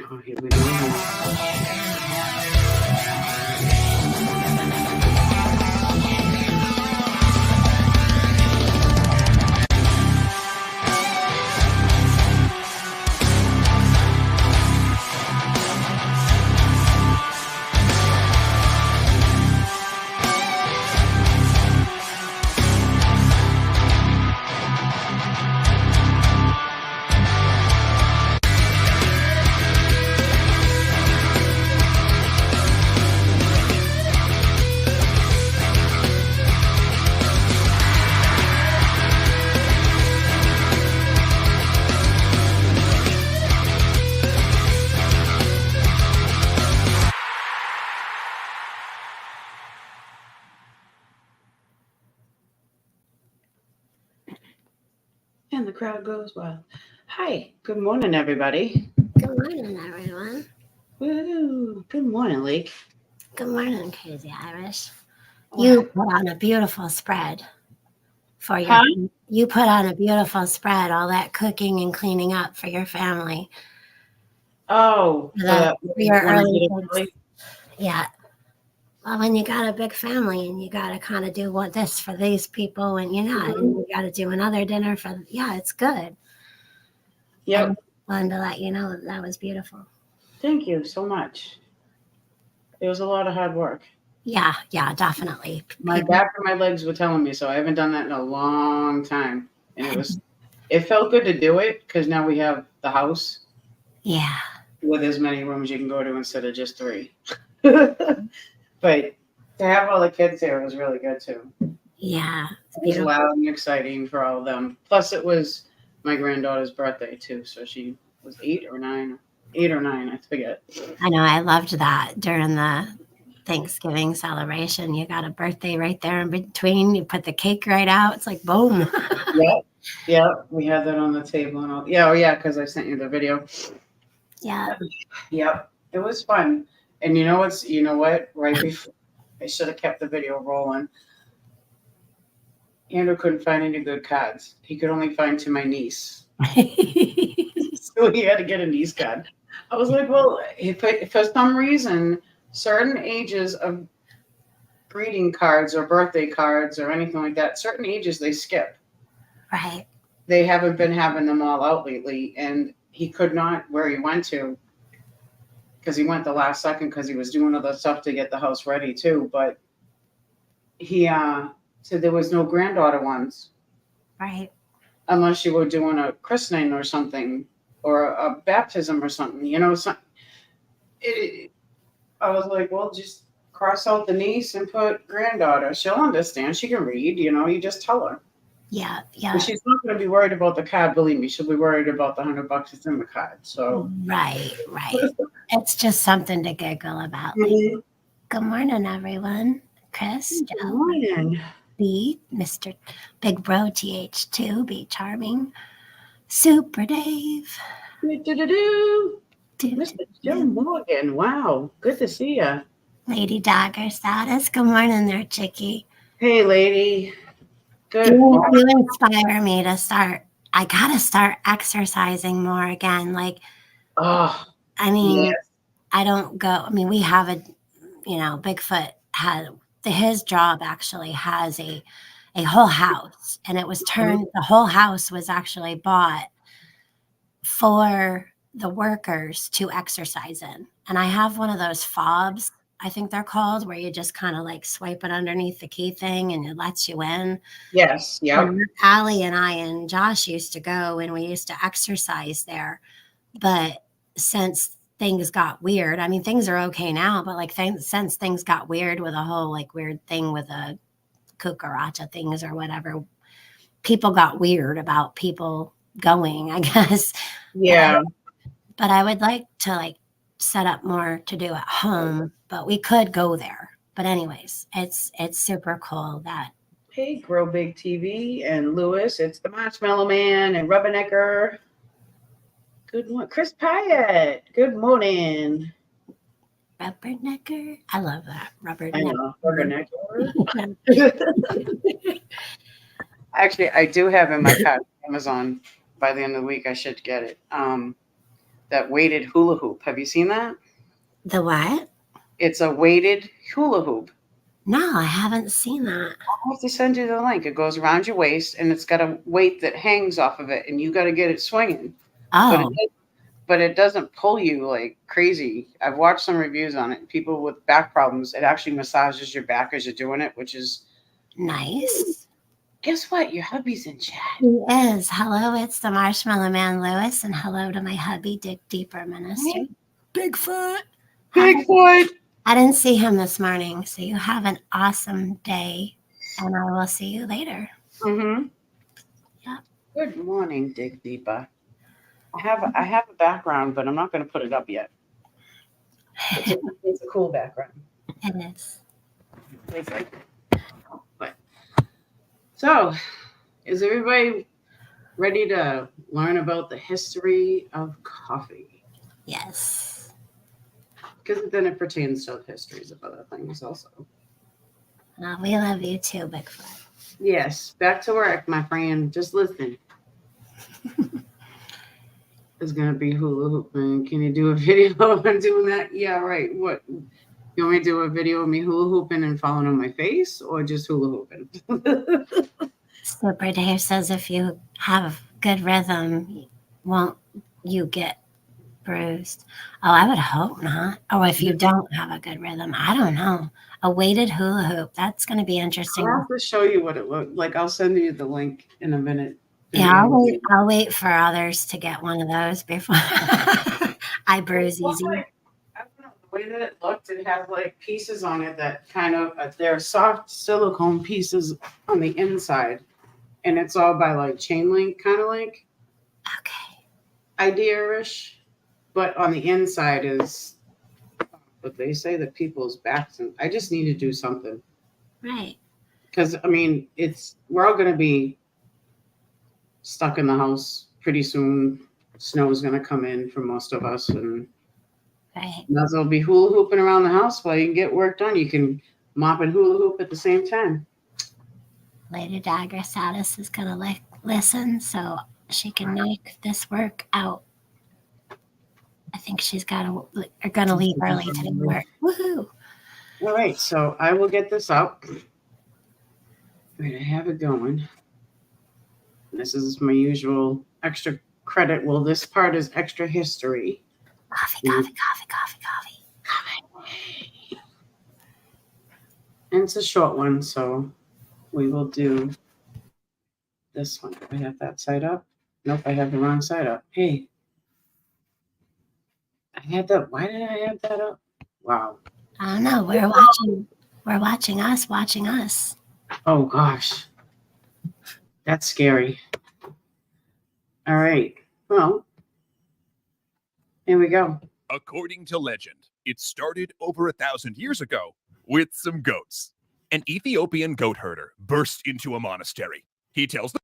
Oh, here we go. And the crowd goes wild. Hi, good morning, everybody. Good morning, everyone. Woo! Good morning, Lake. Good morning, Crazy Irish. You put on a beautiful spread for your. Huh? You put on a beautiful spread. All that cooking and cleaning up for your family. Oh, For your when I early did it things. early? Yeah. Well, when you got a big family and you got to kind of do this for these people and you're not, and you got to do another dinner for, it's good. Yep. And wanted to let you know that was beautiful. Thank you so much. It was a lot of hard work. Yeah, definitely. My back and my legs were telling me so. I haven't done that in a long time. And it felt good to do it because now we have the house. Yeah. With as many rooms you can go to instead of just 3. But to have all the kids there was really good too. Yeah. It was loud and exciting for all of them. Plus, it was my granddaughter's birthday too, so she was 8 or 9. 8 or 9, I forget. I know. I loved that during the Thanksgiving celebration. You got a birthday right there in between. You put the cake right out. It's like boom. Yep. We had that on the table and all. Yeah, because I sent you the video. Yeah. Yep. It was fun. And you know what? Right before I should have kept the video rolling. Andrew couldn't find any good cards. He could only find to my niece. So he had to get a niece card. I was like, well, if for some reason, certain ages of greeting cards or birthday cards or anything like that, certain ages they skip. Right. They haven't been having them all out lately. And he could not, where he went to, because he went the last second because he was doing other stuff to get the house ready too. But he said there was no granddaughter ones. Right. Unless you were doing a christening or something, or a baptism or something, I was like, well, just cross out the niece and put granddaughter. She'll understand. She can read, you just tell her. Yeah. But she's not going to be worried about the card. Believe me, she'll be worried about the $100 that's in the card. So right. It's just something to giggle about. Mm-hmm. Good morning, everyone. Chris, Good Joe, morning. B, Mr. Big Bro TH2, Be Charming, Super Dave. Mr. Joe Morgan. Wow. Good to see you. Lady Dagger Status. Good morning there, Chickie. Hey, lady. Good. You inspire me to start. I got to start exercising more again. I mean, yes. I don't go. I mean, we have Bigfoot had his job actually has a whole house, and it was turned. The whole house was actually bought for the workers to exercise in. And I have one of those fobs, I think they're called, where you just kind of swipe it underneath the key thing and it lets you in. Yes. Yeah. Allie and I and Josh used to go and we used to exercise there. But since things got weird, I mean, things are okay now, but since things got weird with a whole weird thing with the cucaracha things or whatever, people got weird about people going, I guess. Yeah. But I would like to set up more to do at home, but we could go there. But anyways, it's super cool that. Hey, Grow Big TV and Lewis. It's the Marshmallow Man and Rubbernecker. Good morning. Chris Pyatt. Good morning. Rubbernecker. I love that. Rubbernecker. I know. Rubbernecker. Actually, I do have in my cart Amazon. By the end of the week, I should get it. that weighted hula hoop. Have you seen that? The what? It's a weighted hula hoop. No, I haven't seen that. I'll have to send you the link. It goes around your waist, and it's got a weight that hangs off of it, and you got to get it swinging. Oh. But it doesn't pull you like crazy. I've watched some reviews on it. People with back problems, it actually massages your back as you're doing it, which is nice. Guess what? Your hubby's in chat. He is. Hello, it's the Marshmallow Man Lewis, and hello to my hubby, Dig Deeper Ministry. Bigfoot. Bigfoot. I didn't see him this morning, so you have an awesome day, and I will see you later. Mm-hmm. Yep. Good morning, Dig Deeper. I have a background, but I'm not going to put it up yet. It's a cool background. It is. But so, is everybody ready to learn about the history of coffee? Yes. Because then it pertains to histories of other things also. We love you too, Bigfoot. Yes. Back to work, my friend. Just listen. It's going to be hula hooping. Can you do a video of me doing that? Yeah, right. What? You want me to do a video of me hula hooping and falling on my face, or just hula hooping? Super Dave says if you have good rhythm, won't you get bruised? Oh, I would hope not. Or if you don't have a good rhythm, I don't know. A weighted hula hoop. That's going to be interesting. I'll have to show you what it looked like. I'll send you the link in a minute. Yeah, I'll wait for others to get one of those before I bruise easy. I don't know, the way that it looked, it had like pieces on it that kind of, they're soft silicone pieces on the inside. And it's all by like chain link, kind of like. Okay. Idea-ish. But on the inside is, but they say that people's backs, and I just need to do something. Right. Because, I mean, we're all going to be stuck in the house pretty soon. Snow is going to come in for most of us, and might as well be hula hooping around the house while you can get work done. You can mop and hula hoop at the same time. Lady Dagger Status is going to listen so she can knock this work out. I think she's going to leave early to do work. Woohoo! All right, so I will get this up. Right, I have it going. This is my usual extra credit. Well, this part is extra history. Coffee. And it's a short one, so we will do this one. Do I have that side up? Nope, I have the wrong side up. Hey. I had that. Why did I have that up? Wow. I don't know. We're watching us. Oh, gosh. That's scary. All right. Well, here we go. According to legend, it started over 1,000 years ago with some goats. An Ethiopian goat herder burst into a monastery. He tells the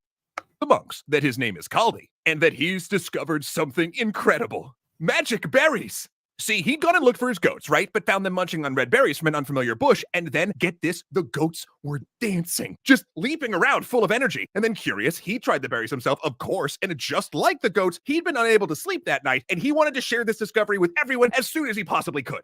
monks that his name is Kaldi and that he's discovered something incredible. Magic berries! See, he'd gone and looked for his goats, right? But found them munching on red berries from an unfamiliar bush. And then, get this, the goats were dancing, just leaping around full of energy. And then, curious, he tried the berries himself, of course. And just like the goats, he'd been unable to sleep that night. And he wanted to share this discovery with everyone as soon as he possibly could.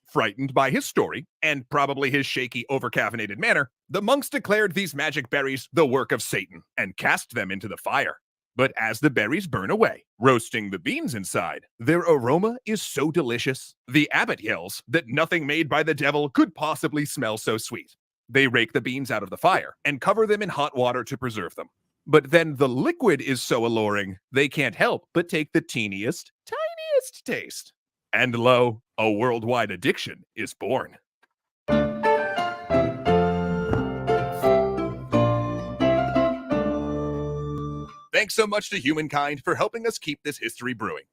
Frightened by his story, and probably his shaky, over-caffeinated manner, the monks declared these magic berries the work of Satan and cast them into the fire. But as the berries burn away, roasting the beans inside, their aroma is so delicious, the abbot yells that nothing made by the devil could possibly smell so sweet. They rake the beans out of the fire and cover them in hot water to preserve them. But then the liquid is so alluring, they can't help but take the tiniest taste. And lo, a worldwide addiction is born. Thanks so much to humankind for helping us keep this history brewing.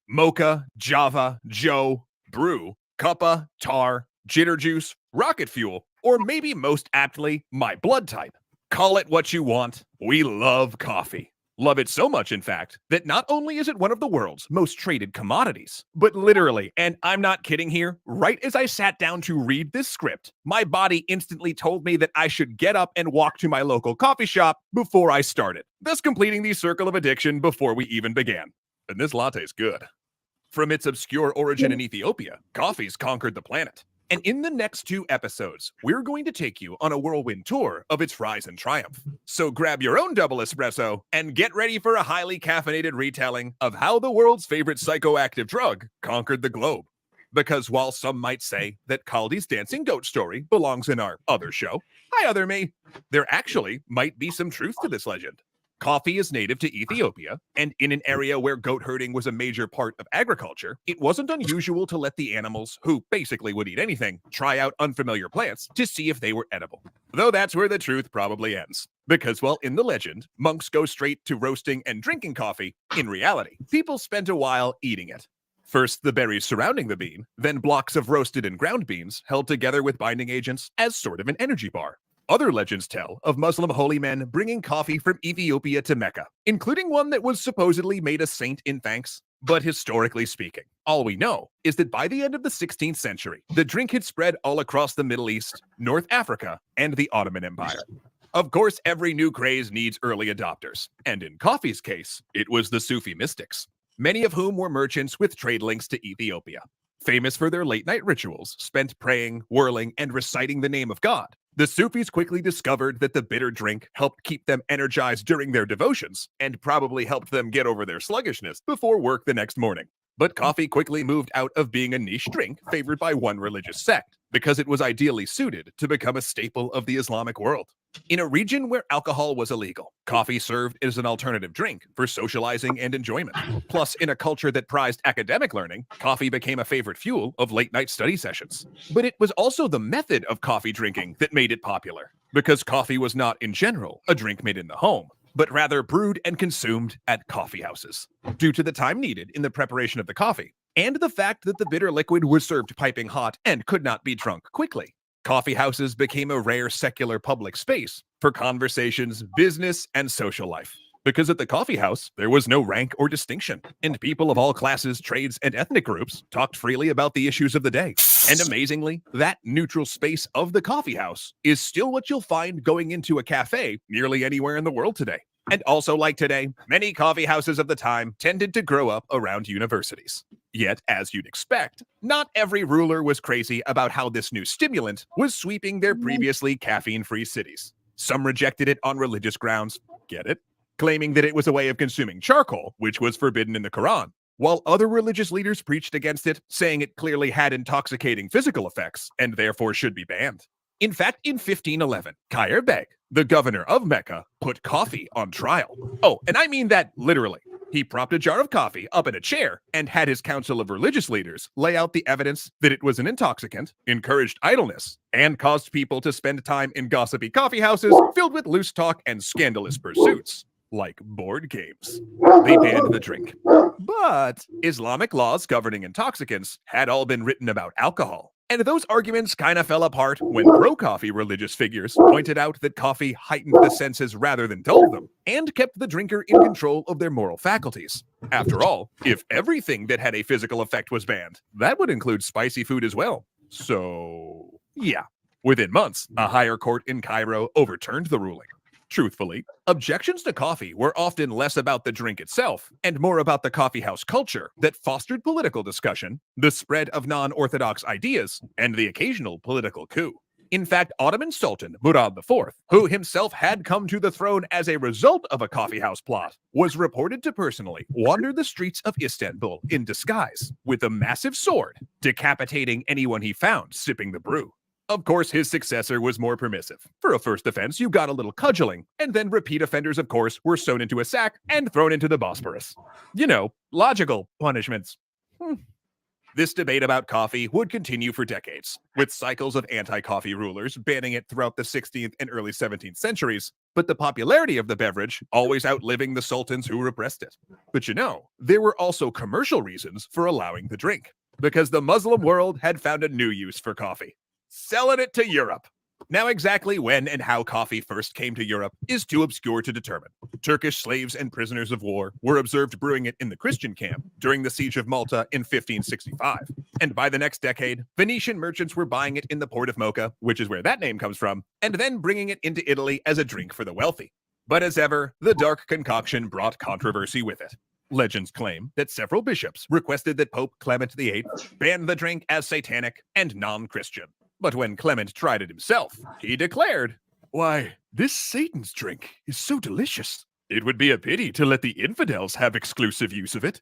Mocha, Java, Joe, Brew, Cuppa, Tar, Jitter Juice, Rocket Fuel, or maybe most aptly, my blood type. Call it what you want. We love coffee. Love it so much, in fact, that not only is it one of the world's most traded commodities, but literally, and I'm not kidding here, right as I sat down to read this script, my body instantly told me that I should get up and walk to my local coffee shop before I started, thus completing the circle of addiction before we even began. And this latte's good. From its obscure origin in Ethiopia, coffee's conquered the planet. And in the next 2 episodes, we're going to take you on a whirlwind tour of its rise and triumph. So grab your own double espresso and get ready for a highly caffeinated retelling of how the world's favorite psychoactive drug conquered the globe. Because while some might say that Kaldi's dancing goat story belongs in our other show, Hi Other Me, there actually might be some truth to this legend. Coffee is native to Ethiopia, and in an area where goat herding was a major part of agriculture, it wasn't unusual to let the animals, who basically would eat anything, try out unfamiliar plants to see if they were edible. Though that's where the truth probably ends. Because while in the legend, monks go straight to roasting and drinking coffee, in reality, people spent a while eating it. First the berries surrounding the bean, then blocks of roasted and ground beans held together with binding agents as sort of an energy bar. Other legends tell of Muslim holy men bringing coffee from Ethiopia to Mecca, including one that was supposedly made a saint in thanks. But historically speaking, all we know is that by the end of the 16th century, the drink had spread all across the Middle East, North Africa, and the Ottoman Empire. Of course, every new craze needs early adopters, and in coffee's case, it was the Sufi mystics, many of whom were merchants with trade links to Ethiopia. Famous for their late-night rituals, spent praying, whirling, and reciting the name of God, the Sufis quickly discovered that the bitter drink helped keep them energized during their devotions, and probably helped them get over their sluggishness before work the next morning. But coffee quickly moved out of being a niche drink favored by one religious sect, because it was ideally suited to become a staple of the Islamic world. In a region where alcohol was illegal, coffee served as an alternative drink for socializing and enjoyment. Plus, in a culture that prized academic learning, coffee became a favorite fuel of late-night study sessions. But it was also the method of coffee drinking that made it popular, because coffee was not, in general, a drink made in the home, but rather brewed and consumed at coffee houses. Due to the time needed in the preparation of the coffee, and the fact that the bitter liquid was served piping hot and could not be drunk quickly, coffee houses became a rare secular public space for conversations, business, and social life. Because at the coffee house, there was no rank or distinction, and people of all classes, trades, and ethnic groups talked freely about the issues of the day. And amazingly, that neutral space of the coffee house is still what you'll find going into a cafe nearly anywhere in the world today. And also like today, many coffee houses of the time tended to grow up around universities. Yet, as you'd expect, not every ruler was crazy about how this new stimulant was sweeping their previously caffeine-free cities. Some rejected it on religious grounds, get it? Claiming that it was a way of consuming charcoal, which was forbidden in the Quran, while other religious leaders preached against it, saying it clearly had intoxicating physical effects and therefore should be banned. In fact, in 1511, Khair Beg, the governor of Mecca, put coffee on trial. Oh, and I mean that literally. He propped a jar of coffee up in a chair and had his council of religious leaders lay out the evidence that it was an intoxicant, encouraged idleness, and caused people to spend time in gossipy coffee houses filled with loose talk and scandalous pursuits, like board games. They banned the drink. But Islamic laws governing intoxicants had all been written about alcohol. And those arguments kind of fell apart when pro-coffee religious figures pointed out that coffee heightened the senses rather than dulled them, and kept the drinker in control of their moral faculties. After all, if everything that had a physical effect was banned, that would include spicy food as well. So, yeah. Within months, a higher court in Cairo overturned the ruling. Truthfully, objections to coffee were often less about the drink itself and more about the coffeehouse culture that fostered political discussion, the spread of non-orthodox ideas, and the occasional political coup. In fact, Ottoman Sultan Murad IV, who himself had come to the throne as a result of a coffeehouse plot, was reported to personally wander the streets of Istanbul in disguise with a massive sword, decapitating anyone he found sipping the brew. Of course, his successor was more permissive. For a first offense, you got a little cudgeling, and then repeat offenders, of course, were sewn into a sack and thrown into the Bosporus. You know, logical punishments. This debate about coffee would continue for decades, with cycles of anti-coffee rulers banning it throughout the 16th and early 17th centuries, but the popularity of the beverage always outliving the sultans who repressed it. But you know, there were also commercial reasons for allowing the drink, because the Muslim world had found a new use for coffee. Selling it to Europe. Now, exactly when and how coffee first came to Europe is too obscure to determine. Turkish slaves and prisoners of war were observed brewing it in the Christian camp during the siege of Malta in 1565. And by the next decade, Venetian merchants were buying it in the port of Mocha, which is where that name comes from, and then bringing it into Italy as a drink for the wealthy. But as ever, the dark concoction brought controversy with it. Legends claim that several bishops requested that Pope Clement VIII ban the drink as satanic and non-Christian. But when Clement tried it himself, he declared, "Why, this Satan's drink is so delicious. It would be a pity to let the infidels have exclusive use of it."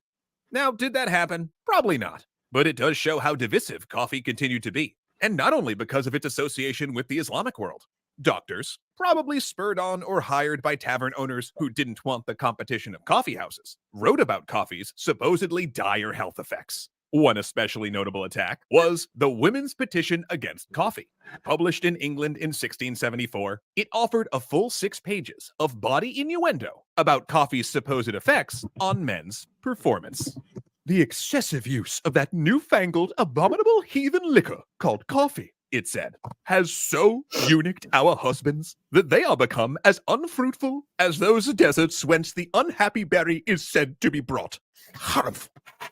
Now, did that happen? Probably not. But it does show how divisive coffee continued to be, and not only because of its association with the Islamic world. Doctors, probably spurred on or hired by tavern owners who didn't want the competition of coffee houses, wrote about coffee's supposedly dire health effects. One especially notable attack was the Women's Petition Against Coffee. Published in England in 1674, it offered a full 6 pages of body innuendo about coffee's supposed effects on men's performance. "The excessive use of that newfangled, abominable heathen liquor called coffee," it said, "has so eunuched our husbands that they are become as unfruitful as those deserts whence the unhappy berry is said to be brought." Humph.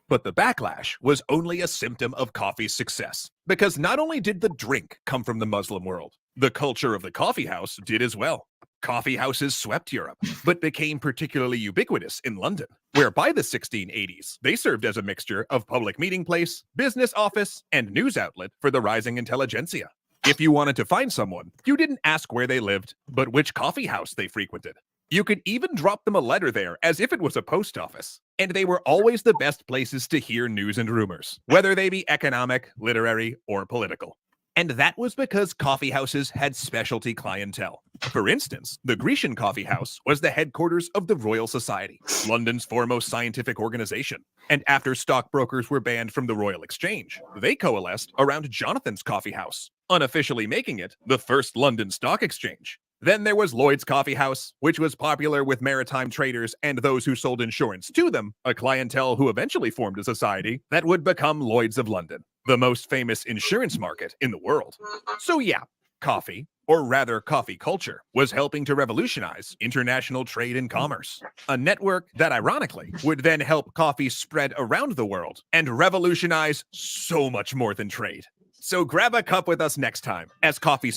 But the backlash was only a symptom of coffee's success, because not only did the drink come from the Muslim world, the culture of the coffee house did as well. Coffee houses swept Europe, but became particularly ubiquitous in London, where by the 1680s, they served as a mixture of public meeting place, business office, and news outlet for the rising intelligentsia. If you wanted to find someone, you didn't ask where they lived, but which coffee house they frequented. You could even drop them a letter there as if it was a post office, and they were always the best places to hear news and rumors, whether they be economic, literary, or political. And that was because coffee houses had specialty clientele. For instance, the Grecian Coffee House was the headquarters of the Royal Society, London's foremost scientific organization. And after stockbrokers were banned from the Royal Exchange, they coalesced around Jonathan's Coffee House, unofficially making it the first London Stock Exchange. Then there was Lloyd's Coffee House, which was popular with maritime traders and those who sold insurance to them, a clientele who eventually formed a society that would become Lloyd's of London, the most famous insurance market in the world. So yeah, coffee, or rather coffee culture, was helping to revolutionize international trade and commerce, a network that ironically would then help coffee spread around the world and revolutionize so much more than trade. So grab a cup with us next time as coffee.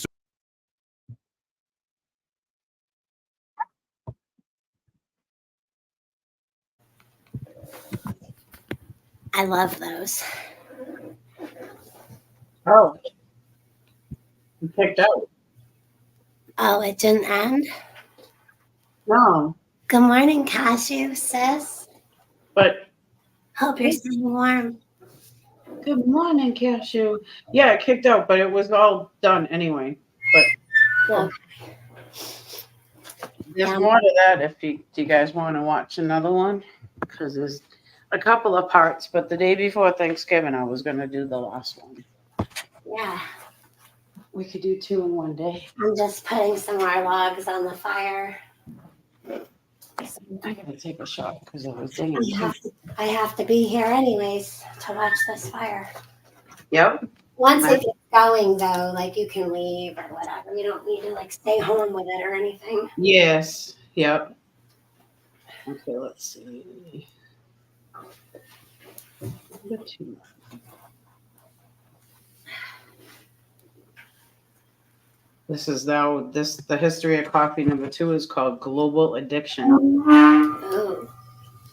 I love those. Oh, you picked out. Oh, it didn't end? No, Good morning, Cashew, sis. but Hope you're staying warm. good morning, Cashew. Yeah, it kicked out, but it was all done anyway. But there's more to that if do you guys want to watch another one? Because there's a couple of parts, but the day before Thanksgiving, I was going to do the last one. Yeah, We could do 2 in one day. I'm just putting some more logs on the fire. I gotta take a shot because I was digging. I have to be here anyways to watch this fire. Yep. Once it gets going, though, like you can leave or whatever. You don't need to like stay home with it or anything. Yes. Yep. Okay, let's see. Number 2. This is now the history of coffee. Number 2 is called Global Addiction. Ooh.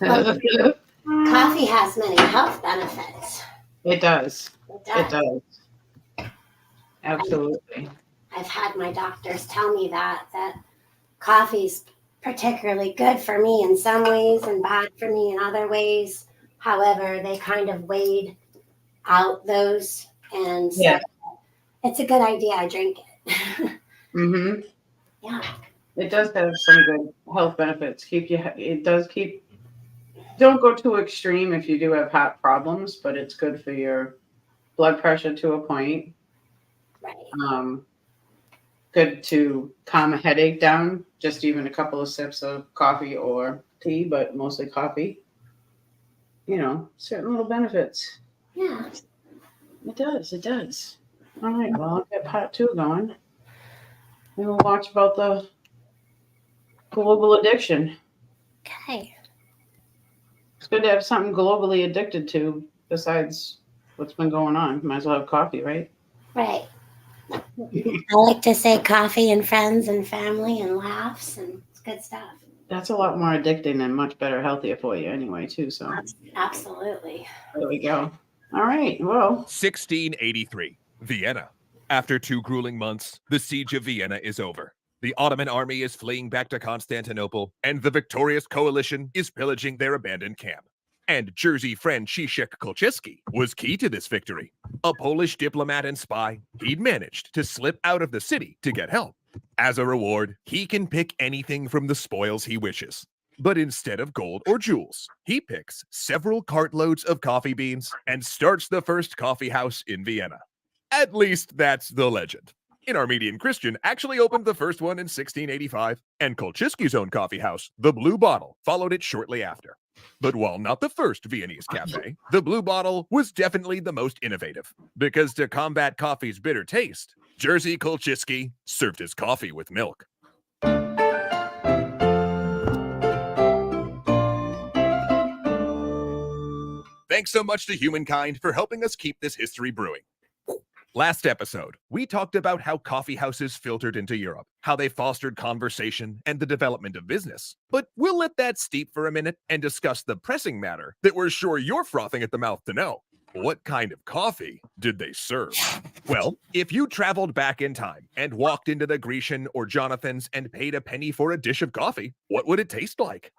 Coffee has many health benefits. It does. It does. It does. Absolutely. I've had my doctors tell me that coffee's particularly good for me in some ways and bad for me in other ways. However, they kind of weighed out those, and so Yeah. it's a good idea I drink it. Mm-hmm. Yeah. It does have some good health benefits. Don't go too extreme if you do have heart problems, but it's good for your blood pressure to a point. Right. Good to calm a headache down, just even a couple of sips of coffee or tea, but mostly coffee. Certain little benefits. Yeah. It does. All right, well, I'll get part 2 going. And we'll watch about the global addiction. Okay. It's good to have something globally addicted to besides what's been going on. Might as well have coffee, right? Right. I like to say coffee and friends and family and laughs, and it's good stuff. That's a lot more addicting and much better, healthier for you anyway, too. So Absolutely. there we go. All right. Well, 1683, Vienna. After 2 grueling months, the siege of Vienna is over. The Ottoman army is fleeing back to Constantinople, and the victorious coalition is pillaging their abandoned camp. And Jerzy Franciszek Kolczycki was key to this victory. A Polish diplomat and spy, he'd managed to slip out of the city to get help. As a reward, he can pick anything from the spoils he wishes. But instead of gold or jewels, he picks several cartloads of coffee beans and starts the first coffee house in Vienna. At least that's the legend. An Armenian Christian actually opened the first one in 1685, and Kolczycki's own coffee house, the Blue Bottle, followed it shortly after. But while not the first Viennese cafe, the Blue Bottle was definitely the most innovative, because to combat coffee's bitter taste, Jerzy Kolczycki served his coffee with milk. Thanks so much to Humankind for helping us keep this history brewing. Last episode, we talked about how coffee houses filtered into Europe, how they fostered conversation and the development of business. But we'll let that steep for a minute and discuss the pressing matter that we're sure you're frothing at the mouth to know. What kind of coffee did they serve? Well, if you traveled back in time and walked into the Grecian or Jonathan's and paid a penny for a dish of coffee, what would it taste like?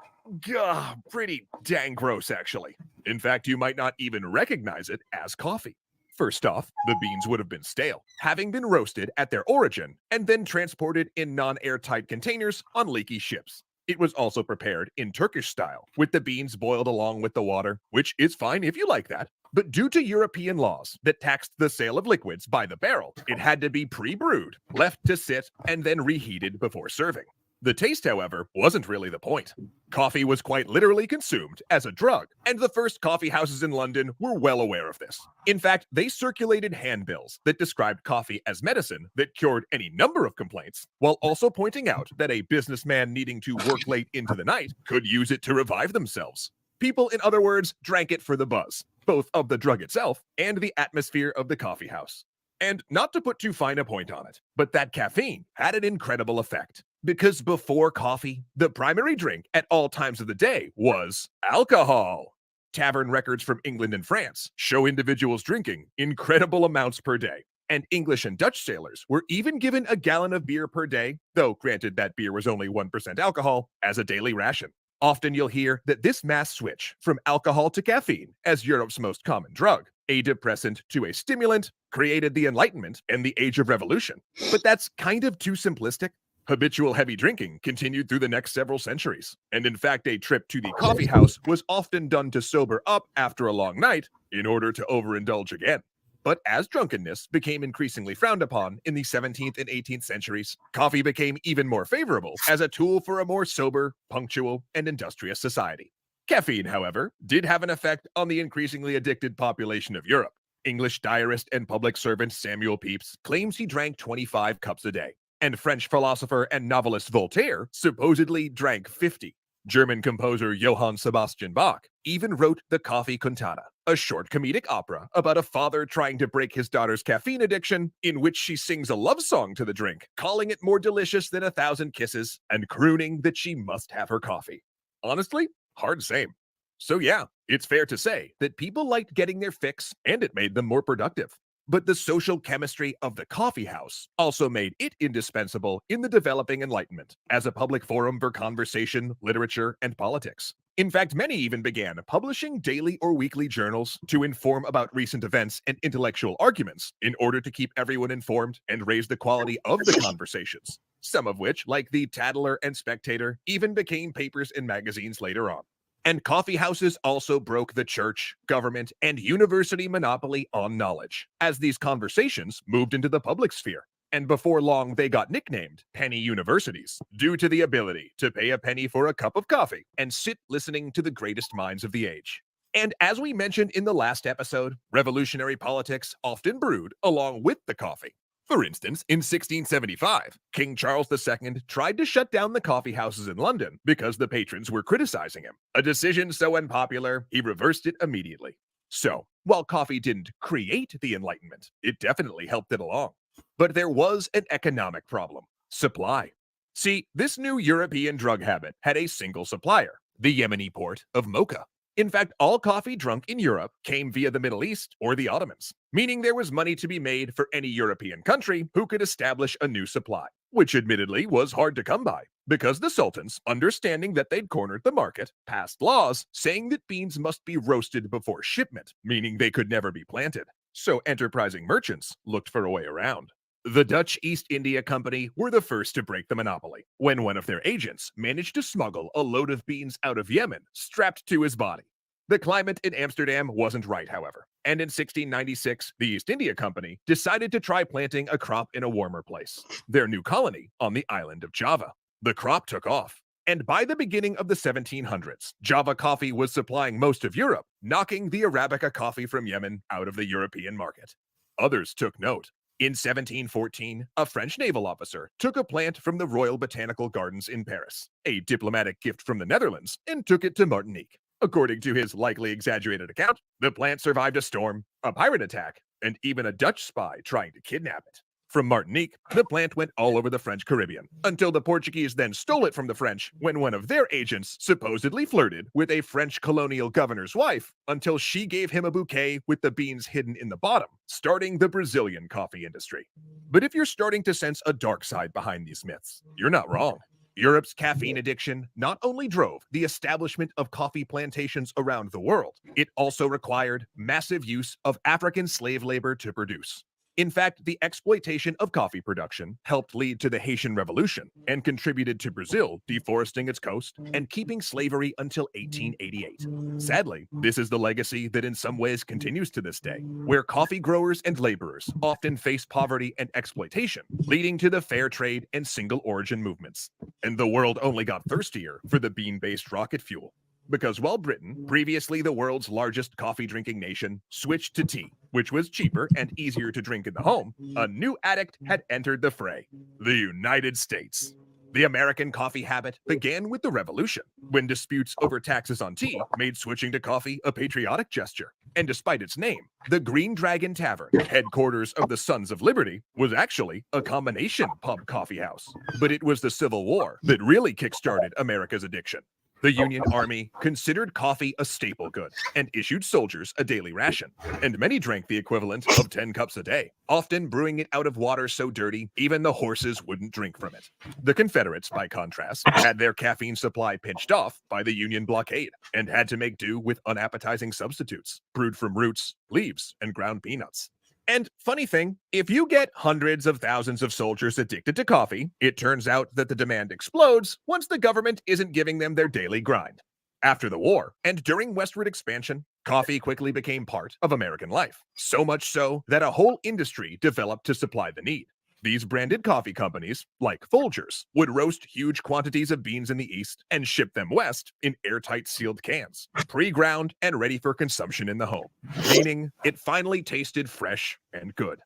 Gah, pretty dang gross, actually. In fact, you might not even recognize it as coffee. First off, the beans would have been stale, having been roasted at their origin and then transported in non-airtight containers on leaky ships. It was also prepared in Turkish style, with the beans boiled along with the water, which is fine if you like that. But due to European laws that taxed the sale of liquids by the barrel, it had to be pre-brewed, left to sit, and then reheated before serving. The taste, however, wasn't really the point. Coffee was quite literally consumed as a drug, and the first coffee houses in London were well aware of this. In fact, they circulated handbills that described coffee as medicine that cured any number of complaints, while also pointing out that a businessman needing to work late into the night could use it to revive themselves. People, in other words, drank it for the buzz, both of the drug itself and the atmosphere of the coffee house. And not to put too fine a point on it, but that caffeine had an incredible effect. Because before coffee, the primary drink at all times of the day was alcohol. Tavern records from England and France show individuals drinking incredible amounts per day. And English and Dutch sailors were even given a gallon of beer per day, though granted that beer was only 1% alcohol, as a daily ration. Often you'll hear that this mass switch from alcohol to caffeine as Europe's most common drug, a depressant to a stimulant, created the Enlightenment and the Age of Revolution. But that's kind of too simplistic. Habitual heavy drinking continued through the next several centuries, and in fact, a trip to the coffee house was often done to sober up after a long night in order to overindulge again. But as drunkenness became increasingly frowned upon in the 17th and 18th centuries, coffee became even more favorable as a tool for a more sober, punctual, and industrious society. Caffeine, however, did have an effect on the increasingly addicted population of Europe. English diarist and public servant Samuel Pepys claims he drank 25 cups a day. And French philosopher and novelist Voltaire supposedly drank 50. German composer Johann Sebastian Bach even wrote the Coffee Cantata, a short comedic opera about a father trying to break his daughter's caffeine addiction, in which she sings a love song to the drink, calling it more delicious than 1,000 kisses, and crooning that she must have her coffee. Honestly, hard same. So yeah, it's fair to say that people liked getting their fix, and it made them more productive. But the social chemistry of the coffee house also made it indispensable in the developing Enlightenment as a public forum for conversation, literature, and politics. In fact, many even began publishing daily or weekly journals to inform about recent events and intellectual arguments in order to keep everyone informed and raise the quality of the conversations. Some of which, like the Tatler and Spectator, even became papers and magazines later on. And coffee houses also broke the church, government, and university monopoly on knowledge, as these conversations moved into the public sphere. And before long, they got nicknamed penny universities, due to the ability to pay a penny for a cup of coffee and sit listening to the greatest minds of the age. And as we mentioned in the last episode, revolutionary politics often brewed along with the coffee. For instance, in 1675, King Charles II tried to shut down the coffee houses in London because the patrons were criticizing him. A decision so unpopular, he reversed it immediately. So, while coffee didn't create the Enlightenment, it definitely helped it along. But there was an economic problem: supply. See, this new European drug habit had a single supplier, the Yemeni port of Mocha. In fact, all coffee drunk in Europe came via the Middle East or the Ottomans, meaning there was money to be made for any European country who could establish a new supply, which admittedly was hard to come by, because the sultans, understanding that they'd cornered the market, passed laws saying that beans must be roasted before shipment, meaning they could never be planted. So enterprising merchants looked for a way around. The Dutch East India Company were the first to break the monopoly, when one of their agents managed to smuggle a load of beans out of Yemen strapped to his body. The climate in Amsterdam wasn't right, however, and in 1696, the East India Company decided to try planting a crop in a warmer place, their new colony on the island of Java. The crop took off, and by the beginning of the 1700s, Java coffee was supplying most of Europe, knocking the Arabica coffee from Yemen out of the European market. Others took note. In 1714, a French naval officer took a plant from the Royal Botanical Gardens in Paris, a diplomatic gift from the Netherlands, and took it to Martinique. According to his likely exaggerated account, the plant survived a storm, a pirate attack, and even a Dutch spy trying to kidnap it. From Martinique, the plant went all over the French Caribbean, until the Portuguese then stole it from the French when one of their agents supposedly flirted with a French colonial governor's wife until she gave him a bouquet with the beans hidden in the bottom, starting the Brazilian coffee industry. But if you're starting to sense a dark side behind these myths, you're not wrong. Europe's caffeine addiction not only drove the establishment of coffee plantations around the world, it also required massive use of African slave labor to produce. In fact, the exploitation of coffee production helped lead to the Haitian Revolution and contributed to Brazil deforesting its coast and keeping slavery until 1888. Sadly, this is the legacy that in some ways continues to this day, where coffee growers and laborers often face poverty and exploitation, leading to the fair trade and single origin movements. And the world only got thirstier for the bean-based rocket fuel. Because while Britain, previously the world's largest coffee-drinking nation, switched to tea, which was cheaper and easier to drink in the home, a new addict had entered the fray: the United States. The American coffee habit began with the Revolution, when disputes over taxes on tea made switching to coffee a patriotic gesture. And despite its name, the Green Dragon Tavern, headquarters of the Sons of Liberty, was actually a combination pub coffee house. But it was the Civil War that really kickstarted America's addiction. The Union Army considered coffee a staple good and issued soldiers a daily ration, and many drank the equivalent of 10 cups a day, often brewing it out of water so dirty even the horses wouldn't drink from it. The Confederates, by contrast, had their caffeine supply pinched off by the Union blockade and had to make do with unappetizing substitutes, brewed from roots, leaves, and ground peanuts. And funny thing, if you get hundreds of thousands of soldiers addicted to coffee, it turns out that the demand explodes once the government isn't giving them their daily grind. After the war, and during westward expansion, coffee quickly became part of American life. So much so that a whole industry developed to supply the need. These branded coffee companies, like Folgers, would roast huge quantities of beans in the East and ship them west in airtight sealed cans, pre-ground and ready for consumption in the home, meaning it finally tasted fresh and good.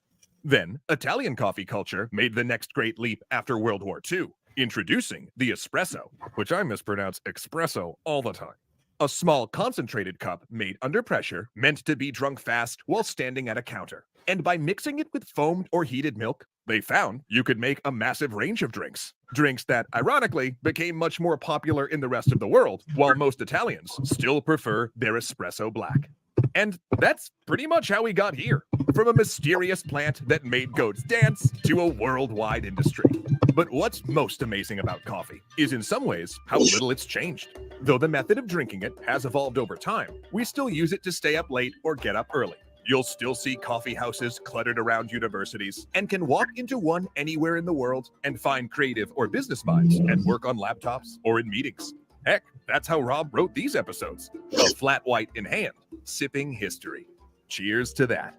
Then, Italian coffee culture made the next great leap after World War II, introducing the espresso, which I mispronounce espresso all the time. A small concentrated cup made under pressure, meant to be drunk fast while standing at a counter. And by mixing it with foamed or heated milk, they found you could make a massive range of drinks. Drinks that, ironically, became much more popular in the rest of the world, while most Italians still prefer their espresso black. And that's pretty much how we got here, from a mysterious plant that made goats dance to a worldwide industry. But what's most amazing about coffee is in some ways how little it's changed. Though the method of drinking it has evolved over time, we still use it to stay up late or get up early. You'll still see coffee houses cluttered around universities and can walk into one anywhere in the world and find creative or business minds and work on laptops or in meetings. Heck, that's how Rob wrote these episodes, a flat white in hand, sipping history. Cheers to that.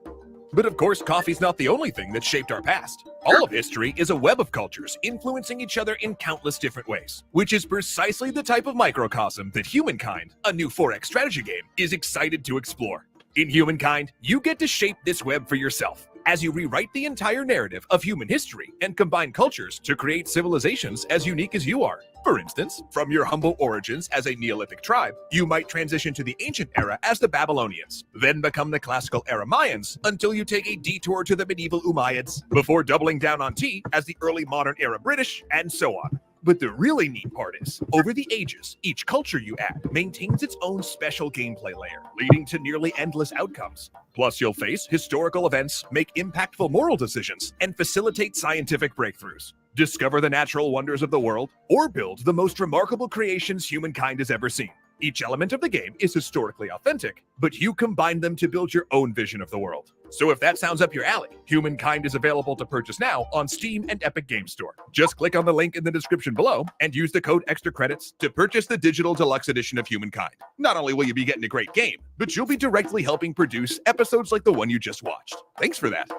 But of course, coffee's not the only thing that shaped our past. All of history is a web of cultures influencing each other in countless different ways, which is precisely the type of microcosm that Humankind, a new 4X strategy game, is excited to explore. In Humankind, you get to shape this web for yourself as you rewrite the entire narrative of human history and combine cultures to create civilizations as unique as you are. For instance, from your humble origins as a Neolithic tribe, you might transition to the ancient era as the Babylonians, then become the classical era Mayans until you take a detour to the medieval Umayyads, before doubling down on tea as the early modern era British, and so on. But the really neat part is, over the ages, each culture you add maintains its own special gameplay layer, leading to nearly endless outcomes. Plus, you'll face historical events, make impactful moral decisions, and facilitate scientific breakthroughs. Discover the natural wonders of the world, or build the most remarkable creations humankind has ever seen. Each element of the game is historically authentic, but you combine them to build your own vision of the world. So if that sounds up your alley, Humankind is available to purchase now on Steam and Epic Games Store. Just click on the link in the description below and use the code Extra Credits to purchase the digital deluxe edition of Humankind. Not only will you be getting a great game, but you'll be directly helping produce episodes like the one you just watched. Thanks for that.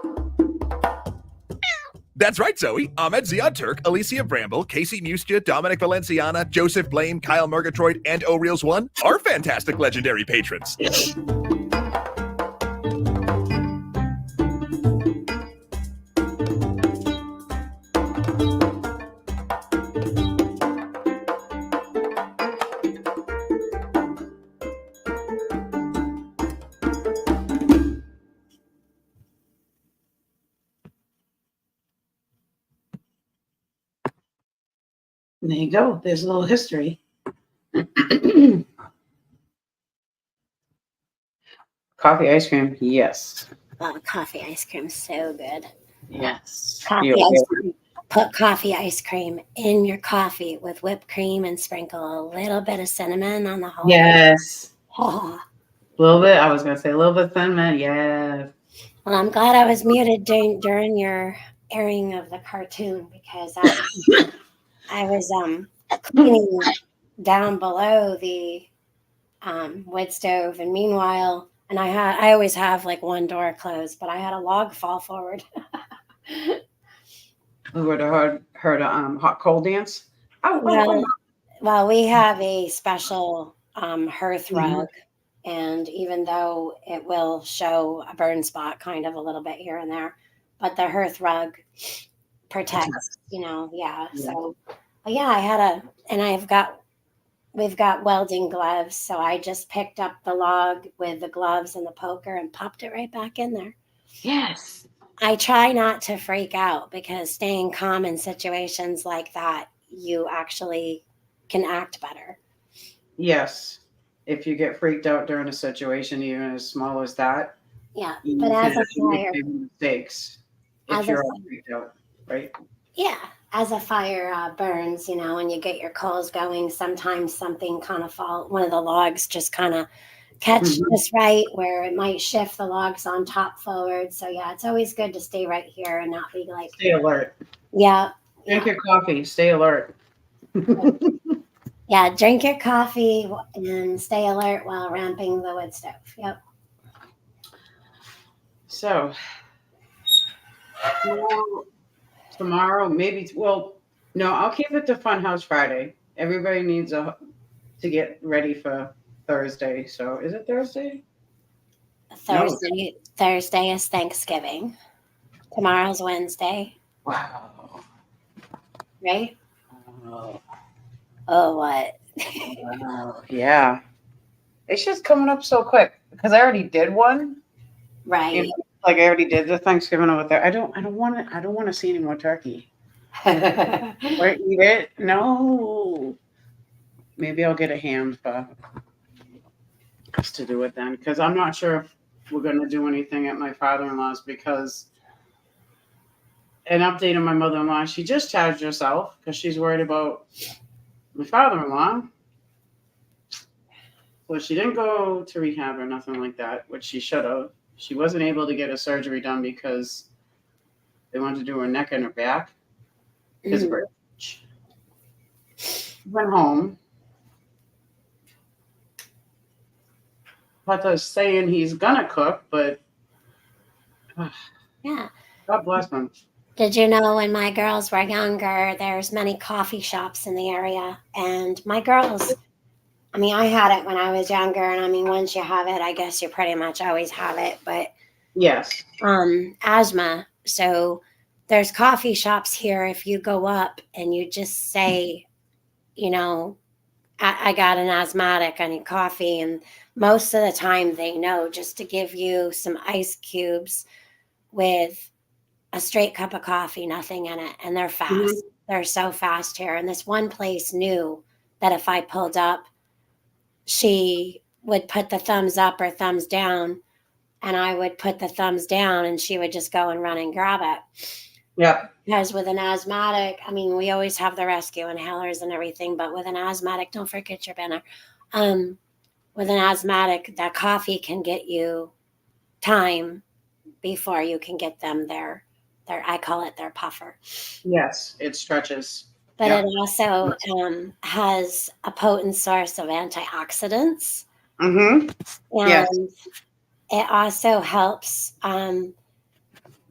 That's right, Zoe. Ahmed Ziad Turk, Alicia Bramble, Casey Mustia, Dominic Valenciana, Joseph Blame, Kyle Murgatroyd, and O'Reels1 are fantastic legendary patrons. There you go. There's a little history. Coffee ice cream, yes. Oh, coffee ice cream, so good. Yes. Coffee ice cream. Put coffee ice cream in your coffee with whipped cream and sprinkle a little bit of cinnamon on the whole. Yes. Oh. A little bit. I was going to say a little bit cinnamon. Yes. Well, I'm glad I was muted during your airing of the cartoon because I was cleaning down below the wood stove, and meanwhile, and I always have like one door closed, but I had a log fall forward. We would have heard a hot coal dance. Well, we have a special hearth rug, and even though it will show a burn spot kind of a little bit here and there, but the hearth rug protects, So, but yeah, we've got welding gloves, so I just picked up the log with the gloves and the poker and popped it right back in there. Yes. I try not to freak out because staying calm in situations like that, you actually can act better. Yes. If you get freaked out during a situation, even as small as that. Yeah. But as a fire, mistakes if you're all freaked out, right? Yeah. As a fire burns, and you get your coals going, sometimes something kind of one of the logs just kind of catch just right where it might shift the logs on top forward. So yeah, it's always good to stay right here and not be like stay alert. Yeah. Drink your coffee, stay alert. Yeah, drink your coffee and stay alert while ramping the wood stove. Yep. So tomorrow, maybe. Well, no, I'll keep it to Funhouse Friday. Everybody needs to get ready for Thursday. So is it Thursday? Thursday is Thanksgiving. Tomorrow's Wednesday. Wow. Right? Oh, what? Wow. Yeah. It's just coming up so quick because I already did one. Right. Like I already did the Thanksgiving over there. I don't want to see any more turkey. Or eat it? No. Maybe I'll get a ham for us to do it then, because I'm not sure if we're going to do anything at my father-in-law's, because an update on my mother-in-law, she just charged herself because she's worried about my father-in-law. Well, she didn't go to rehab or nothing like that, which she should have. She wasn't able to get a surgery done because they wanted to do her neck and her back. She went home. Papa's saying he's gonna cook, but yeah. God bless him. Did you know when my girls were younger, there's many coffee shops in the area, and my girls, I had it when I was younger, and once you have it, I guess you pretty much always have it, but yes, asthma. So there's coffee shops here. If you go up and you just say, I got an asthmatic, I need coffee, and most of the time they know just to give you some ice cubes with a straight cup of coffee, nothing in it, and they're fast. They're so fast here. And this one place knew that if I pulled up, she would put the thumbs up or thumbs down, and I would put the thumbs down, and she would just go and run and grab it. Yeah. Because with an asthmatic, I mean, we always have the rescue inhalers and everything, but with an asthmatic, don't forget your banner. With an asthmatic, that coffee can get you time before you can get them their I call it their puffer. Yes, it stretches. But Yeah. it also has a potent source of antioxidants. Mm-hmm. And Yes. it also helps the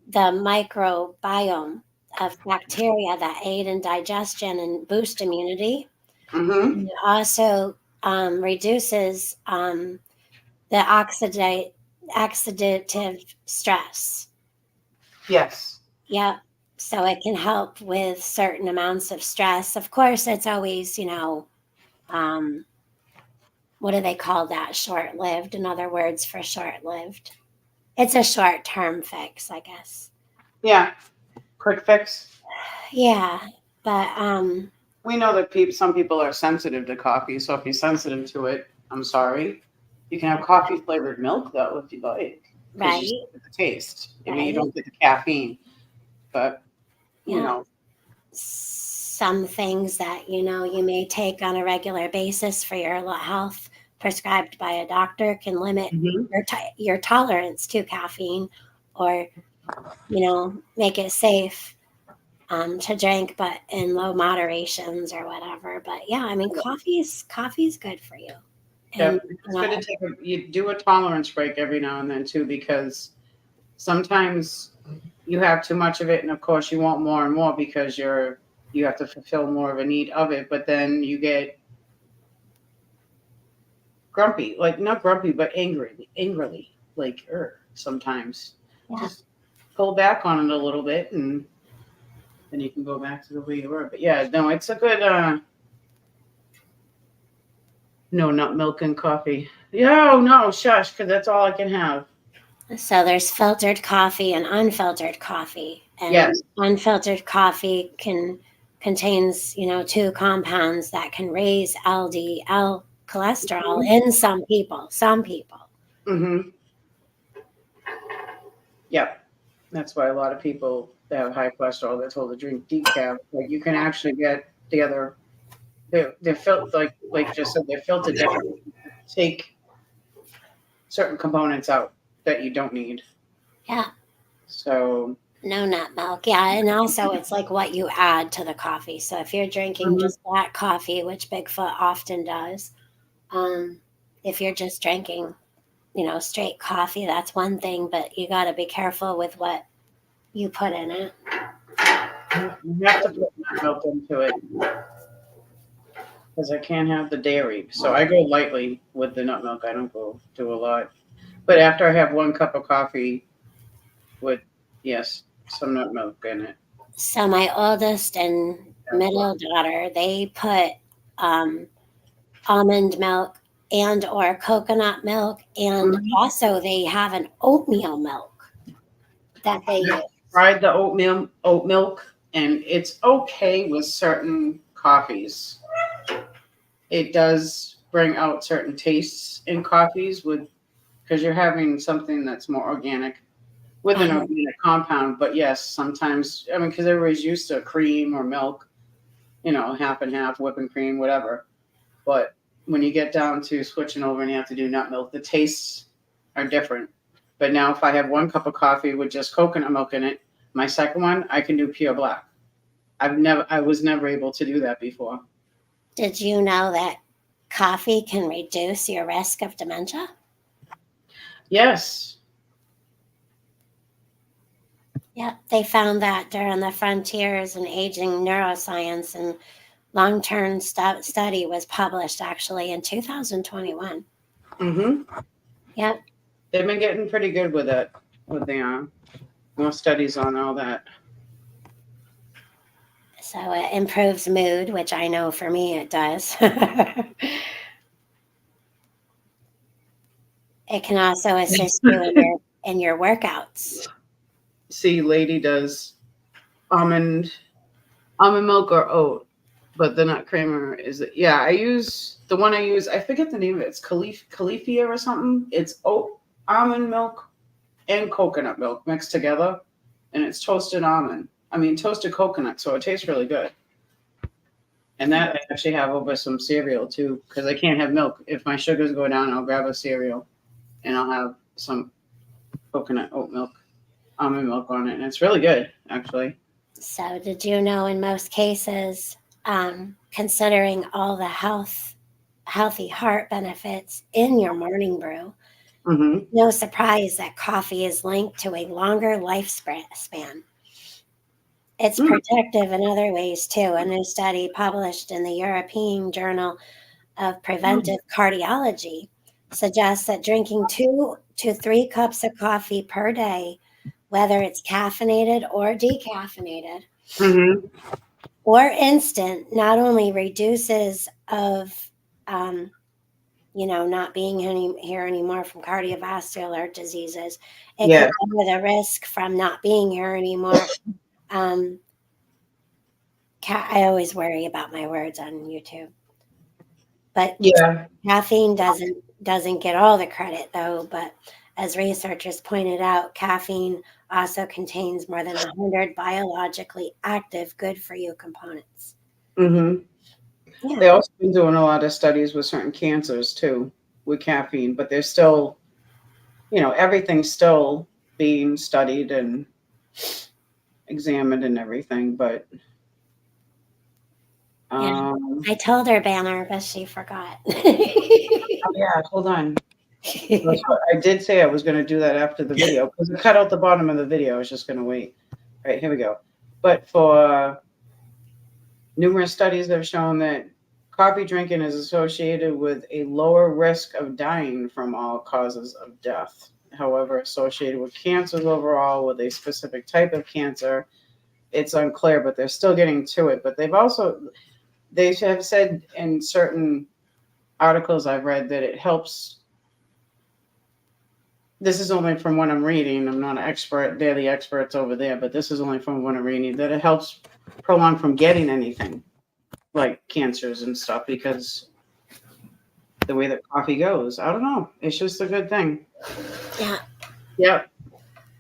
microbiome of bacteria that aid in digestion and boost immunity. Mm-hmm. It also reduces the oxidative stress. Yes. Yep. So it can help with certain amounts of stress. Of course, it's always, what do they call that? Short-lived. In other words, for short-lived. It's a short-term fix, I guess. Yeah. Quick fix. Yeah, but we know that some people are sensitive to coffee. So if you're sensitive to it, I'm sorry. You can have coffee flavored milk though, if you like. Right. You get the taste. I mean, Right. you don't get the caffeine, but you Yeah. know, some things that you may take on a regular basis for your health, prescribed by a doctor, can limit Mhm. your tolerance to caffeine, or make it safe to drink, but in low moderations or whatever. But yeah, I mean, coffee's good for you. yeah, And it's good to you do a tolerance break every now and then too, because sometimes you have too much of it, and of course you want more and more because you have to fulfill more of a need of it, but then you get grumpy, like not grumpy, but angrily, like sometimes. Yeah. Just pull back on it a little bit, and then you can go back to the way you were. But yeah, no, it's a good no nut milk and coffee. Yeah, oh, no, shush, because that's all I can have. So there's filtered coffee and unfiltered coffee. And Yes. Unfiltered coffee contains, 2 compounds that can raise LDL cholesterol in some people. Mm-hmm. Yep. That's why a lot of people that have high cholesterol, they're told to drink decaf. Like you can actually get the other. They're filtered, like just said, they're filtered down. Take certain components out that you don't need. Yeah. So No nut milk. Yeah. And also it's like what you add to the coffee. So if you're drinking just black coffee, which Bigfoot often does, if you're just drinking, straight coffee, that's one thing, but you got to be careful with what you put in it. you have to put nut milk into it because I can't have the dairy. So I go lightly with the nut milk. I don't go do a lot. But after I have 1 cup of coffee with, yes, some nut milk in it. So my oldest and middle daughter, they put almond milk and or coconut milk, and also they have an oatmeal milk that they use. Tried the oat milk, and it's okay with certain coffees. It does bring out certain tastes in coffees because you're having something that's more organic with an organic compound. But yes, sometimes, I mean, because everybody's used to cream or milk, half and half, whipping cream, whatever. But when you get down to switching over and you have to do nut milk, the tastes are different. But now if I have 1 cup of coffee with just coconut milk in it, my second one, I can do pure black. I was never able to do that before. Did you know that coffee can reduce your risk of dementia? Yes. Yeah, they found that during the Frontiers in Aging Neuroscience, and long-term study was published actually in 2021. Mm-hmm. Yep. They've been getting pretty good with it, with the more studies on all that. So it improves mood, which I know for me it does. It can also assist you in your workouts. See, Lady does almond almond milk or oat, but the nut creamer is yeah. I use the one I use. I forget the name of it. It's Califia or something. It's oat, almond milk, and coconut milk mixed together, and it's toasted almond. I mean toasted coconut, so it tastes really good. And that I actually have over some cereal too, because I can't have milk. If my sugars go down, I'll grab a cereal, and I'll have some coconut oat milk, almond milk on it, and it's really good actually. So, did you know in most cases, considering all the healthy heart benefits in your morning brew, Mm-hmm. no surprise that coffee is linked to a longer lifespan. It's protective in other ways too. A new study published in the European Journal of Preventive Cardiology suggests that drinking 2 to 3 cups of coffee per day, whether it's caffeinated or decaffeinated, Mm-hmm. or instant, not only reduces of not being here anymore from cardiovascular diseases, it Yeah. can lower the risk from not being here anymore. I always worry about my words on YouTube, but Yeah. caffeine doesn't get all the credit though. But as researchers pointed out, caffeine also contains more than 100 biologically active, good for you components. Mm-hmm. Yeah. They also been doing a lot of studies with certain cancers too, with caffeine, but they're still, everything's still being studied and examined and everything. But Yeah. I told her, Banner, but she forgot. yeah, hold on. I did say I was going to do that after the video because I cut out the bottom of the video. I was just going to wait. All right, here we go. But for numerous studies have shown that coffee drinking is associated with a lower risk of dying from all causes of death. However, associated with cancers overall, with a specific type of cancer, it's unclear, but they're still getting to it. But they have said in certain articles I've read that it helps. This is only from what I'm reading. I'm not an expert. They're the experts over there, but this is only from what I'm reading, that it helps prolong from getting anything like cancers and stuff because the way that coffee goes. I don't know. It's just a good thing. Yeah. Yep.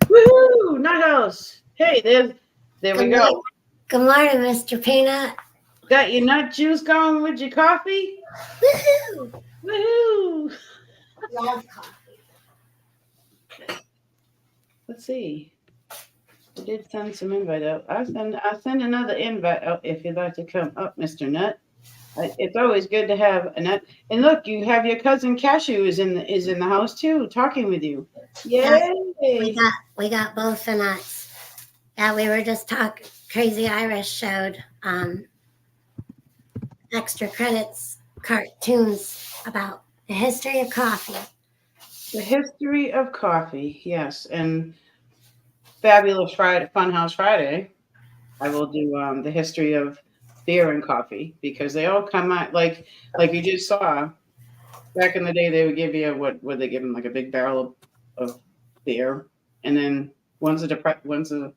Woohoo! Nut house. Hey, there we go. Good morning, Mr. Peanut. Got your nut juice going with your coffee? Woohoo! Woohoo! Love coffee. Let's see. I did send some invite out. I'll send another invite out if you'd like to come up, Mr. Nut. It's always good to have a nut. And look, you have your cousin Cashew is in the house too, talking with you. Yay! Yeah, we got both the nuts. Yeah, we were just talking. Crazy Irish showed extra credits cartoons about the history of coffee. The history of coffee, yes, and Fabulous Friday, Funhouse Friday. I will do the history of beer and coffee because they all come out like you just saw. Back in the day, they would give you what would they give them, like a big barrel of beer, and then one's a depressant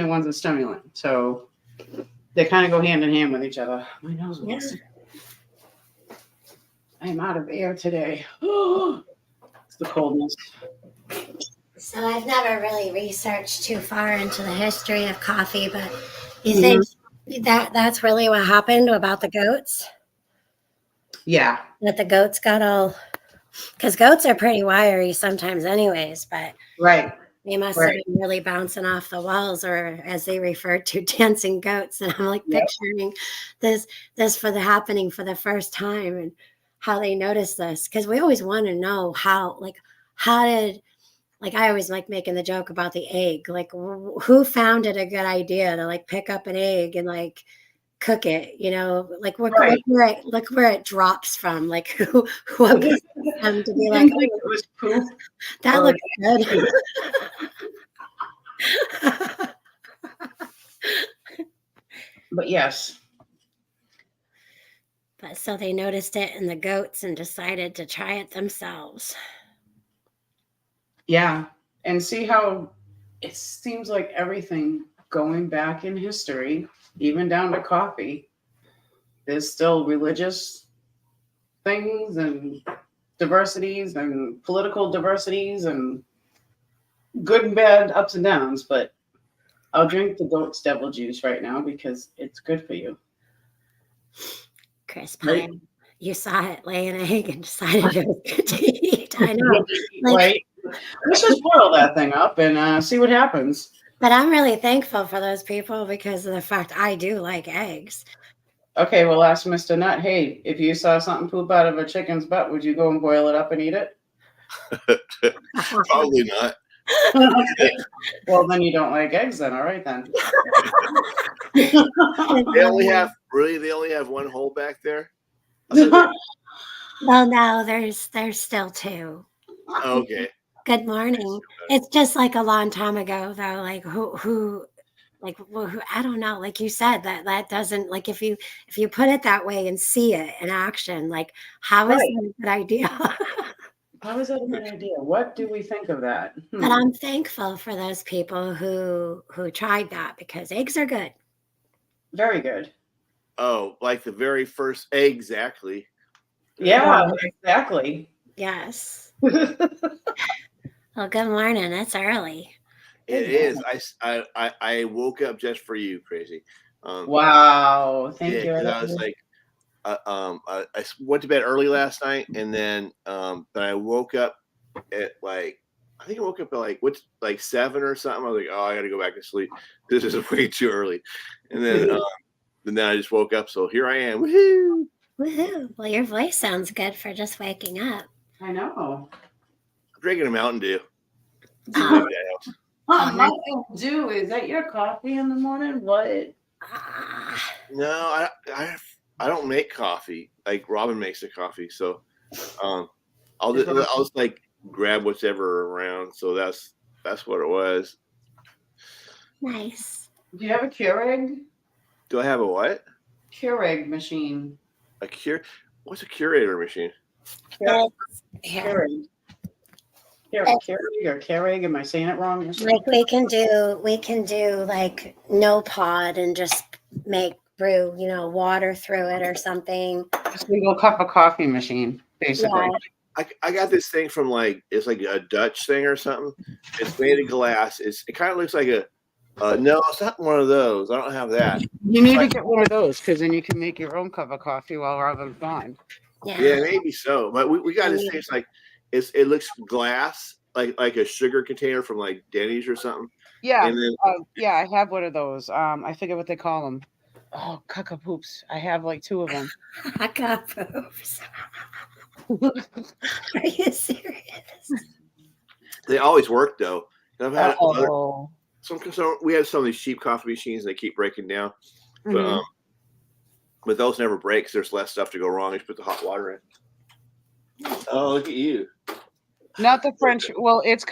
and one's a stimulant. So they kind of go hand in hand with each other. My nose was. I am out of air today. It's the coldness. So I've never really researched too far into the history of coffee, but you think that's really what happened about the goats? Yeah. That the goats got all, because goats are pretty wiry sometimes anyways, but right. They must have been really bouncing off the walls, or as they referred to, dancing goats. And I'm like picturing this for the happening for the first time and how they noticed this. Because we always want to know how did, I always like making the joke about the egg. Like, who found it a good idea to like pick up an egg and like cook it? Like look where it drops from. Like who was them to be like, it was poop. That looks good. But yes. But so they noticed it in the goats and decided to try it themselves. Yeah. And see how it seems like everything going back in history, even down to coffee, there's still religious things and diversities and political diversities and good and bad ups and downs, but I'll drink the goat's devil juice right now because it's good for you. Chris Right. Pine, you saw it lay an egg and decided it was good to eat. I know. Right? Let's just boil that thing up and see what happens. But I'm really thankful for those people because of the fact I do like eggs. Okay, well, ask Mr. Nut, hey, if you saw something poop out of a chicken's butt, would you go and boil it up and eat it? Probably not. Well, then you don't like eggs then. All right, then. They only have one hole back there. Well, no, there's still two. Okay. Good morning. It's just like a long time ago, though. Like who I don't know. Like you said, that doesn't, like, if you put it that way and see it in action, like how is that a good idea? How is that a good idea? What do we think of that? But I'm thankful for those people who tried that because eggs are good. Very good. Oh, like the very first, exactly. Yeah, exactly. Yes. Well, good morning. It's early. It is. I woke up just for you, Crazy. Wow. Thank you. 'cause I was like, I went to bed early last night, and then but I woke up at I think I woke up at like 7 or something. I was like, oh, I got to go back to sleep. This is way too early. And then I just woke up. So here I am. Woohoo! Woohoo. Well, your voice sounds good for just waking up. I know. I'm drinking a Mountain Dew. Mountain Dew. Is that your coffee in the morning? What? No, I don't make coffee. Like Robin makes the coffee, so I'll just like grab whatever around. So that's what it was. Nice. Do you have a Keurig? Do I have a what? Keurig machine. What's a curator machine? Yeah. Keurig. Keurig or Keurig? Am I saying it wrong? Like we can do like no pod and just brew, water through it or something. Just a little cup of coffee machine, basically. Yeah. I got this thing from it's like a Dutch thing or something. It's made of glass. It kind of looks like no, it's not one of those. I don't have that. You need to get one of those because then you can make your own cup of coffee while Robin's gone. Yeah, maybe so. But we got this thing. It's like it looks glass, like a sugar container from like Denny's or something. Yeah, and then, yeah, I have one of those. I forget what they call them. Oh, caca poops! I have like 2 of them. Caca poops. Are you serious? They always work though. I've had we have some of these cheap coffee machines. They keep breaking down, but those never break because there's less stuff to go wrong. You just put the hot water in. Oh, look at you! Not the French. Well, it's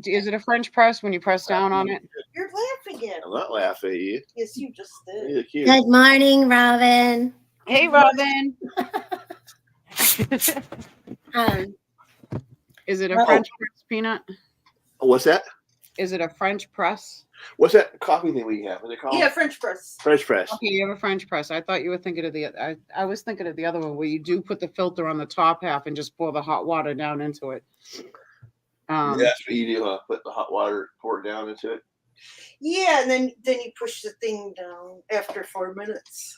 is it a French press when you press down on it? You're laughing at I'm me. not laughing at you. Yes, you just did. You look cute. Good morning, Robin. Hey, Robin. Is it a French press, Peanut? What's that? Is it a French press? What's that coffee thing we have? What are they called? Yeah, French press. French press. Okay, you have a French press. I thought you were thinking of I was thinking of the other one where you do put the filter on the top half and just pour the hot water down into it. That's what you do, huh? Put the hot water, pour it down into it. Yeah, and then you push the thing down after 4 minutes.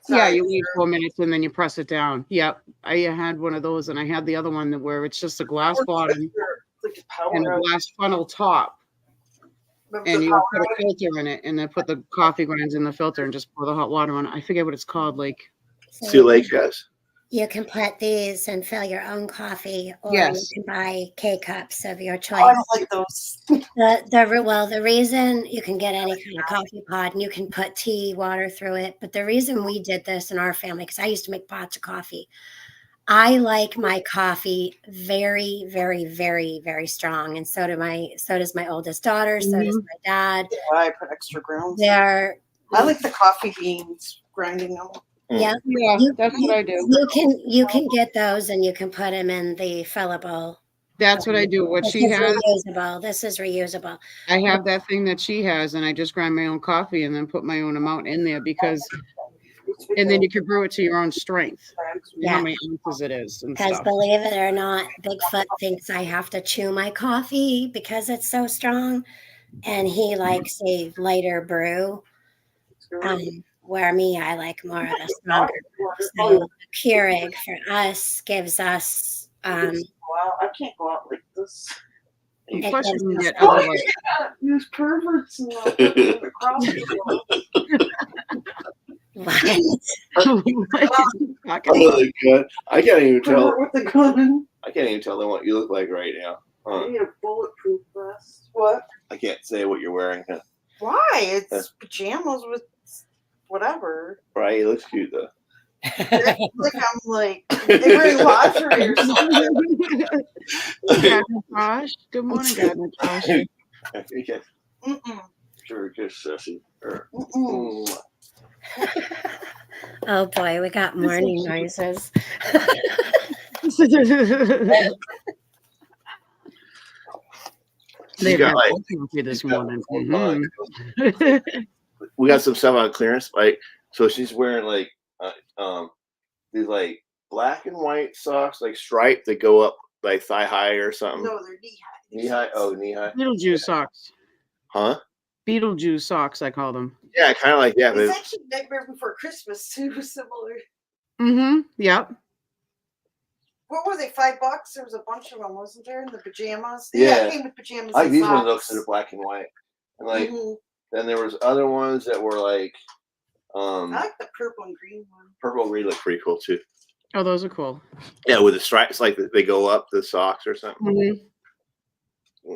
Yeah, you wait 4 minutes and then you press it down. Yep, I had one of those, and I had the other one where it's just a glass bottom and a glass funnel top. And you put a filter in it, and then put the coffee grounds in the filter, and just pour the hot water on it. I forget what it's called. See you later, guys. You can put these and fill your own coffee, or Yes. you can buy K-cups of your choice. Oh, I don't like those. The reason you can get any kind of coffee pod and you can put tea, water through it, but the reason we did this in our family, because I used to make pots of coffee, I like my coffee very, very, very, very strong, and so does my oldest daughter. So does my dad. Yeah, I put extra grounds. I like the coffee beans, grinding them. Yeah, Yeah, that's what I do. You can get those, and you can put them in the fillable That's what I do. What This she is has, reusable. This is reusable. I have that thing that she has, and I just grind my own coffee and then put my own amount in there because, and then you can brew it to your own strength. Yeah. How many ounces it is and Because stuff. believe it or not, Bigfoot thinks I have to chew my coffee because it's so strong. And he likes a lighter brew. Where me, I like more of the stronger. So the Keurig for us gives us Wow, I can't go out like this. it Plus, you gives can us get other like Use perverts and across the world. what? what is he talking Oh about? my god, I can't even tell. Pervert with the gun. I can't even tell them what you look like right now. I Huh. need a bulletproof vest. What? I can't say what you're wearing. Huh? Why? It's pajamas with whatever. Right, he looks cute though. Like I'm like they wearing lingerie or something. Gardner Tosh. Good morning, Gardner Tosh. Okay, Mm-mm. sure, good sissy. Mm-mm. Oh boy, we got morning noises. They've got got like- coffee this She's got morning. one Mhm. We got some stuff on clearance. Like, so she's wearing like these like black and white socks, like striped that go up like thigh high or something. No, they're knee high. Knee high. Oh, knee high. Beetlejuice socks. Huh? Beetlejuice socks, I call them. Yeah, kind of like that. It's But actually Nightmare Before Christmas too, similar. Mm-hmm. Yep. What were they? $5? There was a bunch of them, wasn't there? In the pajamas. Yeah. It came with pajamas. I like and these ones though, socks. because they're black and white. And like, Mhm. then there was other ones that were like, I like the purple and green one. purple and green look pretty cool too. Oh, those are cool. Yeah, with the stripes, like they go up the socks or something. Mm-hmm.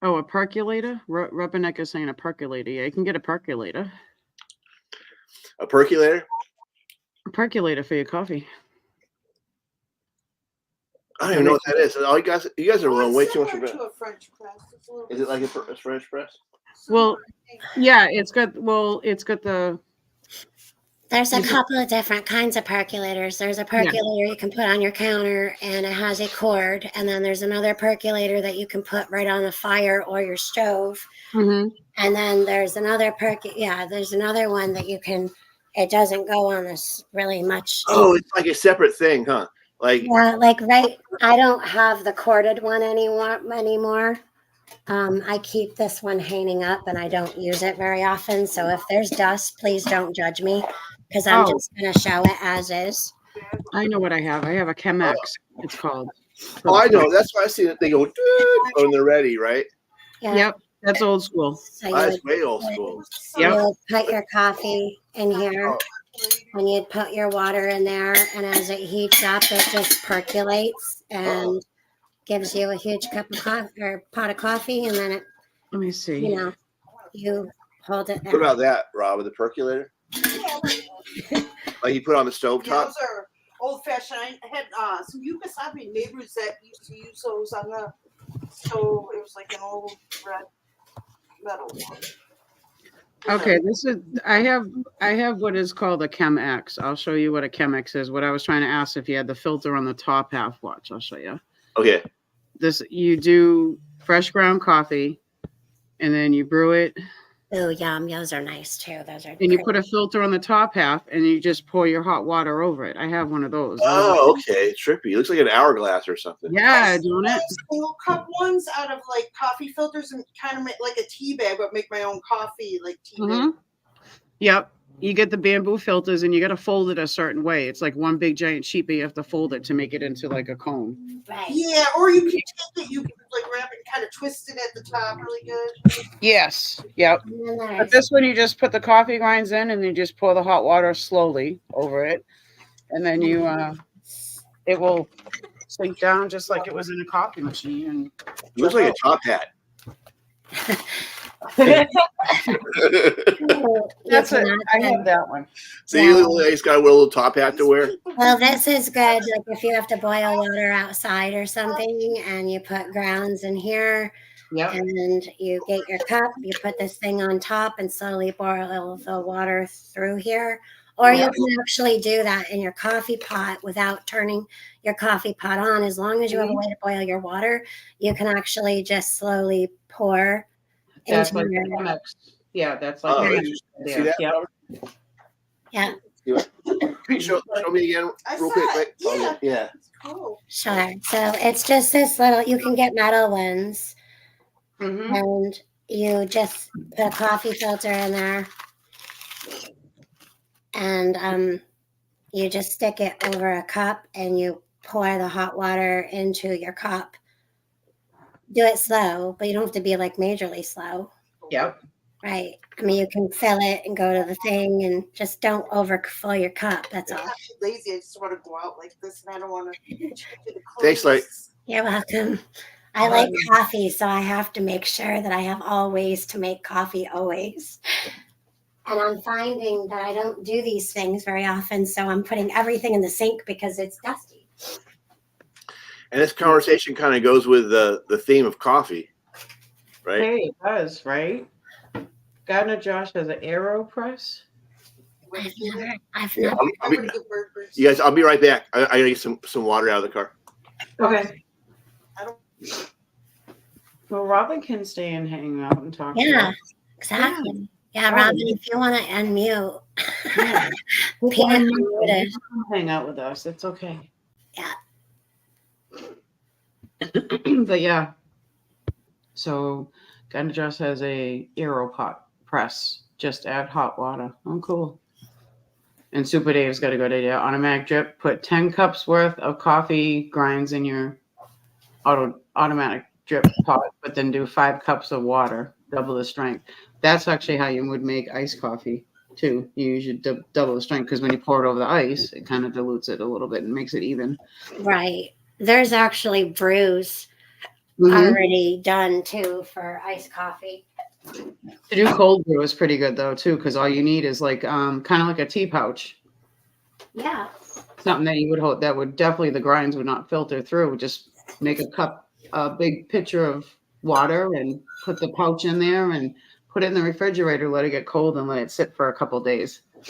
Oh, a percolator? Rubberneck is saying a percolator. Yeah, you can get a percolator. A percolator. A percolator for your coffee. I don't even know what that is. All you guys are Well, running it's way too much similar about. to a French press. It's a little Is it like a French press? Well, similar, I think. Yeah, it's got the There's a Is it- couple of different kinds of percolators. There's a percolator you can put on your counter and it has a cord. And then there's another percolator that you can put right on the fire or your stove. Mhm. And then there's another there's another one that you can, it doesn't go on this really much. Oh, it's like a separate thing, huh? Like Yeah, like I don't have the corded one anymore. I keep this one hanging up and I don't use it very often. So if there's dust, please don't judge me because I'm Oh. just going to show it as is. I know what I have. I have a Chemex. It's called. oh, I know. That's why I see that they go when they're ready, right? Yeah. Yep, that's old school. So you That's would, way old school. Yep. you would put your coffee in here and you'd put your water in there. And as it heats up, it just percolates and gives you a huge cup of coffee or pot of coffee. And then it, Let me see. you hold it What there. about that, Rob, with the percolator? Like you put on the stove Yeah, top? those are old fashioned. I had some Yugoslavian neighbors that used to use those on the stove. It was like an old red metal one. Okay, I have what is called a Chemex. I'll show you what a Chemex is. What I was trying to ask if you had the filter on the top half. Watch, I'll show you. Okay. This you do fresh ground coffee, and then you brew it, Oh, yum. Those are nice too. Those are and you pretty. put a filter on the top half, and you just pour your hot water over it. I have one of those. Oh, okay. Trippy. It looks like an hourglass or something. Yeah, doing it. Those single cup ones out of like coffee filters and kind of make like a tea bag, but make my own coffee like tea bag. Mhm. Yep. You get the bamboo filters and you got to fold it a certain way. It's like one big giant sheet, but you have to fold it to make it into like a cone. Right. Yeah, or you can take it, you can like wrap it, kind of twist it at the top really good. Yes. Yep. And then But there's- this one, you just put the coffee grinds in and you just pour the hot water slowly over it. And then you, it will sink down just like it was in a coffee machine. It looks like a top hat. And you that's it. cannot I send- have that one. See, he's got a little top hat to wear. Well, this is good. Like if you have to boil water outside or something, and you put grounds in here, Yep. and you get your cup, you put this thing on top, and slowly boil the water through here. Or you can actually do that in your coffee pot without turning your coffee pot on. As long as you have a way to boil your water, you can actually just slowly pour That's into like your the Chemex. Yeah, that's like Oh, the interesting. Chemex. See that, Yeah. Robert? yeah. Can you show me again I real saw quick? it. Wait. Oh, Yeah. yeah. It's cool. Sure. So it's just this little. You can get metal ones, Mm-hmm. and you just put a coffee filter in there, and you just stick it over a cup, and you pour the hot water into your cup. Do it slow, but you don't have to be like majorly slow. Yep. Right. I mean, you can fill it and go to the thing and just don't overfill your cup. That's I'm all. not too lazy. I just want to go out like this, and I don't want to change the clothes. Thanks, like- You're welcome. I like coffee, so I have to make sure that I have all ways to make coffee always. And I'm finding that I don't do these things very often, so I'm putting everything in the sink because it's dusty. And this conversation kind of goes with the theme of coffee, right? Hey, it does, right? Gardner Josh has an AeroPress. I've never. Yeah, I'm gonna get burgers. you guys, I'll be right back. I gotta get some water out of the car. Okay. I don't. Well, Robin can stay and hang out and talk. to Yeah, us. exactly. Yeah, Oh, Robin, yeah. if you want to unmute, Yeah. Peanut Come butter. hang out with us. It's okay. Yeah. But yeah. So Gardner Josh has a AeroPot press. Just add hot water. Oh, cool. And Super Dave's got to go to the automatic drip. Put 10 cups worth of coffee grinds in your automatic drip pot, but then do 5 cups of water, double the strength. That's actually how you would make iced coffee too. You use your double the strength because when you pour it over the ice, it kind of dilutes it a little bit and makes it even. Right. There's actually brews Mhm. already done too for iced coffee. To do cold brew is pretty good though too, because all you need is like kind of like a tea pouch. Yeah. Something that you would hold that would definitely the grinds would not filter through. Just make a big pitcher of water and put the pouch in there and put it in the refrigerator, let it get cold and let it sit for a couple days. I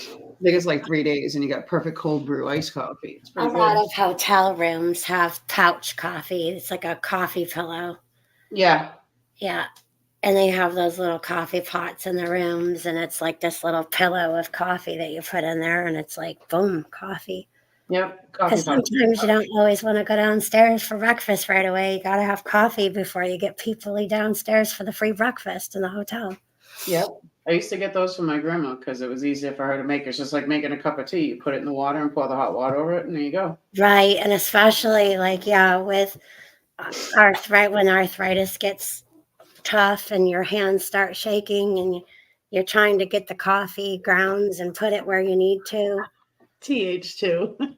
think it's like 3 days and you got perfect cold brew iced coffee. It's A pretty lot good. of hotel rooms have pouch coffee. It's like a coffee pillow. Yeah. Yeah. And they have those little coffee pots in the rooms, and it's like this little pillow of coffee that you put in there, and it's like, boom, coffee. Yep. Coffee Because pouch. sometimes you don't always want to go downstairs for breakfast right away. You got to have coffee before you get people downstairs for the free breakfast in the hotel. Yep. I used to get those from my grandma because it was easier for her to make. It's just like making a cup of tea. You put it in the water and pour the hot water over it, and there you go. Right. And especially like, yeah, with arthritis, when arthritis gets tough and your hands start shaking and you're trying to get the coffee grounds and put it where you need to. TH2.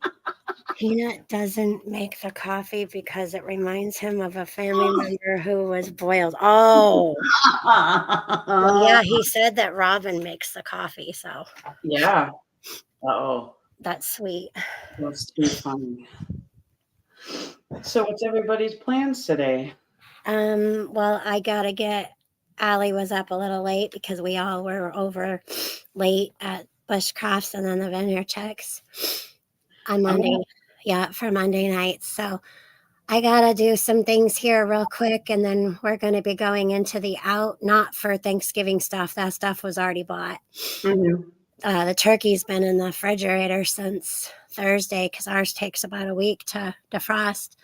Peanut doesn't make the coffee because it reminds him of a family member who was boiled. Oh, well, yeah, he said that Robin makes the coffee, so Yeah. Uh-oh. that's sweet. That's too funny. So what's everybody's plans today? Well, I gotta get. Allie was up a little late because we all were over late at Bushcrafts and then the Vineyard Checks on Monday. Yeah, for Monday nights. So I gotta do some things here real quick, and then we're gonna be going into the out. Not for Thanksgiving stuff. That stuff was already bought. Mm-hmm. The turkey's been in the refrigerator since Thursday because ours takes about a week to defrost.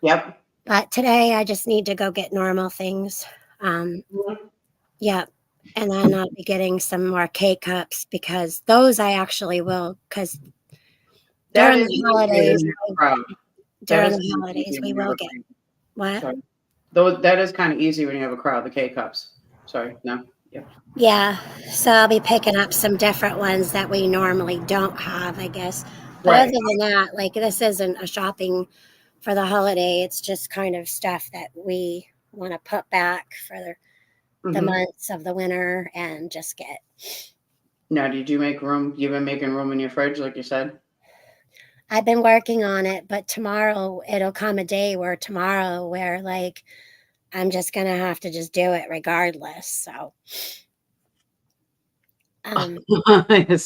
Yep. But today I just need to go get normal things. Yep. And then I'll be getting some more K-cups because those I actually will, because during the holidays, we will get what? Sorry. Though that is kind of easy when you have a crowd, the K-cups. Sorry, no. Yep. Yeah. So I'll be picking up some different ones that we normally don't have, I guess. But Right. other than that, like this isn't a shopping for the holiday. It's just kind of stuff that we want to put back for the months of the winter and just get. Now, did you make room? You've been making room in your fridge, like you said? I've been working on it, but tomorrow it'll come a day where like I'm just going to have to just do it regardless. So It's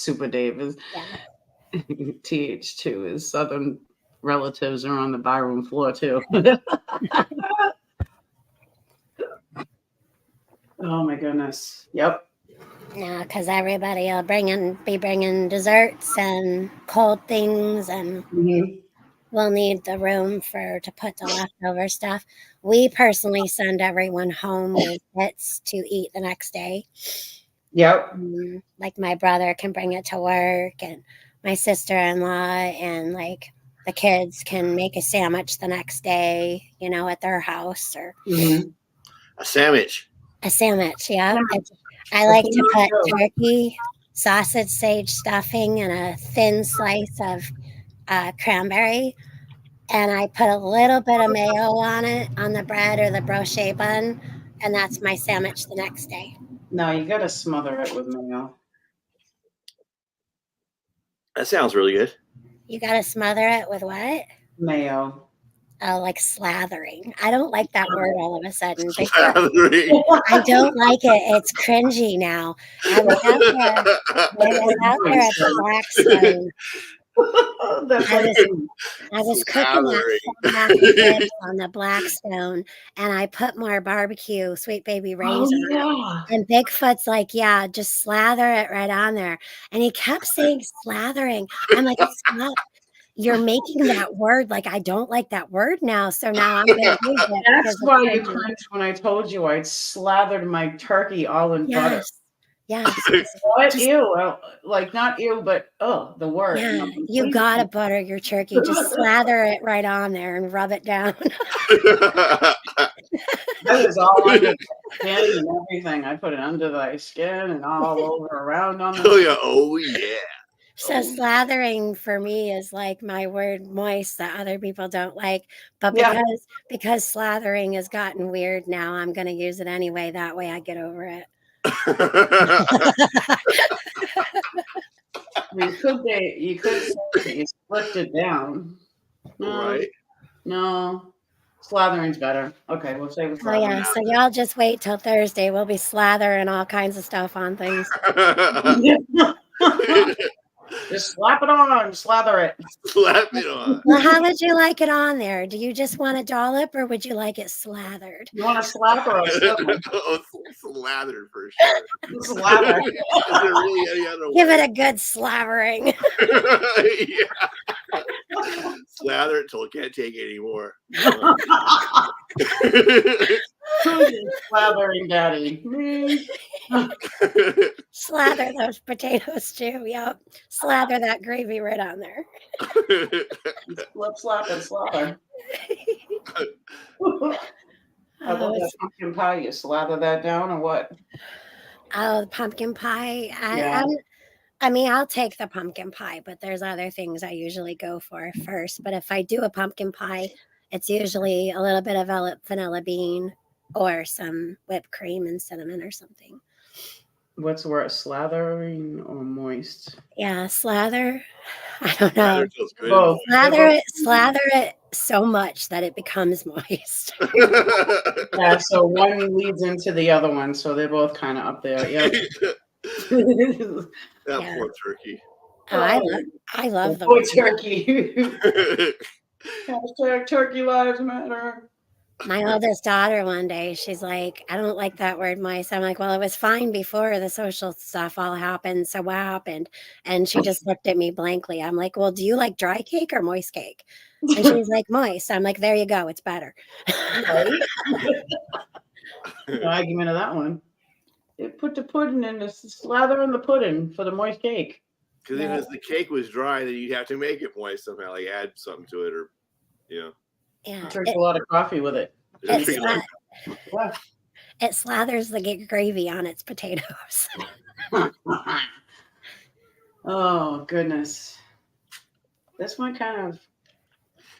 Super Dave is Yeah. TH2. His southern relatives are on the barroom floor too. Oh my goodness. Yep. No, because everybody will be bringing desserts and cold things, and we'll need the room to put the leftover stuff. We personally send everyone home with bits to eat the next day. Yep. Like my brother can bring it to work, and my sister-in-law, and like the kids can make a sandwich the next day, at their house, or a sandwich. A sandwich, yeah. I like to put turkey, sausage, sage stuffing, and a thin slice of cranberry, and I put a little bit of mayo on it, on the bread or the brioche bun, and that's my sandwich the next day. No, you gotta smother it with mayo. That sounds really good. You gotta smother it with what? Mayo. Oh, like slathering. I don't like that word all of a sudden. Slathering. I don't like it. It's cringy now. I was out there at the Blackstone. I was cooking that on the Blackstone, and I put more barbecue, Sweet Baby Ray's on it. And Bigfoot's like, yeah, just slather it right on there. And he kept saying slathering. I'm like, stop. You're making that word like I don't like that word now, so now I'm going to use it. That's why you cringed when I told you I'd slathered my turkey all in butter. Yes. What? Ew. Like, not ew, but the word. Yeah, you gotta butter your turkey. Just slather it right on there and rub it down. That was all under the skin and everything. I put it under the skin and all over around on the Oh yeah. So slathering for me is like my word moist that other people don't like. But because slathering has gotten weird now, I'm going to use it anyway. That way I get over it. You could say you slipped it down. Right. No. Slathering's better. Okay, we'll say with slathering. Oh yeah, so y'all just wait till Thursday. We'll be slathering all kinds of stuff on things. Just slap it on, slather it. Slap it on. Well, how would you like it on there? Do you just want a dollop, or would you like it slathered? You want a slap or a slap? Slathered for sure. Slather. Is there really any other Give way? it a good slavering. Yeah. Slather it till it can't take it anymore. Slathering daddy. Slather those potatoes too. Yep. Slather that gravy right on there. Flip, slap, and slather. How about that pumpkin pie? You slather that down or what? Oh, the pumpkin pie. I'll take the pumpkin pie, but there's other things I usually go for first. But if I do a pumpkin pie, it's usually a little bit of vanilla bean or some whipped cream and cinnamon or something. What's worse, slathering or moist? Yeah, slather. I don't know. Both. Slather it so much that it becomes moist. Yeah, so one leads into the other one, so they're both kind of up there. Yeah. That poor turkey. Oh, I love the poor turkey. Hashtag turkey lives matter. My oldest daughter one day, she's like, I don't like that word moist. I'm like, well, it was fine before the social stuff all happened. So what happened? And she just looked at me blankly. I'm like, well, do you like dry cake or moist cake? And she's like, moist. I'm like, there you go. It's better. Right? No argument of that one. Put the pudding in the slather in the pudding for the moist cake. Because if the cake was dry, then you'd have to make it moist somehow, like add something to it, or Drink a lot of coffee with it. It slathers the gravy on its potatoes. Oh goodness, this one kind of.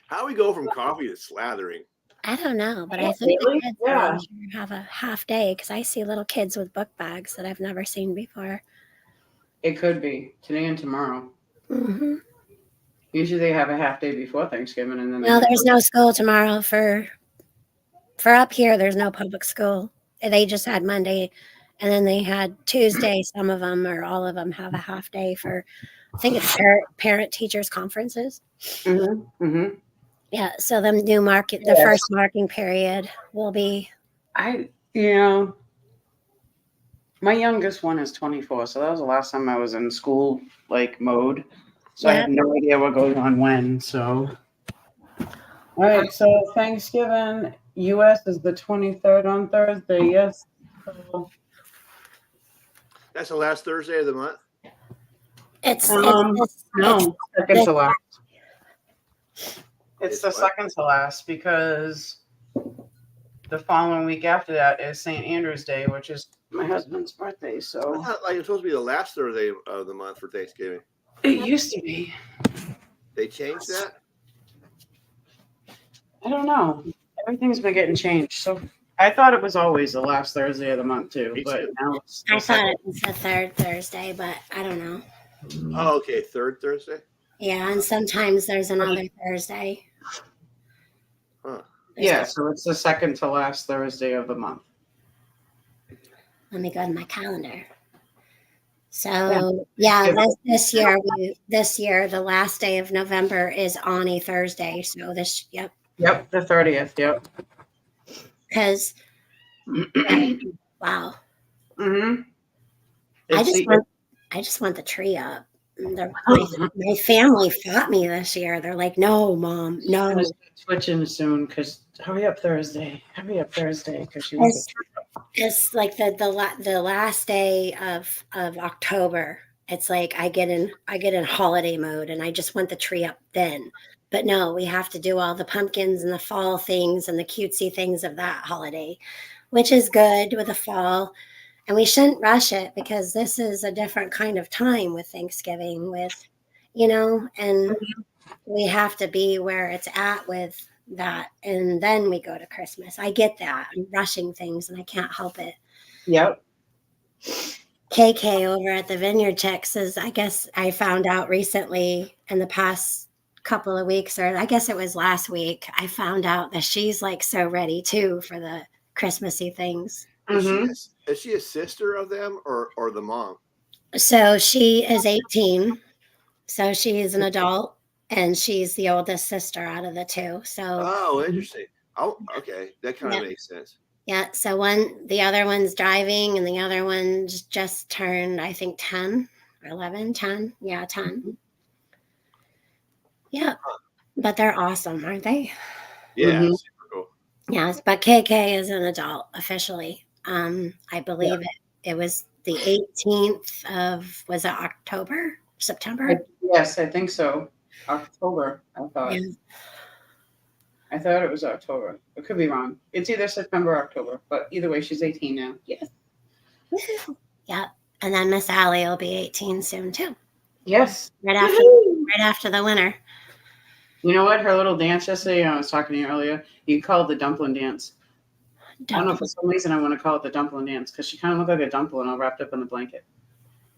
How we go from coffee to slathering? I don't know, but I think the kids will have a half day because I see little kids with book bags that I've never seen before. It could be today and tomorrow. Mm-hmm. Usually they have a half day before Thanksgiving, and then. No, there's no school tomorrow for up here. There's no public school. They just had Monday And then they had Tuesday, some of them or all of them have a half day for, I think it's parent teachers conferences. Mm-hmm. Mm-hmm. Yeah. So the new market, the Yes. first marking period will be. My youngest one is 24, so that was the last time I was in school like mode. So I Yeah. have no idea what goes on when. So, all right. So Thanksgiving, U.S. is the 23rd on Thursday. Yes. So, That's the last Thursday of the month. It's no, second it's- to last. It's It's the what? second to last because the following week after that is St. Andrew's Day, which is my husband's birthday. I So thought like it was supposed to be the last Thursday of the month for Thanksgiving. it used to be. They changed that. I don't know. Everything's been getting changed. So I thought it was always the last Thursday of the month too, Me but too. now it's I the thought second. it was the third Thursday, but I don't know. Oh, okay, third Thursday. Yeah, and sometimes there's another Thursday. Huh. Yeah, so it's the second to last Thursday of the month. Let me go to my calendar. So yeah, this year the last day of November is on a Thursday. So Yep, the 30th. Yep. Because wow, Mm-hmm. I just want the tree up. My family fought me this year. They're like, "No, Mom, no." Switching soon because hurry up Thursday, because she wants to. It's like the last day of October. It's like I get in holiday mode and I just want the tree up then. But no, we have to do all the pumpkins and the fall things and the cutesy things of that holiday, which is good with the fall. And we shouldn't rush it because this is a different kind of time with Thanksgiving and we have to be where it's at with that. And then we go to Christmas. I get that. I'm rushing things and I can't help it. Yep. KK over at the Vineyard Chick says, I guess I found out recently in the past couple of weeks, or I guess it was last week, I found out that she's like so ready too for the Christmassy things. Mm-hmm. Is she a sister of them or the mom? So she is 18. So she is an adult and she's the oldest sister out of the two. So Oh, interesting. Oh, okay, that kind of makes sense. yeah, so the other one's driving and the other one's just turned, I think 10 or 11, 10. Yeah, 10. Yeah. But they're awesome, aren't they? Yeah, Mhm. super cool. Yes, but KK is an adult officially. I believe it was the 18th of, was it October? September? Yes, I think so. October, I thought. Yeah. I thought it was October. It could be wrong. It's either September or October, but either way, she's 18 now. Yes. Yeah. And then Miss Allie will be 18 soon too. Yes. Right after the winter. You know what? Her little dance yesterday, I was talking to you earlier, you called the dumpling dance. I don't know, for some reason I want to call it the dumpling dance because she kind of looked like a dumpling all wrapped up in the blanket.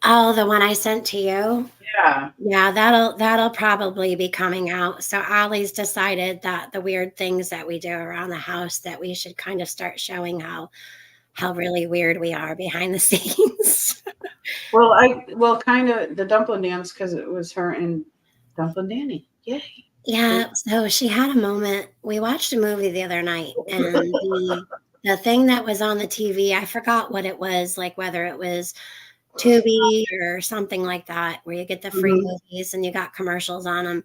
Oh, the one I sent to you? Yeah. Yeah, that'll probably be coming out. So Ollie's decided that the weird things that we do around the house, that we should kind of start showing how really weird we are behind the scenes. Well, kind of the dumpling dance because it was her and Dumpling Danny. Yay. Yeah, so she had a moment. We watched a movie the other night, and the thing that was on the TV, I forgot what it was, like whether it was Tubi or something like that, where you get the free movies and you got commercials on them.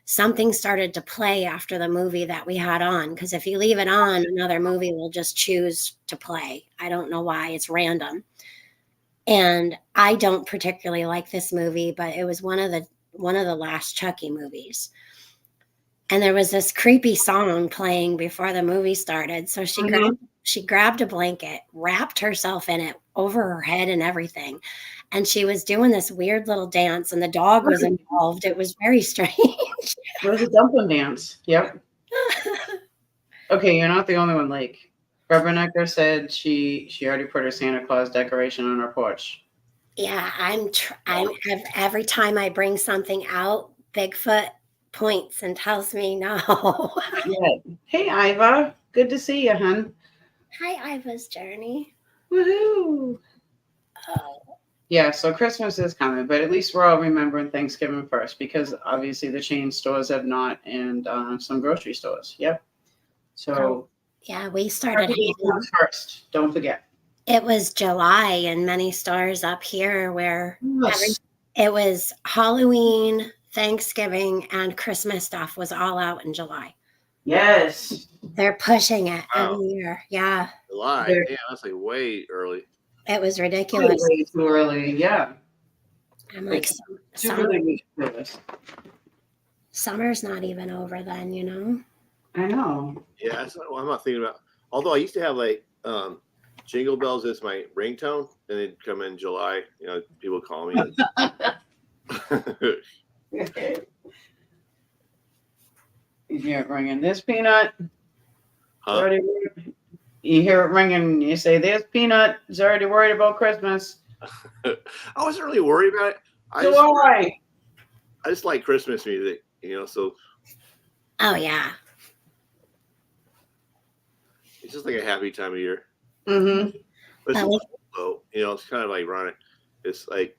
Something started to play after the movie that we had on, because if you leave it on, another movie will just choose to play. I don't know why, it's random. And I don't particularly like this movie, but it was one of the last Chucky movies. And there was this creepy song playing before the movie started. So she grabbed a blanket, wrapped herself in it over her head and everything. And she was doing this weird little dance, and the dog was involved. It was very strange. It was a dumpling dance. Yep. Okay, you're not the only one. Like, Rubbernecker said she already put her Santa Claus decoration on her porch. Yeah, every time I bring something out, Bigfoot points and tells me no. Yeah. Hey, Iva. Good to see you, hun. Hi, Iva's journey. Woohoo. Yeah, so Christmas is coming, but at least we're all remembering Thanksgiving first because obviously the chain stores have not, and some grocery stores. Yep. So Yeah, we started Turkey Day having, comes first. Don't forget. it was July in many stores up here where Yes. it was Halloween, Thanksgiving, and Christmas stuff was all out in July. Yes. They're pushing it Wow. every year. Yeah, July. They're- Damn, that's like way early. it was Way, ridiculous. way too early. Yeah. I'm like, It's summer, Super ridiculous. summer's not even over then, you know? I know. Yeah, that's not what I'm not thinking about. Although I used to have like Jingle Bells as my ringtone, and it'd come in July. You know, people call me. You hear it ringing. This peanut. Huh? Already, you hear it ringing. You say, "There's Peanut. He's already worried about Christmas." I wasn't really worried about it. So I just like Christmas music, you know. So Oh, yeah. it's just like a happy time of year. Mm-hmm. But Oh. it's low, you know. It's kind of like running. It's like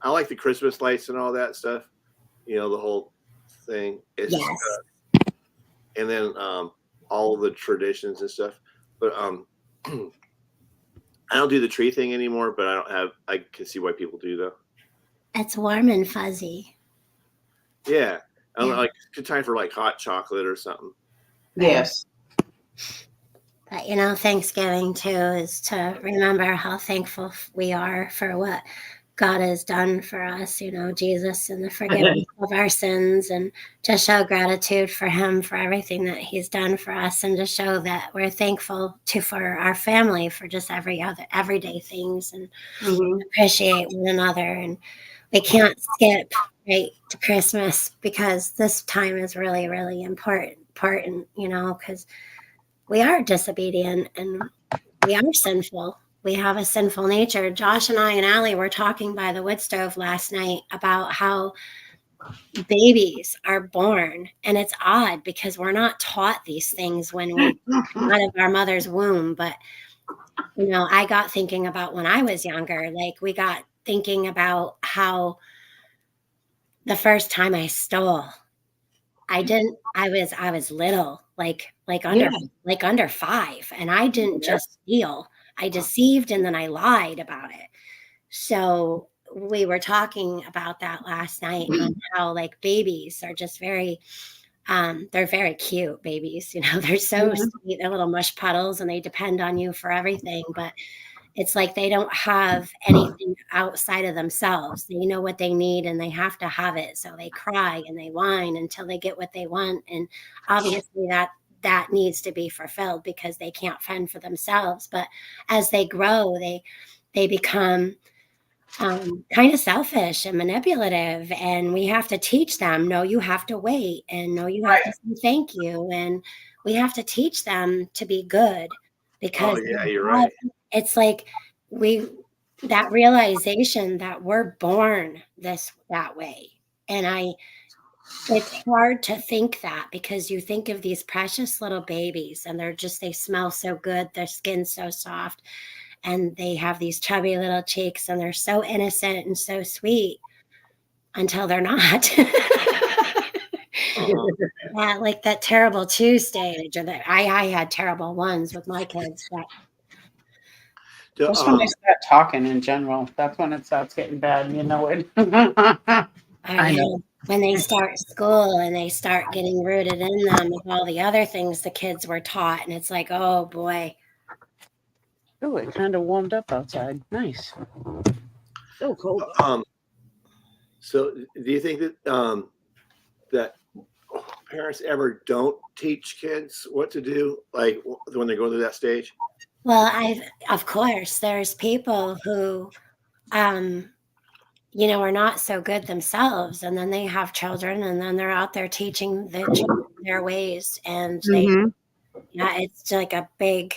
I like the Christmas lights and all that stuff. You know, the whole thing. It's Yes. and then all the traditions and stuff. But I don't do the tree thing anymore. But I can see why people do though. It's warm and fuzzy. Yeah, I don't know, Yeah. like good time for like hot chocolate or something. Yes. But, you know, Thanksgiving too is to remember how thankful we are for what God has done for us, you know, Jesus and the forgiveness of our sins, and to show gratitude for him for everything that he's done for us, and to show that we're thankful for our family for just everyday things, and Mm-hmm. appreciate one another. And we can't skip right to Christmas because this time is really, really important, you know, because we are disobedient and we are sinful. We have a sinful nature. Josh and I and Allie were talking by the wood stove last night about how babies are born, and it's odd because we're not taught these things when we come out of our mother's womb. But, you know, I got thinking about when I was younger, like we got thinking about how the first time I stole, I was little, like under 5, and I didn't just steal. I deceived and then I lied about it. So we were talking about that last night on how like babies are just very they're very cute babies, you know, they're so Mhm. sweet, they're little mush puddles and they depend on you for everything, but it's like they don't have anything outside of themselves. They know what they need and they have to have it. So they cry and they whine until they get what they want. And obviously that needs to be fulfilled because they can't fend for themselves. But as they grow, they become kind of selfish and manipulative. And we have to teach them, no, you have to wait. And no, you have to say thank you. And we have to teach them to be good because Oh yeah, you're right. it's like that realization that we're born that way. And it's hard to think that because you think of these precious little babies and they smell so good, their skin's so soft, and they have these chubby little cheeks and they're so innocent and so sweet until they're not. Yeah, like that terrible 2 stage, or that I had terrible ones with my kids. But Just when they start talking in general, that's when it starts getting bad. You know it. I know. When they start school and they start getting rooted in them with all the other things the kids were taught, and it's like, oh boy. Oh, it kind of warmed up outside. Nice. So cold. So do you think that that parents ever don't teach kids what to do, like when they go to that stage? Well, of course, there's people who, you know, are not so good themselves, and then they have children, and then they're out there teaching the children their ways, and it's like a big.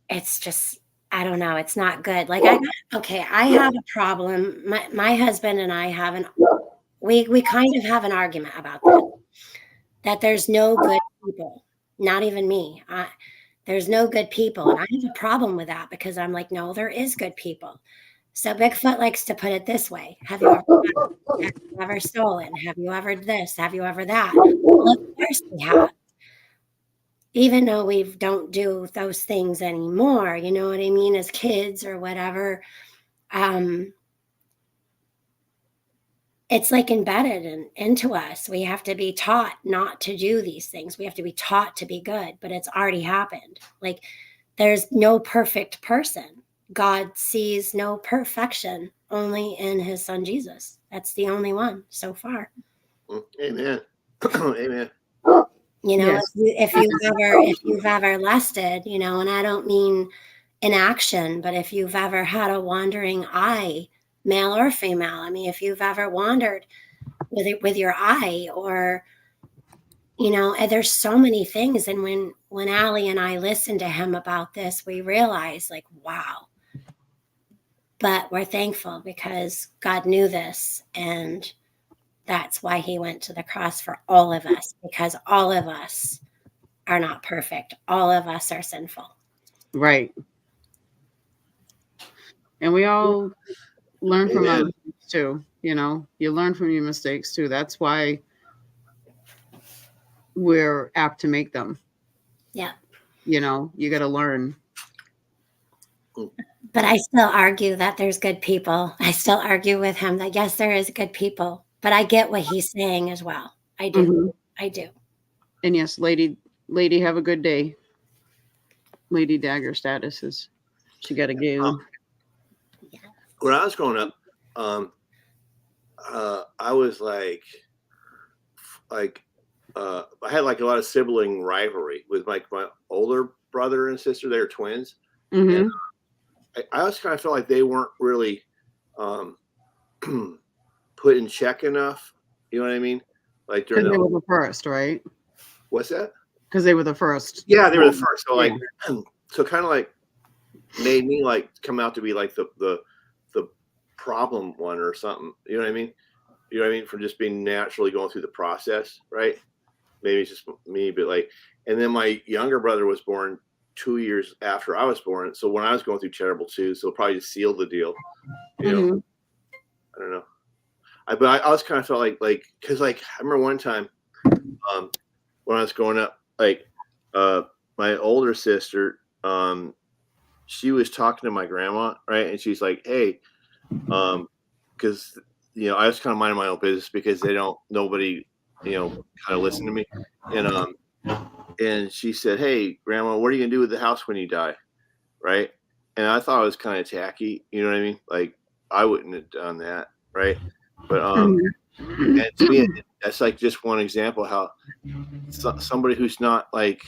It's just, I don't know. It's not good. Like I have a problem. My husband and I we kind of have an argument about that there's no good people, not even me. There's no good people. And I have a problem with that because I'm like, no, there is good people. So Bigfoot likes to put it this way. Have you ever stolen? Have you ever this? Have you ever that? Well, of course we have. Even though we don't do those things anymore, you know what I mean, as kids or whatever. It's like embedded into us. We have to be taught not to do these things. We have to be taught to be good, but it's already happened. Like there's no perfect person. God sees no perfection, only in his son, Jesus. That's the only one so far. Amen. Amen. You know, Yes. if you've ever lusted, you know, and I don't mean in action, but if you've ever had a wandering eye, male or female, I mean, if you've ever wandered with your eye, or you know, and there's so many things. And when Allie and I listened to him about this, we realized, like, wow. But we're thankful because God knew this, and that's why he went to the cross for all of us, because all of us are not perfect. All of us are sinful. Right. And we all learn from our mistakes too. You know, you learn from your mistakes too. That's why we're apt to make them. Yeah. You know, you got to learn. But I still argue that there's good people. I still argue with him that yes, there is good people. But I get what he's saying as well. I do. Mm-hmm. I do. And yes, lady, have a good day. Lady Dagger status is she got a game. When I was growing up, I was like I had like a lot of sibling rivalry with my older brother and sister. They were twins. Mm-hmm. I always kind of felt like they weren't really put in check enough. You know what I mean? Like because they were the first, right? What's that? Because they were the first. Yeah, they were the first. So like, so kind of like made me like come out to be like the problem one or something. You know what I mean? You know what I mean? From just being naturally going through the process, right? Maybe it's just me, but like, and then my younger brother was born 2 years after I was born. So when I was going through terrible too, so probably just sealed the deal. You know, I don't know. But I always kind of felt like, cause like, I remember one time, when I was growing up, like, my older sister, she was talking to my grandma, right? And she's like, hey, cause you know, I was kind of minding my own business because nobody, you know, kind of listened to me. And she said, hey, grandma, what are you gonna do with the house when you die? Right. And I thought it was kind of tacky, you know what I mean? Like I wouldn't have done that. Right. But, and to me, that's like just one example how somebody who's not like,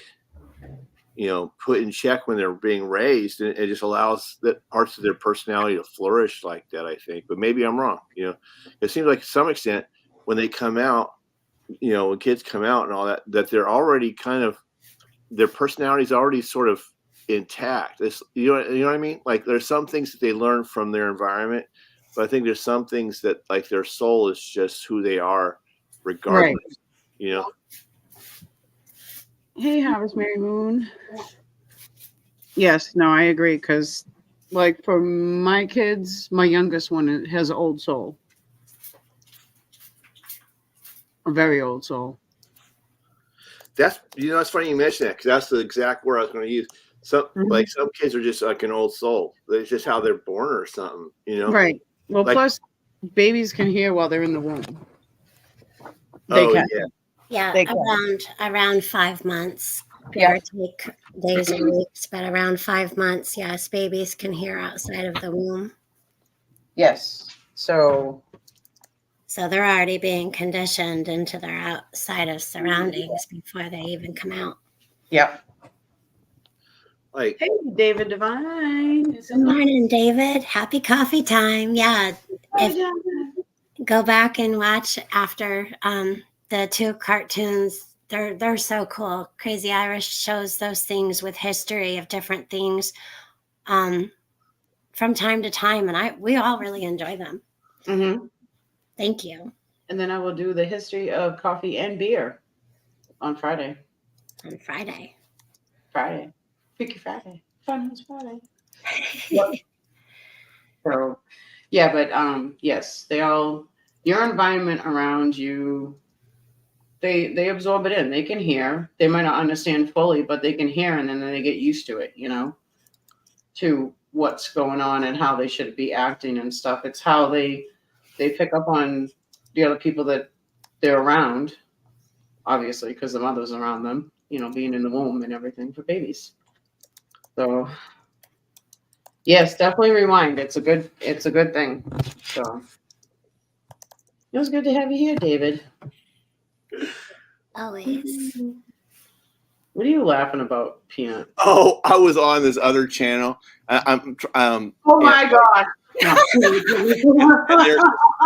you know, put in check when they're being raised, and it just allows that parts of their personality to flourish like that, I think. But maybe I'm wrong. You know, it seems like to some extent when they come out, you know, when kids come out and all that, that they're already kind of, their personality is already sort of intact. This, you know what I mean? Like there's some things that they learn from their environment, but I think there's some things that like their soul is just who they are regardless, right. You know? Hey, Harvest Mary Moon. Yes, no, I agree. Because, like, for my kids, my youngest one has an old soul. A very old soul. That's, you know, it's funny you mention that because that's the exact word I was going to use. Some like some kids are just like an old soul. It's just how they're born or something, you know? Right. Well, like, plus babies can hear while they're in the womb. They can. Yeah, around 5 months. Yeah. Take days and weeks, but around 5 months, yes, babies can hear outside of the womb. Yes. So they're already being conditioned into their outside of surroundings before they even come out. Yep. Like, hey, David Divine. Good morning, David. Happy coffee time. Yeah. Go back and watch after the 2 cartoons. They're so cool. Crazy Irish shows those things with history of different things from time to time, and we all really enjoy them. Mm-hmm. Thank you. And then I will do the history of coffee and beer on Friday. On Friday. Freaky Friday. Fun House Friday. Yep. So, yeah, but yes, your environment around you, they absorb it in. They can hear. They might not understand fully, but they can hear, and then they get used to it. To what's going on and how they should be acting and stuff. It's how they pick up on the other people that they're around, obviously, because the mother's around them, being in the womb and everything for babies. So yes, definitely rewind. It's a good thing. So it was good to have you here, David. Always. What are you laughing about, Peanut? Oh, I was on this other channel. Oh my God.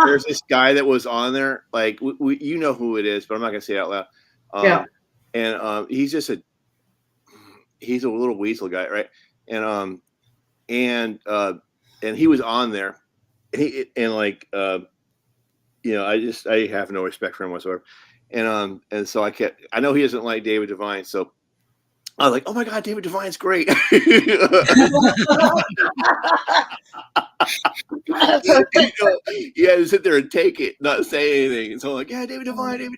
There's this guy that was on there. Like, you know who it is, but I'm not gonna say it out loud. Yeah. And he's just he's a little weasel guy, right? And he was on there, I have no respect for him whatsoever. And so I know he doesn't like David Devine, so I was like, oh my God, David Devine's great. You had to sit there and take it, not say anything. And so I'm like, yeah, David Devine,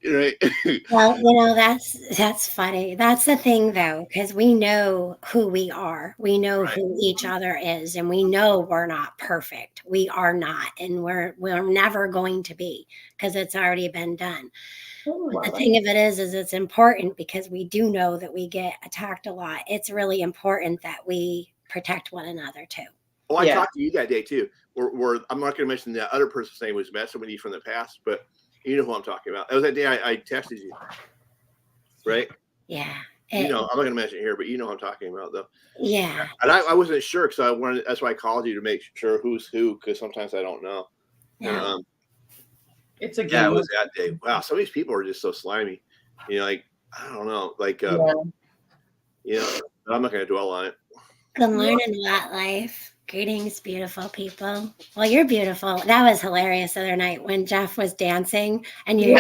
right? Well, that's funny. That's the thing, though, because we know who we are. We know who each other is, and we know we're not perfect. We are not, and we're never going to be, because it's already been done. But the thing of it is it's important, because we do know that we get attacked a lot. It's really important that we protect one another too. Oh, I talked to you that day too. Where I'm not going to mention the other person's name was messing with you from the past, but you know who I'm talking about. That was that day I texted you, right? Yeah. I'm not going to mention it here, but you know who I'm talking about, though. Yeah. And I wasn't sure, because that's why I called you, to make sure who's who, because sometimes I don't know. Yeah. And, it's a game. it was that day. Wow, some of these people are just so slimy. I don't know, I'm not going to dwell on it. Good morning, Lot Life. Greetings, beautiful people. Well, you're beautiful. That was hilarious the other night when Jeff was dancing, and you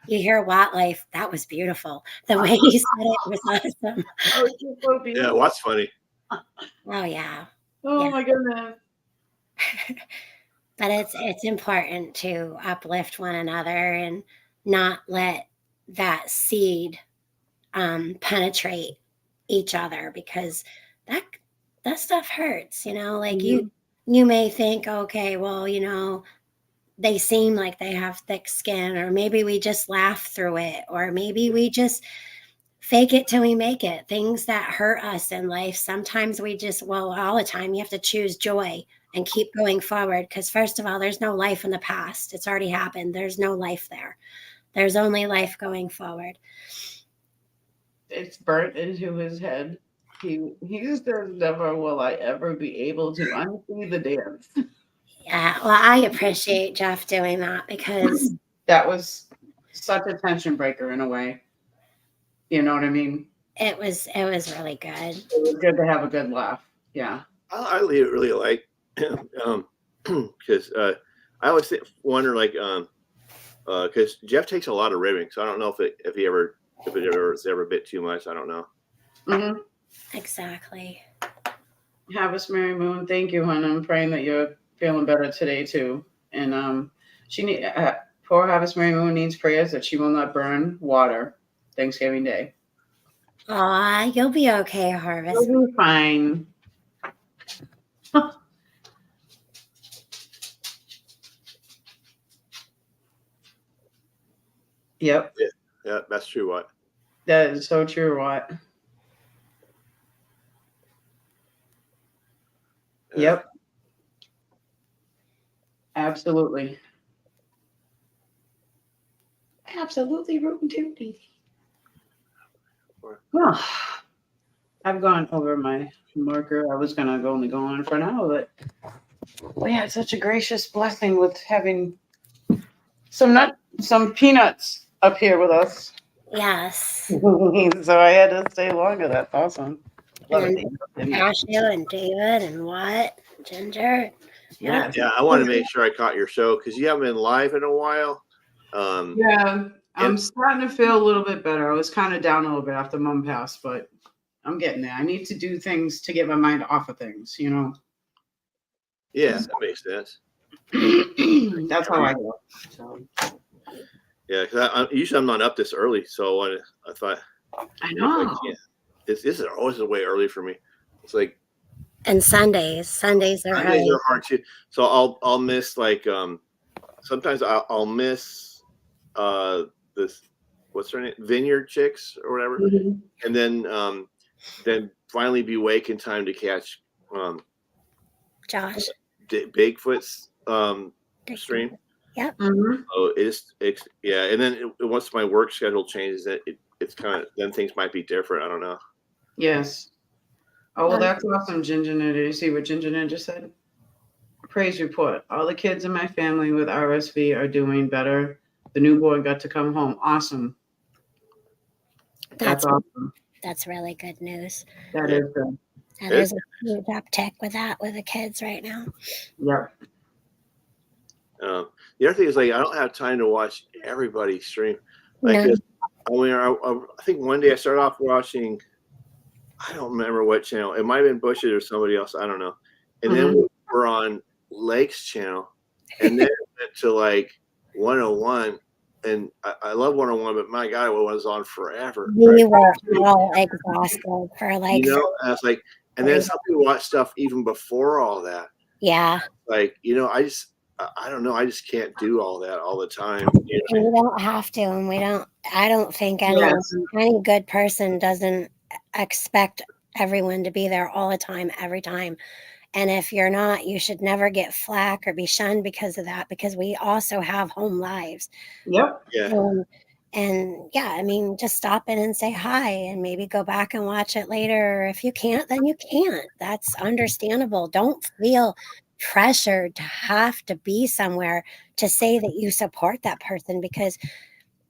hear Watt Life. That was beautiful. The way he said it was awesome. Oh, it's so beautiful. Yeah, what's funny? Oh yeah. Oh my goodness. But it's important to uplift one another and not let that seed penetrate each other, because that stuff hurts, you may think, okay, well, they seem like they have thick skin, or maybe we just laugh through it, or maybe we just fake it till we make it. Things that hurt us in life, sometimes all the time, you have to choose joy and keep going forward, because first of all, there's no life in the past. It's already happened. There's no life there. There's only life going forward. It's burnt into his head. He says, never will I ever be able to unsee the dance. Yeah, well, I appreciate Jeff doing that, because that was such a tension breaker in a way. You know what I mean? It was really good. It was good to have a good laugh. Yeah. I really like because I always wonder, because Jeff takes a lot of ribbing, so I don't know if it's ever a bit too much. I don't know. Mm-hmm. Exactly. Harvest Mary Moon, thank you, hon. I'm praying that you're feeling better today too. And poor Harvest Mary Moon needs prayers that she will not burn water Thanksgiving Day. Aw, you'll be okay, Harvest. You'll be fine. Yep. Yeah, that's true, Watt. That is so true, Watt. Yep. Absolutely. Absolutely rootin' tootin'. Well, I've gone over my marker. I was gonna only go on for now, but we had such a gracious blessing with having some peanuts up here with us. Yes. So I had to stay longer. That's awesome. Ashley and David and Watt, Ginger. Yeah, I want to make sure I caught your show, because you haven't been live in a while. Yeah, I'm starting to feel a little bit better. I was kind of down a little bit after Mom passed, but I'm getting there. I need to do things to get my mind off of things, you know. Yeah, that makes sense. That's how I go. So. Yeah, because usually I'm not up this early, so I thought I know. This is always way early for me. It's like And Sundays are Sundays early. are hard too. So I'll miss like sometimes I'll miss this what's her name, Vineyard Chicks or whatever, and then finally be awake in time to catch Josh. Bigfoot's stream. Yep. So it's yeah, and then once my work schedule changes, it's kind of then things might be different. I don't know. Yes. Oh, well, that's awesome, Ginger Ninja. Did you see what Ginger Ninja said? Praise report. All the kids in my family with RSV are doing better. The newborn got to come home. Awesome. That's awesome. That's really good news. That is good. And there's a huge uptick with the kids right now. Yep. The other thing is, like, I don't have time to watch everybody stream. Like, I think one day I started off watching, I don't remember what channel. It might have been Bushes or somebody else. I don't know. And then we're on Lake's channel, and then went to like 101. And I love 101, but my God, it was on forever. We were all exhausted for like. You know, and I was like, and then some people watch stuff even before all that. Yeah. Like, you know, I don't know. I just can't do all that all the time. You know? And we don't have to, and I don't think any good person doesn't expect everyone to be there all the time, every time. And if you're not, you should never get flack or be shunned because of that, because we also have home lives. Yep. Yeah. And yeah, I mean, just stop in and say hi and maybe go back and watch it later. Or if you can't, then you can't. That's understandable. Don't feel pressured to have to be somewhere to say that you support that person, because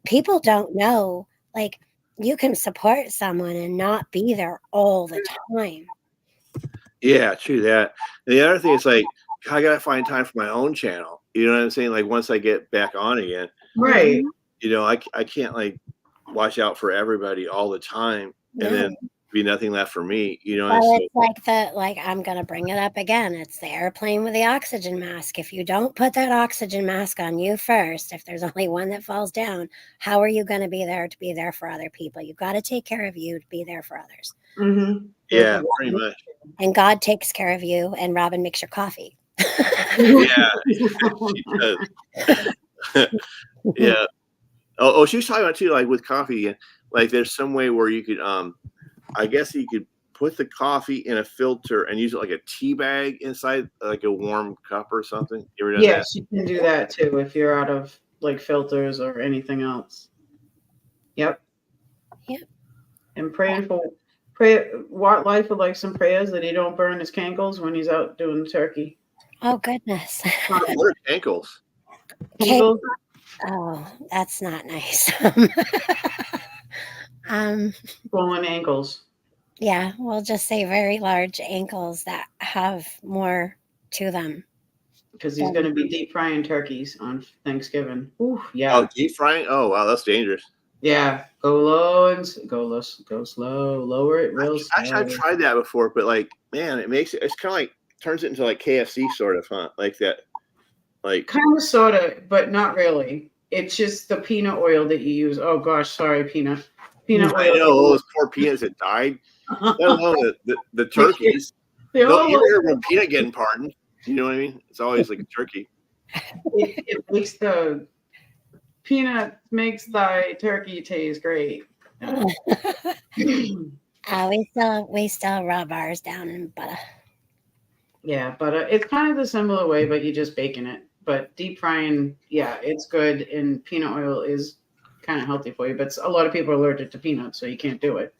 people don't know, like, you can support someone and not be there all the time. Yeah, true that. And the other thing is, like, I gotta find time for my own channel. You know what I'm saying? Like, once I get back on again, right? You know, I can't like watch out for everybody all the time, and then be nothing left for me. You know, it's like I'm gonna bring it up again. It's the airplane with the oxygen mask. If you don't put that oxygen mask on you first, if there's only one that falls down, how are you gonna be there for other people? You've got to take care of you to be there for others. Yeah, pretty much. And God takes care of you, and Robin makes your coffee. Yeah, she does. Yeah. Oh, she was talking about too, like with coffee, like there's some way where you could, I guess you could put the coffee in a filter and use it like a tea bag inside, like a warm cup or something. You ever done that? You can do that too if you're out of like filters or anything else. Yep. And pray Wart Life would like some prayers that he don't burn his cankles when he's out doing turkey. Oh goodness. What are cankles? Cankles? Oh, that's not nice. Swollen ankles. Yeah, we'll just say very large ankles that have more to them. Because he's going to be deep frying turkeys on Thanksgiving. Ooh, yeah. Oh, deep frying? Oh, wow, that's dangerous. Yeah, go low and go slow, lower it real slow. Actually, I've tried that before, but like, man, it's kind of like turns it into like KFC sort of, huh? Like that, like kind of, sort of, but not really. It's just the peanut oil that you use. Oh gosh, sorry, peanut oil. I know all those poor peanuts that died. I don't know the turkeys. You hear of peanut getting pardoned. You know what I mean? It's always like a turkey. It makes the peanut makes thy turkey taste great. We still rub ours down in butter. Yeah, but it's kind of the similar way, but you're just baking it. But deep frying, yeah, it's good, and peanut oil is kind of healthy for you. But a lot of people are allergic to peanuts, so you can't do it.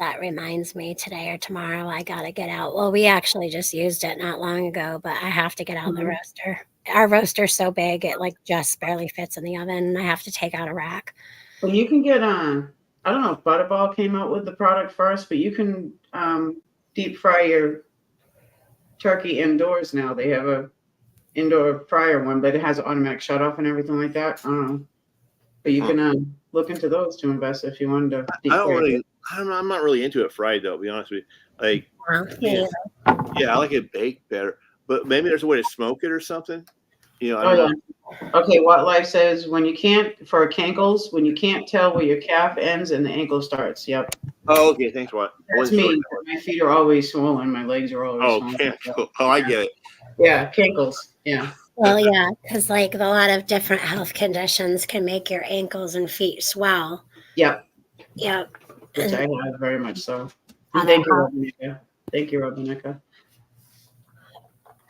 That reminds me, today or tomorrow, I got to get out. Well, we actually just used it not long ago, but I have to get out the roaster. Our roaster's so big, it like just barely fits in the oven, and I have to take out a rack. Well, you can get I don't know if Butterball came out with the product first, but you can deep fry your turkey indoors now. They have a indoor fryer one, but it has an automatic shut off and everything like that. I don't know. But you can look into those to invest if you wanted to. I don't really I don't know. I'm not really into it fried though. To be honest with you, like, Yeah. yeah, I like it baked better. But maybe there's a way to smoke it or something. You know, I Oh, don't know. yeah. Okay, what life says when you can't for cankles, when you can't tell where your calf ends and the ankle starts. Yep. Oh, okay. Thanks, what? That's me. My feet are always swollen. My legs are always Oh, swollen. cankle. Oh, I get it. Yeah, cankles. Yeah. Well, yeah, because like a lot of different health conditions can make your ankles and feet swell. Yep. Yep. Which And I have very much so. other Thank you, health- Robinica. Thank you, Robinica.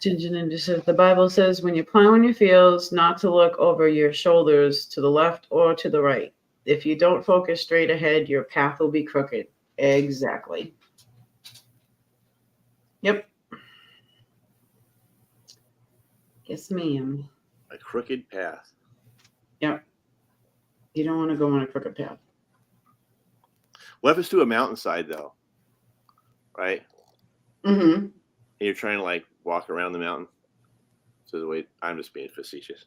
Ginger Ninja says the Bible says when you're plowing your fields, not to look over your shoulders to the left or to the right. If you don't focus straight ahead, your path will be crooked. Exactly. Yep. Yes, ma'am. A crooked path. Yep. You don't want to go on a crooked path. What if it's to a mountainside though? Right? Mm-hmm. And you're trying to like walk around the mountain. So wait, I'm just being facetious.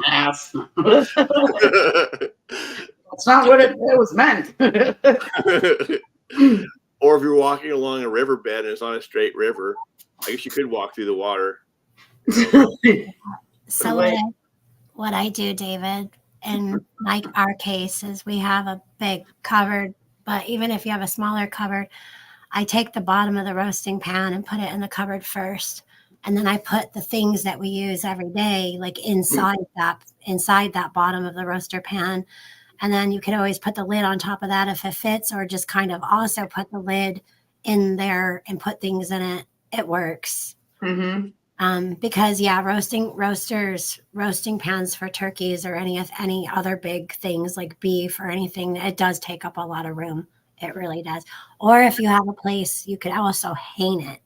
Ass. That's not what it was meant. Or if you're walking along a riverbed and it's on a straight river, I guess you could walk through the water. So what I do, David, in like our case is we have a big cupboard, but even if you have a smaller cupboard, I take the bottom of the roasting pan and put it in the cupboard first. And then I put the things that we use every day, like inside that bottom of the roaster pan. And then you can always put the lid on top of that if it fits, or just kind of also put the lid in there and put things in it. It works. Mm-hmm. Because roasting pans for turkeys or any other big things like beef or anything, it does take up a lot of room. It really does. Or if you have a place, you could also hang it.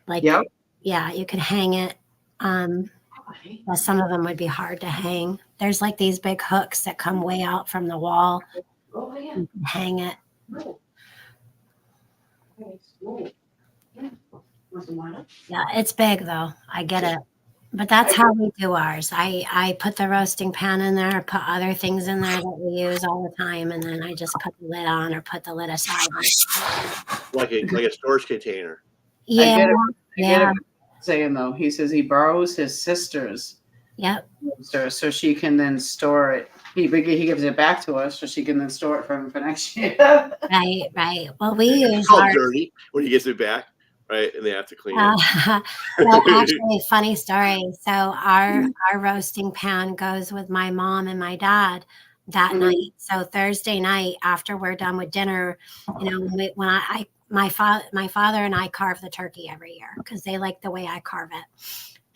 Like, Yep. Yeah, you could hang it. Well, some of them would be hard to hang. There's like these big hooks that come way out from the wall. Oh, yeah. You can hang it. Yeah, it's big though. I get it. But that's how we do ours. I put the roasting pan in there, put other things in there that we use all the time, and then I just put the lid on or put the lid aside. Like a storage container. Yeah. I get Yeah. it. Saying though, he says he borrows his sister's Yep. roaster so she can then store it. He gives it back to us so she can then store it for next year. Right. Well, we use It's all ours. dirty when he gets it back, right? And they have to clean it. Well, actually, funny story. So our roasting pan goes with my mom and my dad that Mhm. night. So Thursday night after we're done with dinner, my father and I carve the turkey every year because they like the way I carve it,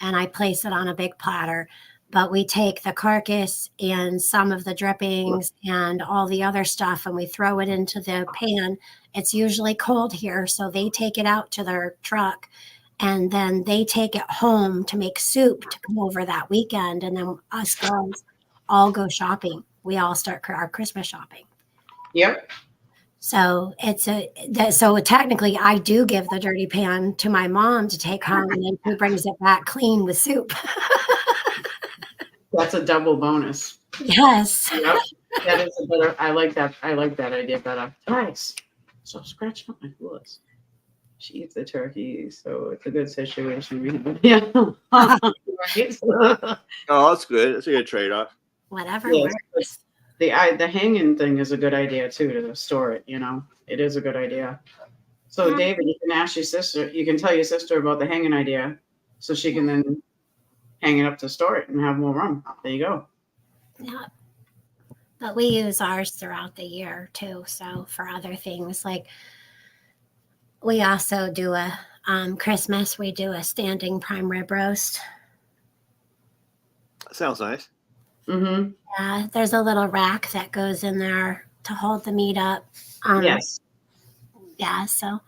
and I place it on a big platter. But we take the carcass and some of the drippings and all the other stuff, and we throw it into the pan. It's usually cold here, so they take it out to their truck, and then they take it home to make soup to come over that weekend. And then us girls all go shopping. We all start our Christmas shopping. Yep. So so technically, I do give the dirty pan to my mom to take home, and then she brings it back clean with soup. That's a double bonus. Yes. Yep. That is a better. I like that. I like that idea better. Nice. So scratch up my bullets. She eats the turkey, so it's a good situation. Yeah. Right? Oh, that's good. That's a good trade-off. Whatever Yes. works. The hanging thing is a good idea too, to store it. It is a good idea. So Yeah. David, you can ask your sister. You can tell your sister about the hanging idea, so she can then hang it up to store it and have more room. There you go. Yeah. But we use ours throughout the year too. So for other things, like we also do a Christmas, we do a standing prime rib roast. That sounds nice. Mm-hmm. Yeah, there's a little rack that goes in there to hold the meat up. Yes. Yeah, so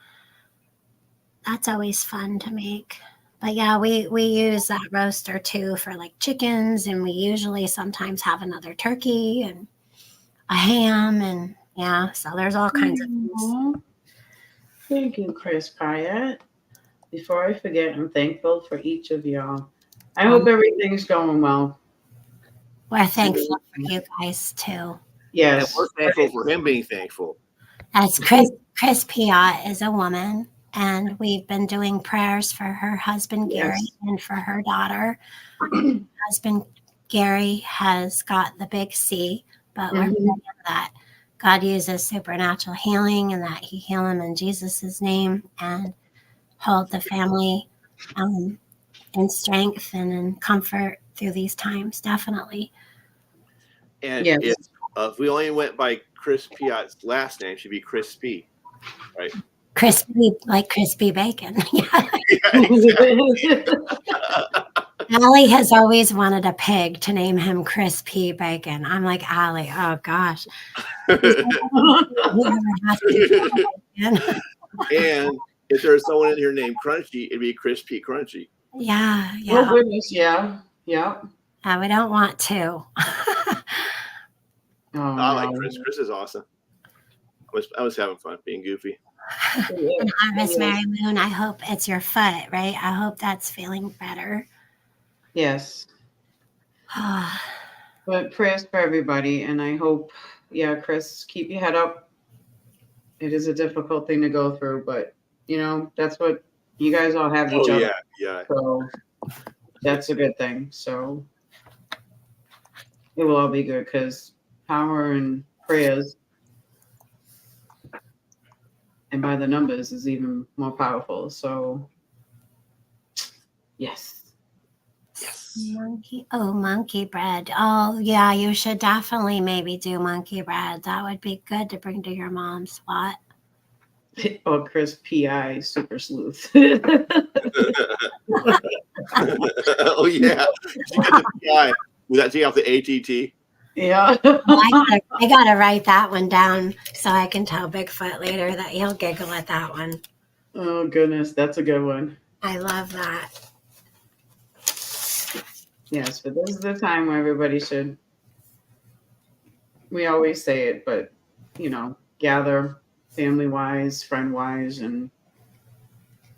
that's always fun to make. But yeah, we use that roaster too for like chickens, and we usually sometimes have another turkey and a ham, and yeah, so there's all kinds of things. Aw. Thank you, Chris Pyatt. Before I forget, I'm thankful for each of y'all. I hope everything's going well. we're thankful for you guys too. And Yes. we're thankful for him being thankful. As Chris Piat is a woman, and we've been doing prayers for her husband Gary Yes. and for her daughter. Husband Gary has got the big C, but we're Mhm. praying that God uses supernatural healing and that He heal him in Jesus' name and hold the family in strength and in comfort through these times. Definitely. And Yes. if we only went by Chris Piat's last name, should be Crispy, right? Crispy, like crispy bacon. Yeah. Yeah, Allie has always wanted a pig to name him Crispy Bacon. I'm like, Allie, oh gosh. Whoever has to do it. And if there's someone in here named Crunchy, it'd be Crispy Crunchy. Yeah, Oh yeah. goodness, yeah. Yeah. We don't want to. Oh, I like no. Chris. Chris is awesome. I was having fun being goofy. And Harvest Mary Moon, I hope it's your foot, right? I hope that's feeling better. Yes. But prayers for everybody, and I hope, yeah, Chris, keep your head up. It is a difficult thing to go through, but you know, that's what you guys all have each Oh other. yeah. So that's a good thing. So it will all be good because power and prayers and by the numbers is even more powerful. So yes. Monkey bread. Oh yeah, you should definitely maybe do monkey bread. That would be good to bring to your mom's spot. Oh, Chris P.I. Super Sleuth. Oh yeah. You get the guy. Was that take off the ATT? Yeah. I gotta write that one down so I can tell Bigfoot later that he'll giggle at that one. Oh goodness, that's a good one. I love that. Yes, but this is the time where everybody should. We always say it, but you know, gather family wise, friend wise, and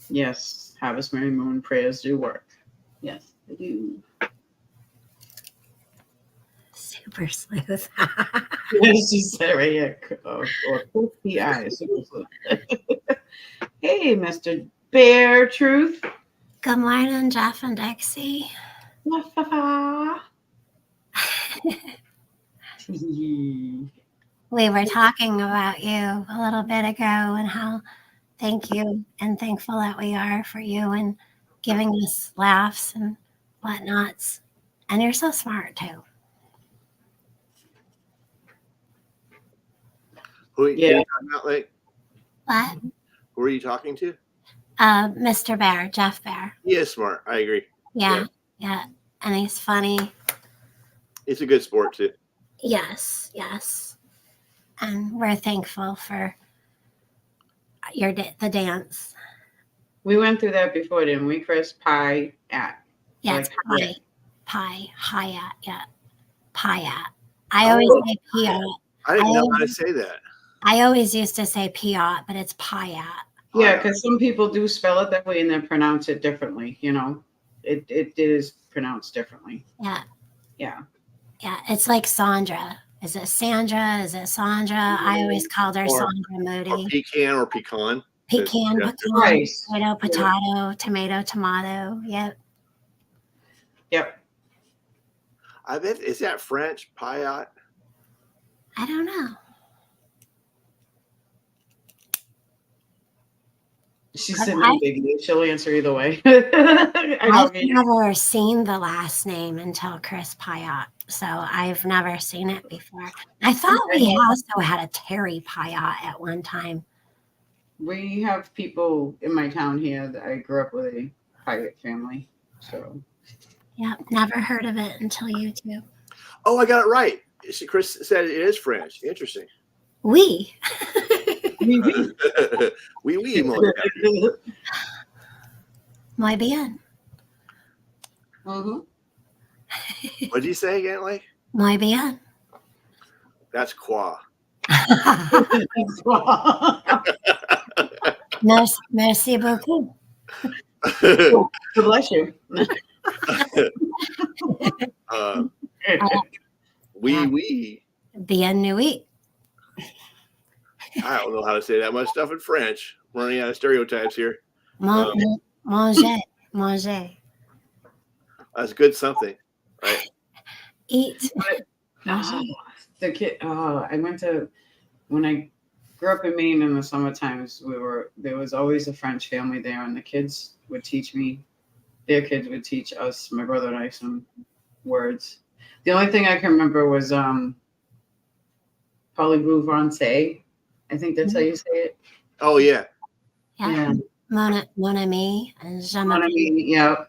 yes, Harvest Mary Moon prayers do work. Yes, they do. Super sleuth. Yes, she said right here. Or Crispy Eyes. Super Sleuth. Hey, Mr. Bear Truth. Good morning, Jeff and Dixie. We were talking about you a little bit ago and how thank you and thankful that we are for you and giving us laughs and whatnots. And you're so smart too. Who are you Yeah. talking about? Like, What? who are you talking to? Mr. Bear, Jeff Bear. He is smart. I agree. Yeah. And he's funny. It's a good sport too. Yes. And we're thankful for the dance. We went through that before, didn't we, Chris? Pie at. Yeah, it's Like, pie, hi-at, yeah. Pie-at. I always say piat. I didn't know how to say that. I always used to say piat, but it's pie-at. Yeah, because some people do spell it that way and then pronounce it differently. You know, it is pronounced differently. Yeah. Yeah. Yeah, it's like Sandra. Is it Sandra? Is it Sandra? I always called her Or- Sandra Or Moody. pecan or pecan. Pecan, yeah. pecan, Right. potato, tomato, tomato. Yep. Yep. I bet, is that French? Payat? I don't know. She's sitting there thinking she'll answer either way. I I've don't mean- never seen the last name until Chris Pyatt, so I've never seen it before. I thought we also had a Terry Pyatt at one time. We have people in my town here that I grew up with a pirate family. So Yeah, never heard of it until you two. Oh, I got it right. Chris said it is French. Interesting. We. Oui, mon gars. Muy bien. Mhm. What did you say again, like? Muy bien. That's qua. Merci beaucoup. God bless you. Oui. Bienvenue. I don't know how to say that much stuff in French. Running out of stereotypes here. Manger. That's good something, right? Eat. The kid. I went to when I grew up in Maine in the summer times. There was always a French family there, and the kids would teach me. Their kids would teach us, my brother and I, some words. The only thing I can remember was parlez-vous français. I think that's how you say it. Oh yeah. Yeah. Mon ami. Mon ami, yeah.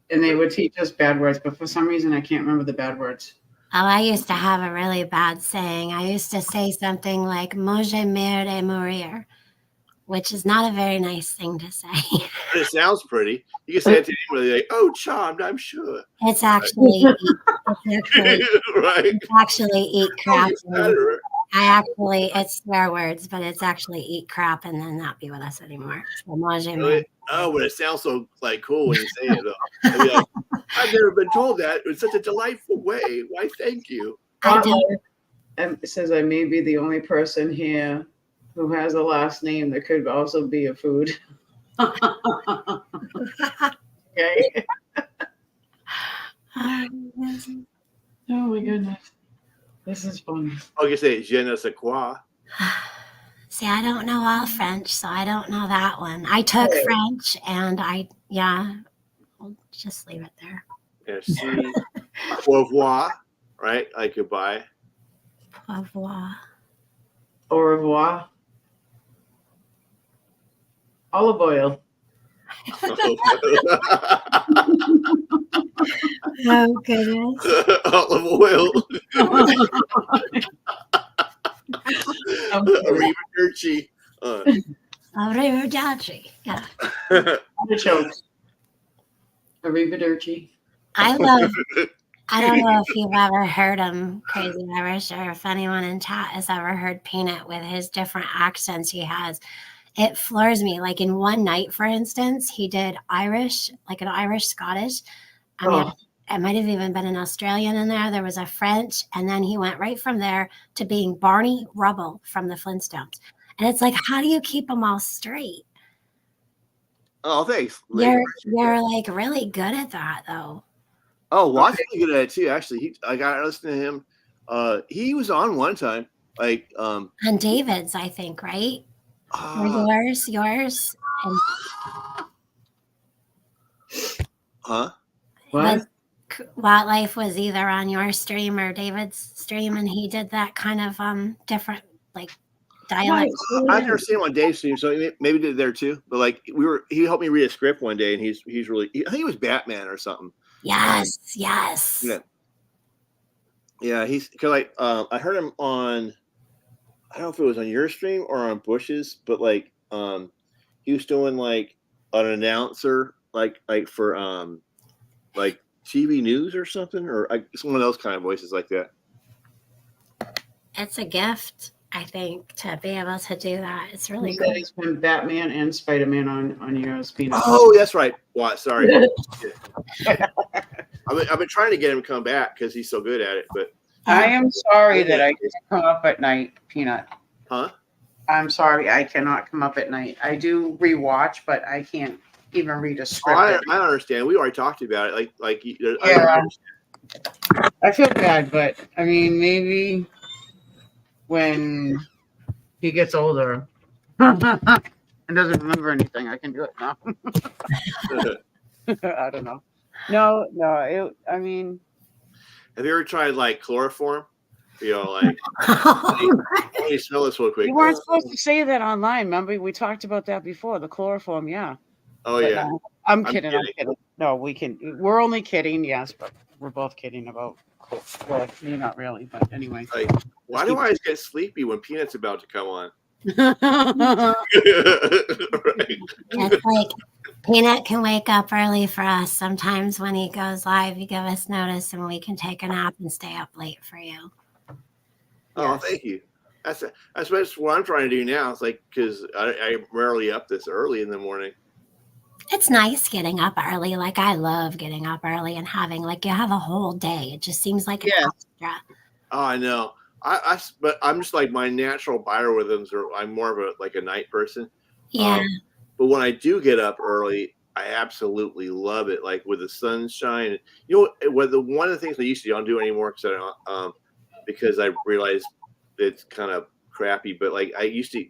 And they would teach us bad words, but for some reason I can't remember the bad words. Oh, I used to have a really bad saying. I used to say something like manger mer de mourir, which is not a very nice thing to say. But it sounds pretty. You can say it to anyone. They're like, "Oh, charmed, I'm sure." It's actually right. It's actually eat crap. better. It's swear words, but it's actually eat crap and then not be with us anymore. So manger mer. Really? Oh, but it sounds so like cool when you say it though. I'd be like, I've never been told that in such a delightful way. Why, thank you. I don't. It says I may be the only person here who has a last name that could also be a food. Okay. Oh my goodness. This is fun. Oh, you say je ne sais quoi. See, I don't know all French, so I don't know that one. I took French and we'll just leave it there. Merci. Au revoir, right? Like goodbye. Au revoir. Au revoir. Olive oil. Oh, goodness. Olive oil. Arrivederci. Arrivederci. Yeah. Artichokes. Arrivederci. I don't know if you've ever heard him, Crazy Irish, or if anyone in chat has ever heard Peanut with his different accents he has. It floors me. Like in one night, for instance, he did Irish, like an Irish Scottish. I mean, it might have even been an Australian in there. There was a French, and then he went right from there to being Barney Rubble from the Flintstones. And it's like, how do you keep them all straight? Oh, thanks. You're like really good at that, though. Oh, Watt's really good at it too. Actually, I got to listen to him. He was on one time, like on David's, I think, right? Or yours, and huh? What? Wildlife was either on your stream or David's stream, and he did that kind of different like dialect. I've never seen him on Dave's stream, so maybe did it there too. But like he helped me read a script one day, and he's really. I think he was Batman or something. Yes. Yeah. He's because I heard him on. I don't know if it was on your stream or on Bush's, but like he was doing like an announcer like for like TV news or something, or it's one of those kind of voices like that. It's a gift, I think, to be able to do that. It's really He good. said he's been Batman and Spider-Man on yours, Peanut. Oh, that's right. What? Sorry. I've been trying to get him to come back because he's so good at it, but I am sorry that I can't come up at night, Peanut. huh? I'm sorry I cannot come up at night. I do rewatch, but I can't even read a Oh, script. I understand. We already talked about it. Yeah. I feel bad, but I mean, maybe when he gets older and doesn't remember anything, I can do it now. I don't know. No. I mean, have you ever tried like chloroform? You know, like let me smell this real quick. you weren't supposed to say that online. Remember, we talked about that before. The chloroform, yeah. Oh But yeah. no, I'm kidding. No, we're only kidding. Yes, but we're both kidding about. Well, me not really, but anyway. Like, why do I always get sleepy when Peanut's about to come on? Right. It's like Peanut can wake up early for us. Sometimes when he goes live, you give us notice and we can take a nap and stay up late for you. Oh, Yes. thank you. That's what I'm trying to do now. It's like because I'm rarely up this early in the morning. It's nice getting up early. Like I love getting up early and having like you have a whole day. It just seems like an Yes. extra. Oh, I know. But I'm just like my natural biorhythms are. I'm more of a night person. Yeah. But when I do get up early, I absolutely love it. Like with the sunshine. One of the things I used to don't do anymore because I realized it's kind of crappy. But like I used to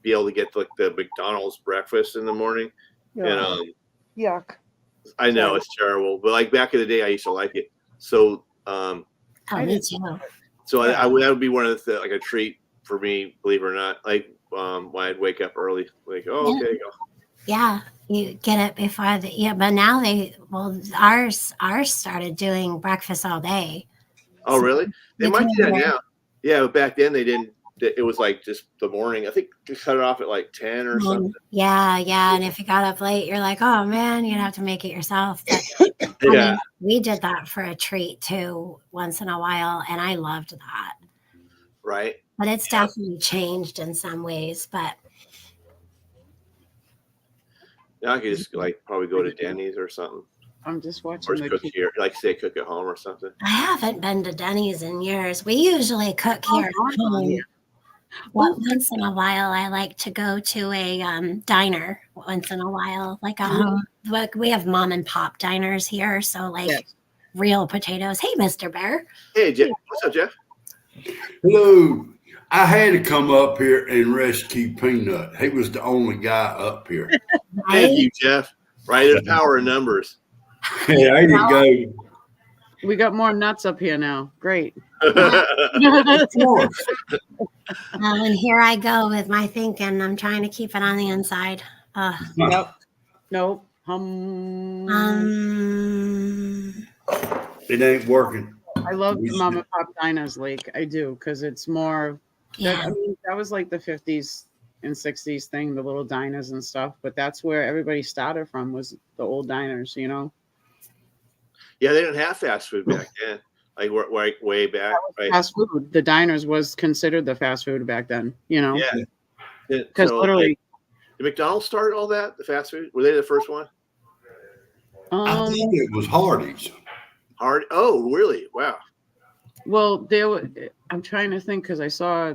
be able to get like the McDonald's breakfast in the morning, and Yuck. I know it's terrible, but like back in the day, I used to like it. So Me too. So that would be one of the like a treat for me, believe it or not. Like when I'd wake up early, like okay, go. Yeah, you get it before but now ours started doing breakfast all day. Oh, So really? They might do that now. Yeah, but back then they didn't. It was like just the morning. I think they cut it off at like 10 or something. Yeah, and if you got up late, you're like, oh man, you'd have to make it yourself. But, Yeah, we did that for a treat too once in a while, and I loved that. right. But it's definitely changed in some ways. But Now I could just like probably go to Denny's or something, I'm just or watching just the cook kids. here, like say cook at home or something. I haven't been to Denny's in years. We usually cook here at home. Once in a while, I like to go to a diner. Once in a while, like a home. Like we have mom and pop diners here, so like real potatoes. Hey, Mr. Bear. Hey, Jeff. What's up, Jeff? Hello. I had to come up here and rescue Peanut. He was the only guy up here. Thank you, Jeff. Right, the power of numbers. Yeah, there you go. We got more nuts up here now. Great. Of course. And here I go with my thinking. I'm trying to keep it on the inside. Yep. Nope. It ain't working. I love the mom and pop diners, Lake. I do, because it's more. Yeah. That was like the 50s and 60s thing, the little diners and stuff. But that's where everybody started from, was the old diners, you know? Yeah, they didn't have fast food back then. Like way back. Right? Fast food. The diners was considered the fast food back then, you know? Yeah. Because literally. Did McDonald's start all that? The fast food? Were they the first one? I think it was Hardee's. Oh, really? Wow. Well, I'm trying to think, because I saw,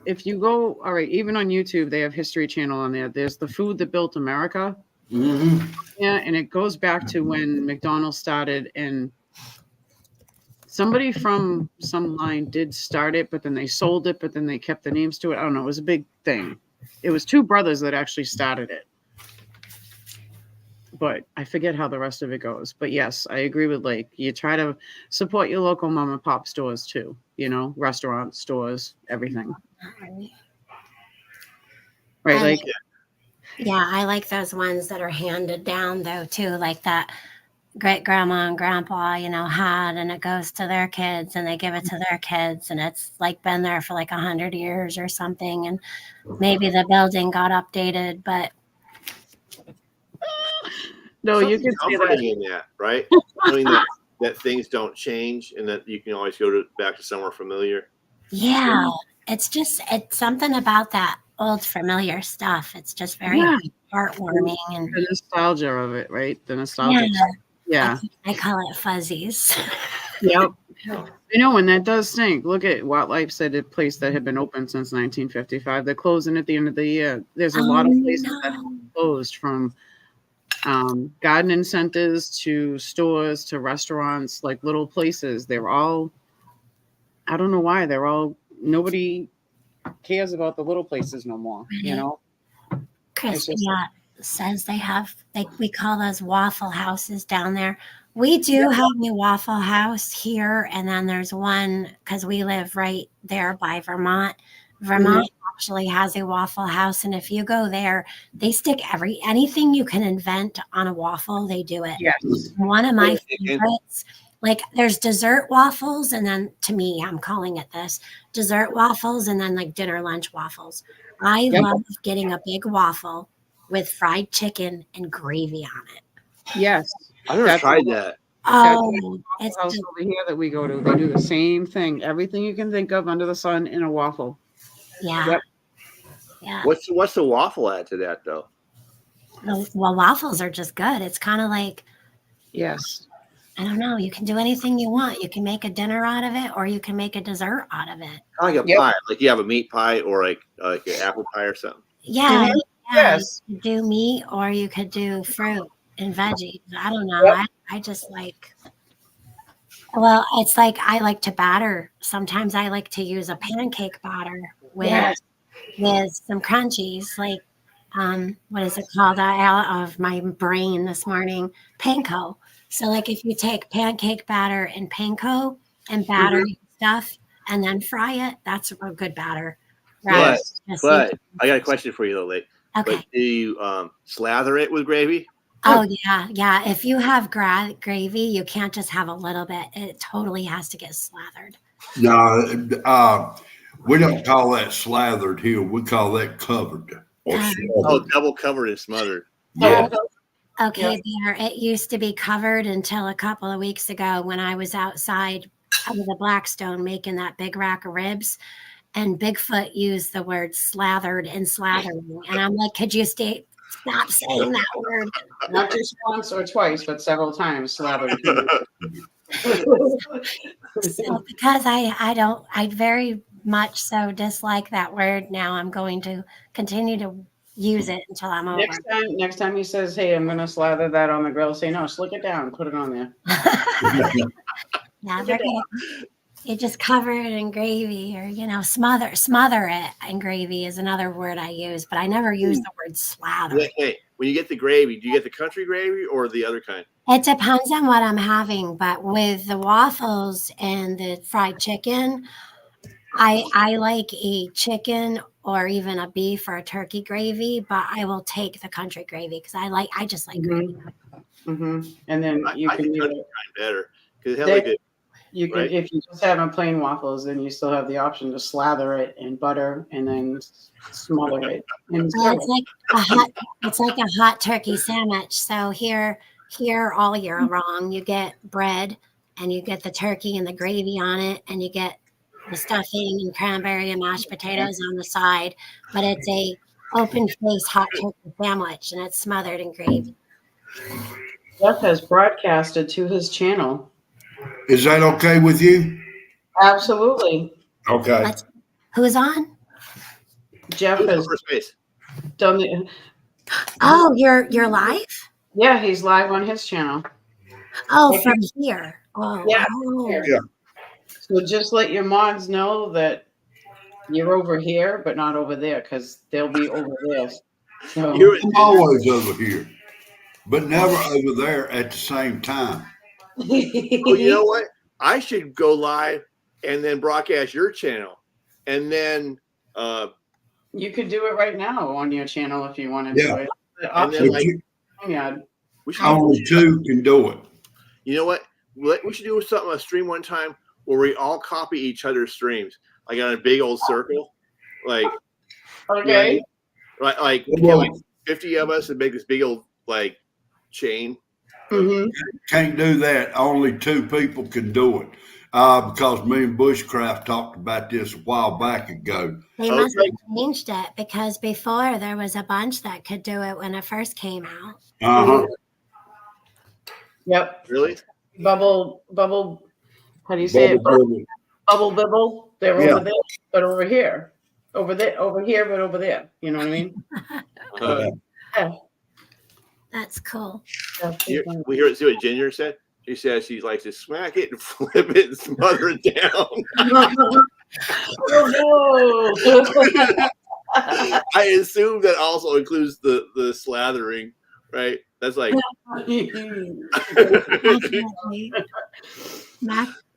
if you go, all right, even on YouTube, they have History Channel on there. There's the food that built America. Mm-hmm. Yeah, and it goes back to when McDonald's started, and somebody from some line did start it, but then they sold it, but then they kept the names to it. I don't know. It was a big thing. It was two brothers that actually started it. But I forget how the rest of it goes. But yes, I agree with Lake. You try to support your local mom and pop stores too, you know, restaurants, stores, everything. Right, Lake? Yeah, I like those ones that are handed down though too, like that great grandma and grandpa, had, and it goes to their kids and they give it to their kids, and it's like been there for like 100 years or something, and maybe the building got updated, but no, you can see that in that, right? Knowing that things don't change and that you can always go back to somewhere familiar. Yeah, it's something about that old familiar stuff. It's just very heartwarming, and the nostalgia of it, right? The nostalgia. Yeah. I call it fuzzies. Yep. And that does stink. Look at Life said, a place that had been open since 1955. They're closing at the end of the year. There's a lot of places that have closed, from gardening centers to stores to restaurants, like little places. They're all, I don't know why, nobody cares about the little places no more, Chris says they have, we call those Waffle Houses down there. We do have a Waffle House here, and then there's one, because we live right there by Vermont. Vermont actually has a Waffle House, and if you go there, they stick anything you can invent on a waffle, they do it. Yes. One of my favorites, like there's dessert waffles, and then to me, I'm calling it this, dessert waffles, and then like dinner lunch waffles. I love getting a big waffle with fried chicken and gravy on it. Yes. I've never tried that. Oh, it's house over here that we go to. They do the same thing. Everything you can think of under the sun in a waffle. Yeah. Yep. Yeah. What's the waffle add to that though? Well, waffles are just good. It's kind of like, yes, I don't know. You can do anything you want. You can make a dinner out of it, or you can make a dessert out of it. Like a Yep. pie, like you have a meat pie or like an apple pie or something. Yeah, Mhm. yeah. Yes. You could do meat, or you could do fruit and veggies. I don't know. Yep. I just like. Well, it's like I like to batter. Sometimes I like to use a pancake batter with Yes. some crunchies, like what is it called? Out of my brain this morning, panko. So like if you take pancake batter and panko and batter your stuff and then fry it, that's a good batter. Right? Yes. Just But you- I got a question for you though, Lee. okay. But do you slather it with gravy? Oh yeah, yeah. If you have gravy, you can't just have a little bit. It totally has to get slathered. No, we don't call that slathered here. We call that covered. Or Covered. Oh, smothered. double covered and smothered. Yeah. Okay, there. It used to be covered until a couple of weeks ago when I was outside of the Blackstone making that big rack of ribs, and Bigfoot used the word slathered and slathering, and I'm like, could you stop saying that word? Not just once or twice, but several times. Slathered. So because I very much so dislike that word. Now I'm going to continue to use it until I'm over. Next time he says, "Hey, I'm gonna slather that on the grill," say, "No, slick it down, put it on there." Yeah, they're gonna, you just cover it in gravy, or smother it in gravy is another word I use, but I never use the word slather. Hey, when you get the gravy, do you get the country gravy or the other kind? It depends on what I'm having, but with the waffles and the fried chicken, I like a chicken or even a beef or a turkey gravy, but I will take the country gravy because I just like gravy. And then you I can think either, country kind better because it has like you can right? if you just have a plain waffles, then you still have the option to slather it in butter and then smother it. And Well, it's like a hot turkey sandwich. So here all year long, you get bread and you get the turkey and the gravy on it, and you get the stuffing and cranberry and mashed potatoes on the side. But it's a open face hot turkey sandwich, and it's smothered in gravy. Jeff has broadcasted to his channel. Is that okay with you? Absolutely. Okay. Who's on? Jeff Who's on has first base? done the. Oh, you're live? Yeah, he's live on his channel. Oh, from here. Oh, Yeah. oh. Yeah. So just let your mods know that you're over here, but not over there, because they'll be over there. So I'm always over here, but never over there at the same time. Oh, you know what? I should go live and then broadcast your channel, and then you could do it right now on your channel if you wanted Yeah. to. It's the And then, option. But you, Yeah. we should. only two can do it. You know what? We should do something a stream one time where we all copy each other's streams, like on a big old circle, like Okay. like Well, like 50 of us and make this big old like chain. Mhm. Can't do that. Only two people can do it. Because me and Bushcraft talked about this a while back ago. They must have changed it because before there was a bunch that could do it when it first came out. Uh-huh. Yep. Really? Bubble. How do you say it? Bubble bibble. They're Yeah. over there, but over here. Over there, over here, but over there. You know what I mean? Yeah. That's cool. We hear see what Ginger said. She says she likes to smack it and flip it and smother it down. Oh, no. I assume that also includes the slathering, right? That's like Definitely.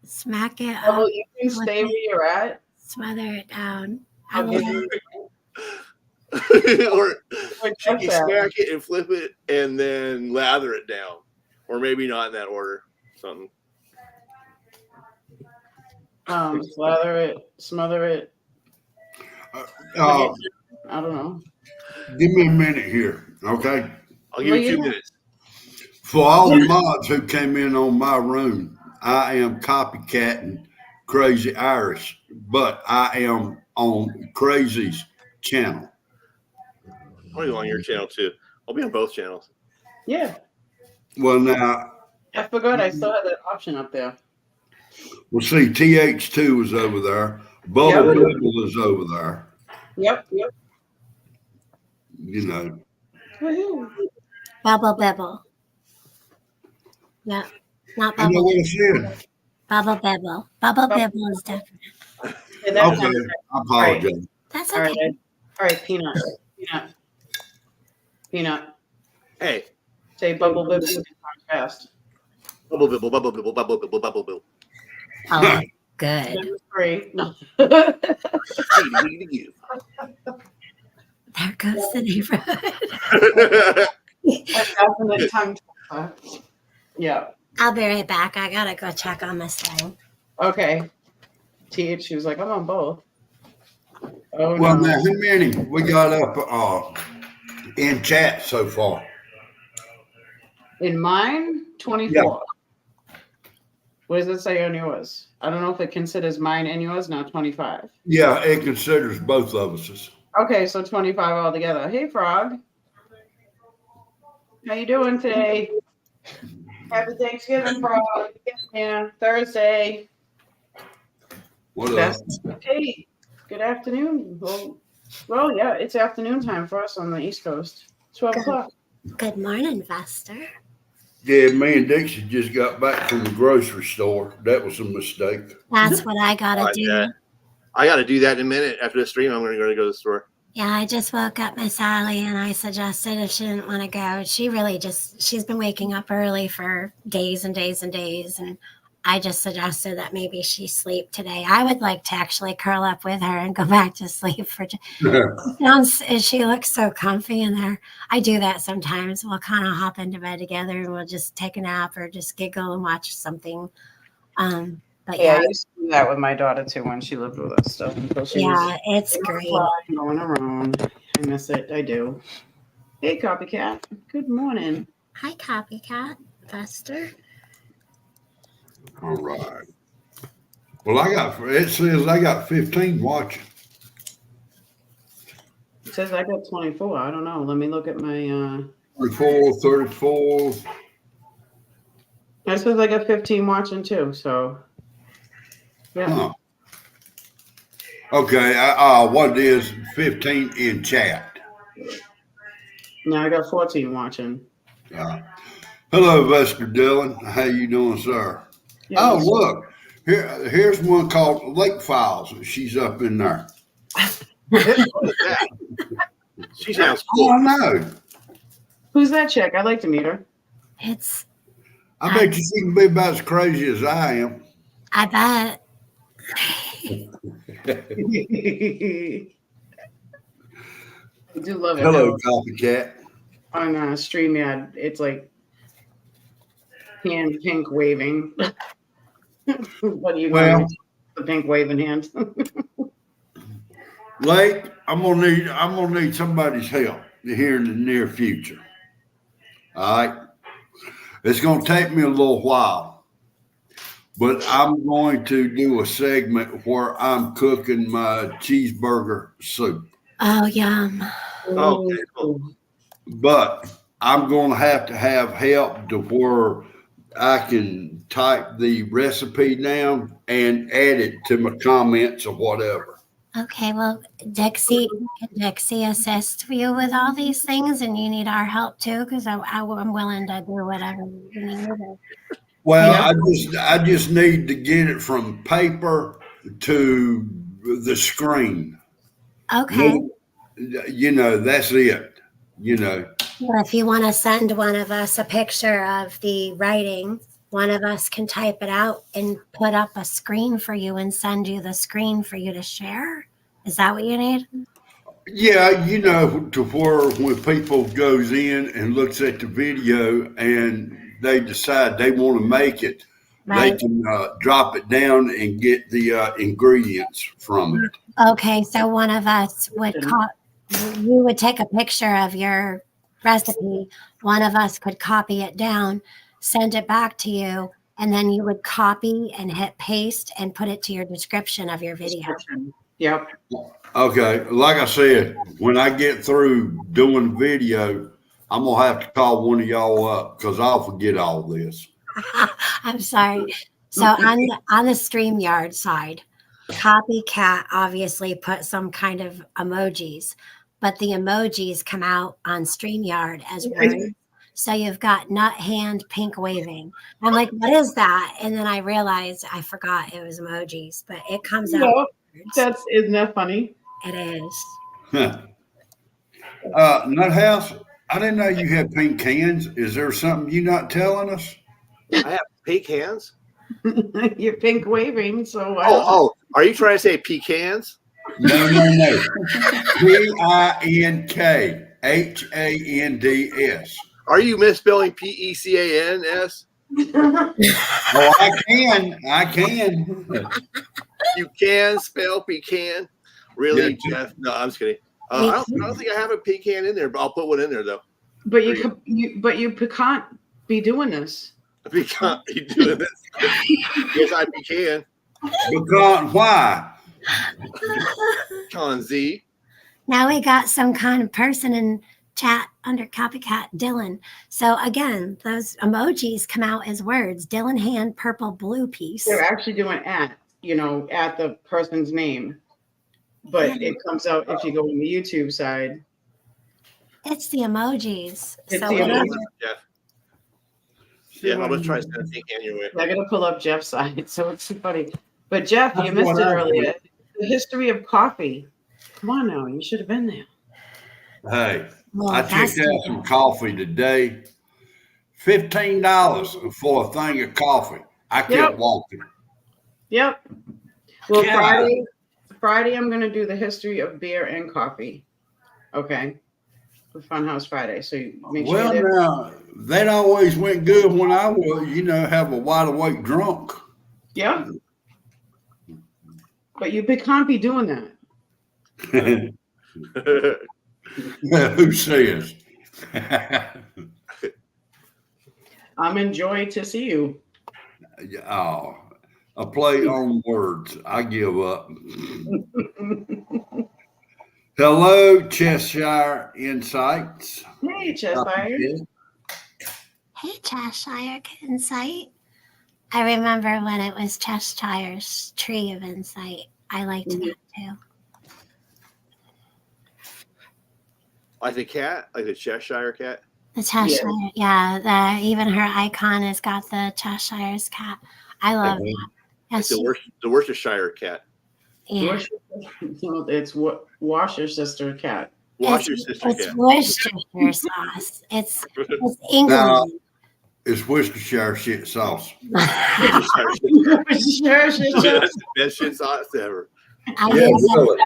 Smack it Well, up, you can stay where you're at. smother it down. I I'll give love you or like she can that. smack it and flip it and then lather it down, or maybe not in that order. Something. Slather it, smother it. Uh, I don't know. give me a minute here, okay? I'll give Well, you you 2 know- minutes. For all the mods who came in on my room, I am copycatting Crazy Irish, but I am on Crazy's channel. I'll go on your channel too. I'll be on both channels. Yeah. Well, now, I forgot I still had that option up there. Well, see, TH2 is over there. Bubble Yep. Bibble is over there. Yep. You know. Woohoo. Bubble Bibble. Yeah, not I know Bubble. what I said. Bubble Bibble. Bubble Bibble is different. Okay, that Okay, sounds I apologize. That's all okay. right. All right, Peanut. Hey, Say bubble bibble fast. bubble bibble, bubble bibble, bubble bibble, bubble bibble. Oh, good. Number 3. No. You. There goes the neighborhood. That's definite tongue twister. Yeah. I'll be right back. I gotta go check on this thing. Okay. She was like, I'm on both. Oh Well, no. now, how many we got up in chat so far? In mine, 24. Yeah. What does it say on yours? I don't know if it considers mine and yours now 25. Yeah, it considers both of us. Okay, so 25 altogether. Hey, Frog. How you doing today? Happy Thanksgiving, Frog. Yeah, Thursday. What Best. Hey, good afternoon. Well, yeah, it's afternoon time for us on the East Coast. 12 o'clock. Good morning, Vester. Yeah, me and Dixie just got back from the grocery store. That was a mistake. That's what I gotta Oh, do. yeah. I got to do that in a minute. After the stream, I'm going to go to the store. Yeah, I just woke up Miss Sally and I suggested if she didn't want to go. She's been waking up early for days and days and days. And I just suggested that maybe she sleep today. I would like to actually curl up with her and go back to sleep for she looks so comfy in there. I do that sometimes. We'll kind of hop into bed together and we'll just take a nap or just giggle and watch something. But Yeah, yeah, I used to do that with my daughter too when she lived with us. So until she was it's great. going around. I miss it. I do. Hey, Copycat. Good morning. Hi, Copycat, Vester. All right. Well, it says I got 15 watching. It says I got 24. I don't know. Let me look at my 34, 34. It says I got 15 watching too, so yeah. Huh. Okay, what it is 15 in chat. Now I got 14 watching. Hello, Vester Dillon. How you doing, sir? Yeah, Oh, look. Here's one called Lake Files. She's up in there. What is that? She sounds Oh, cool. I know. who's that chick? I'd like to meet her. I bet you she can be about as crazy as I am. I bet. I do love it. Hello, Copycat. On StreamYard, it's like hand pink waving. What do you Well, want? The pink waving hand. Lake, I'm gonna need somebody's help here in the near future. All right. It's gonna take me a little while, but I'm going to do a segment where I'm cooking my cheeseburger soup. Oh, yum. Oh, okay, cool. But I'm going to have help to where I can type the recipe down and add it to my comments or whatever. Okay, well, Dixie assist you with all these things, and you need our help too, because I'm willing to do whatever you need. Well, Yeah. I just need to get it from paper to the screen. Okay. You know, that's it. You know. Well, if you want to send one of us a picture of the writing, one of us can type it out and put up a screen for you and send you the screen for you to share. Is that what you need? Yeah, you know, to where when people goes in and looks at the video and they decide they want to make it, Right. they can drop it down and get the ingredients from it. Okay, so one of us would you would take a picture of your recipe. One of us could copy it down, send it back to you, and then you would copy and hit paste and put it to your description of your video. Yep. Okay, like I said, when I get through doing the video, I'm gonna have to call one of y'all up because I'll forget all this. I'm sorry. So on the StreamYard side, Copycat obviously put some kind of emojis, but the emojis come out on StreamYard as Right. words. So you've got nut hand pink waving. I'm like, what is that? And then I realized I forgot it was emojis, but it comes out. No, words. isn't that funny? It is. Nut House, I didn't know you had pink hands. Is there something you not telling us? I have pink hands. You're pink waving, so Oh, are you trying to say pecans? No. PINKHANDS. Are you misspelling PECANS? Oh, I can. You can spell pecan? Really, Yeah. Jeff? No, I'm just kidding. I don't think I have a pecan in there, but I'll put one in there though. but you can't be doing this. Pecan, you doing this? Yes, I pecan. Because why? Con Z. Now we got some kind of person in chat under Copycat, Dylan. So again, those emojis come out as words. Dylan hand purple blue piece. They're actually doing at the person's name, but it comes out if you go on the YouTube side. It's the emojis. It's So the whatever. emojis. Jeff. Yeah, I'm gonna try to send a pecan your way. I gotta pull up Jeff's side, so it's too funny. But Jeff, you That's missed what it I earlier. The history of coffee. Come on now, you should have been there. Hey, Well, I that's checked out some coffee today. $15 for a thing of coffee. I kept Yep. walking. Yep. Well, Yeah. Friday, I'm gonna do the history of beer and coffee. Okay. For Funhouse Friday. So you make sure Well, that now, that always went good when I was, have a wide awake drunk. yeah. But you can't be doing that. Who says? I'm enjoyed to see you. Oh, a play on words. I give up. Hello, Cheshire Insights. Hey, Cheshire. Hey, Cheshire Insight. I remember when it was Cheshire's Tree of Insight. I liked that too. Like the cat, like the Cheshire cat. The Cheshire, yeah. Even her icon has got the Cheshire's cat. I love that. Like Yeah, the Worcestershire cat. yeah. It's wash your sister cat. Wash your sister It's cat. Worcestershire sauce. It's England. It's Worcestershire shit sauce. Sure. Best shit sauce ever. I Yeah, use really.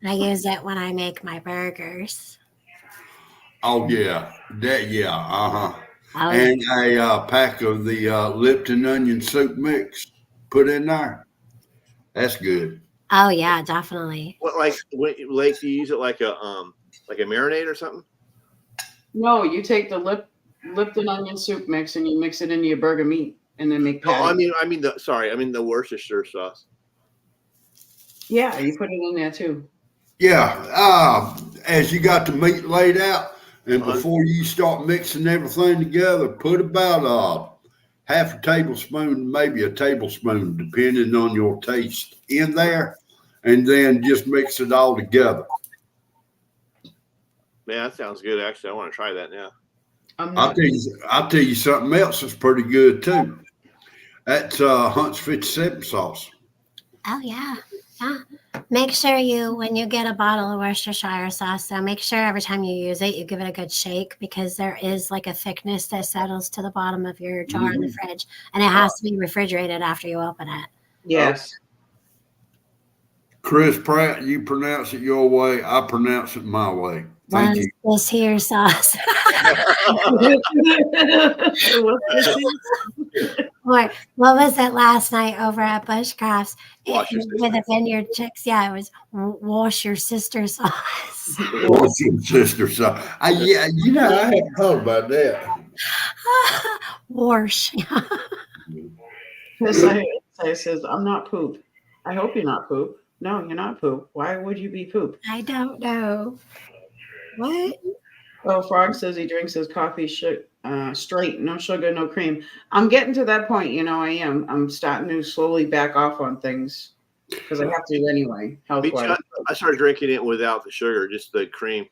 I use it when I make my burgers. Oh yeah, uh-huh. Oh, And a pack of the Lipton onion soup mix put in there. That's good. oh yeah, definitely. What like you use it like a marinade or something? No, you take the Lipton onion soup mix and you mix it into your burger meat and then make No, patties. I mean the Worcestershire sauce. Yeah, you put it in there too. Yeah, as you got the meat laid out, and before you start mixing everything together, put about half a tablespoon, maybe a tablespoon, depending on your taste, in there, and then just mix it all together. Man, that sounds good. Actually, I want to try that now. I'll tell you something else that's pretty good too. That's Hunt's 57 sauce. Oh yeah. Yeah. Make sure when you get a bottle of Worcestershire sauce, so make sure every time you use it, you give it a good shake because there is like a thickness that settles to the bottom of your jar in the fridge, and it has to be refrigerated after you open it. Yes. Chris Pratt, you pronounce it your way. I pronounce it my way. Thank you. This here sauce. Or what was it last night over at Bushcrafts Wash your with the Vineyard Chicks? Yeah, it was wash your sister sauce. What's your sister sauce? I hadn't thought about that. Wash. It says, I'm not poop. I hope you're not poop. No, you're not poop. Why would you be poop? I don't know. What? Oh, Frog says he drinks his coffee straight, no sugar, no cream. I'm getting to that point, you know. I am. I'm starting to slowly back off on things because I have to anyway, health Me too. wise. I started drinking it without the sugar, just the cream.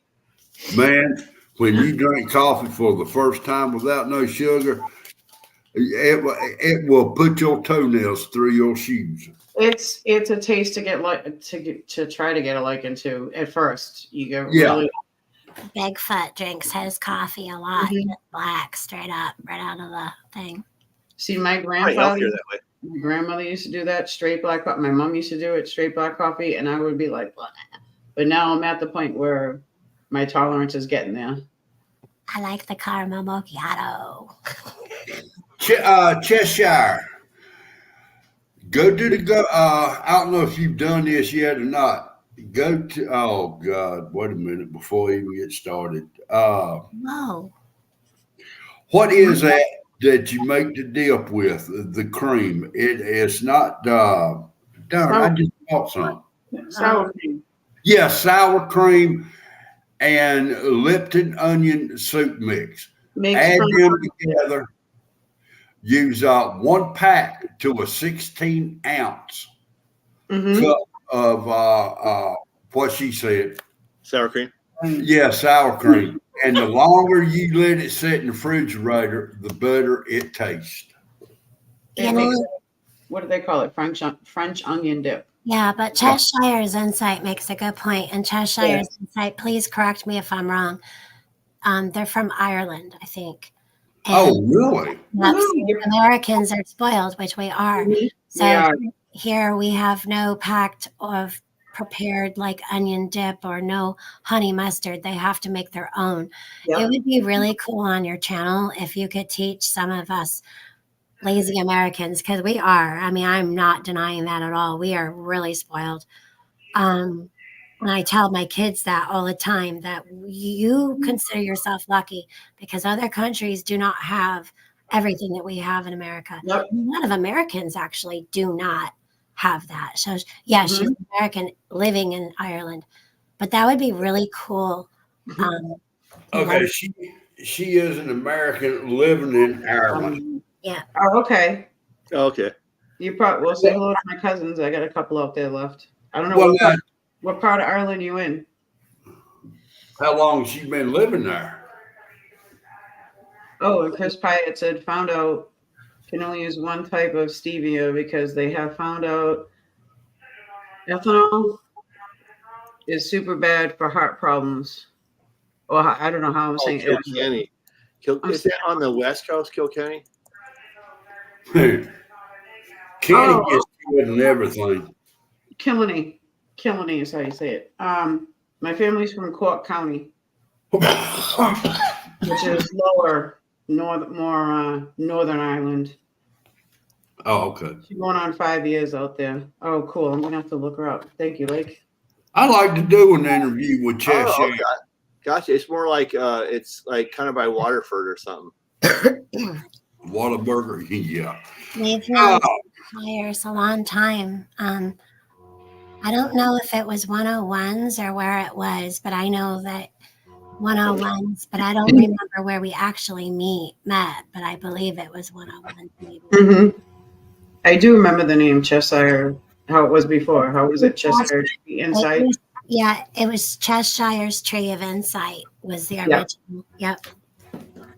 Man, when you drink coffee for the first time without no sugar, it will put your toenails through your shoes. It's a taste to get to try to get a liking to at first. You get Yeah. really Bigfoot drinks his coffee a lot. Mhm. Just black, straight up, right out of the thing. see my Probably grandfather. healthier that way. My grandmother used to do that straight black coffee. My mom used to do it straight black coffee, and I would be like, "What?" But now I'm at the point where my tolerance is getting there. I like the caramel macchiato. Cheshire. Go to the I don't know if you've done this yet or not. Go to oh God, wait a minute before we even get started. Whoa. What is that you make the dip with? The cream. It is not darn, I just bought some. Sour cream. Yeah, sour cream and Lipton onion soup mix. Makes Add fun- them together. Use 1 pack to a 16 ounce Mhm. cup of what she said. Sour cream. Yeah, sour cream. And the longer you let it sit in the refrigerator, the better it tastes. You It know, makes- what do they call it? French onion dip. yeah, but Cheshire's Insight makes a good point. And Cheshire's Insight, please correct me if I'm wrong. They're from Ireland, I think. Oh, really? Yep, so Americans are spoiled, which we are. So We are. here we have no packed of prepared like onion dip or no honey mustard. They have to make their own. Yep. It would be really cool on your channel if you could teach some of us lazy Americans, because we are. I mean, I'm not denying that at all. We are really spoiled. And I tell my kids that all the time, that you consider yourself lucky because other countries do not have everything that we have in America. Yep. A lot of Americans actually do not have that. So yeah, she's American living in Ireland, but that would be really cool. Okay, she is an American living in Ireland. Oh, okay. Oh, okay. You probably will say hello to my cousins. I got a couple out there left. I don't know Well, what part of Ireland you in. how long has she been living there? Oh, and Chris Pyatt said found out can only use one type of stevia because they have found out ethanol is super bad for heart problems. Or I don't know how I'm saying it. Kilkenny. Is that on the West Coast, Kilkenny? Kenny gets good and everything. Kilkenny is how you say it. My family's from Cork County, which is lower, more Northern Ireland. Oh, okay. She's going on 5 years out there. Oh, cool. I'm gonna have to look her up. Thank you, Lake. I like to do an interview with Cheshire. Oh, okay. Gotcha. It's more like it's like kind of by Waterford or something. Whataburger, yeah. We've known Cheshires a long time. I don't know if it was 101s or where it was, but I know that 101s, but I don't remember where we actually met, but I believe it was 101. Maybe. Mm-hmm. I do remember the name Cheshire, how it was before. How was it? Cheshire Inside? It was Cheshire's Tree of Insight was the original. Yep.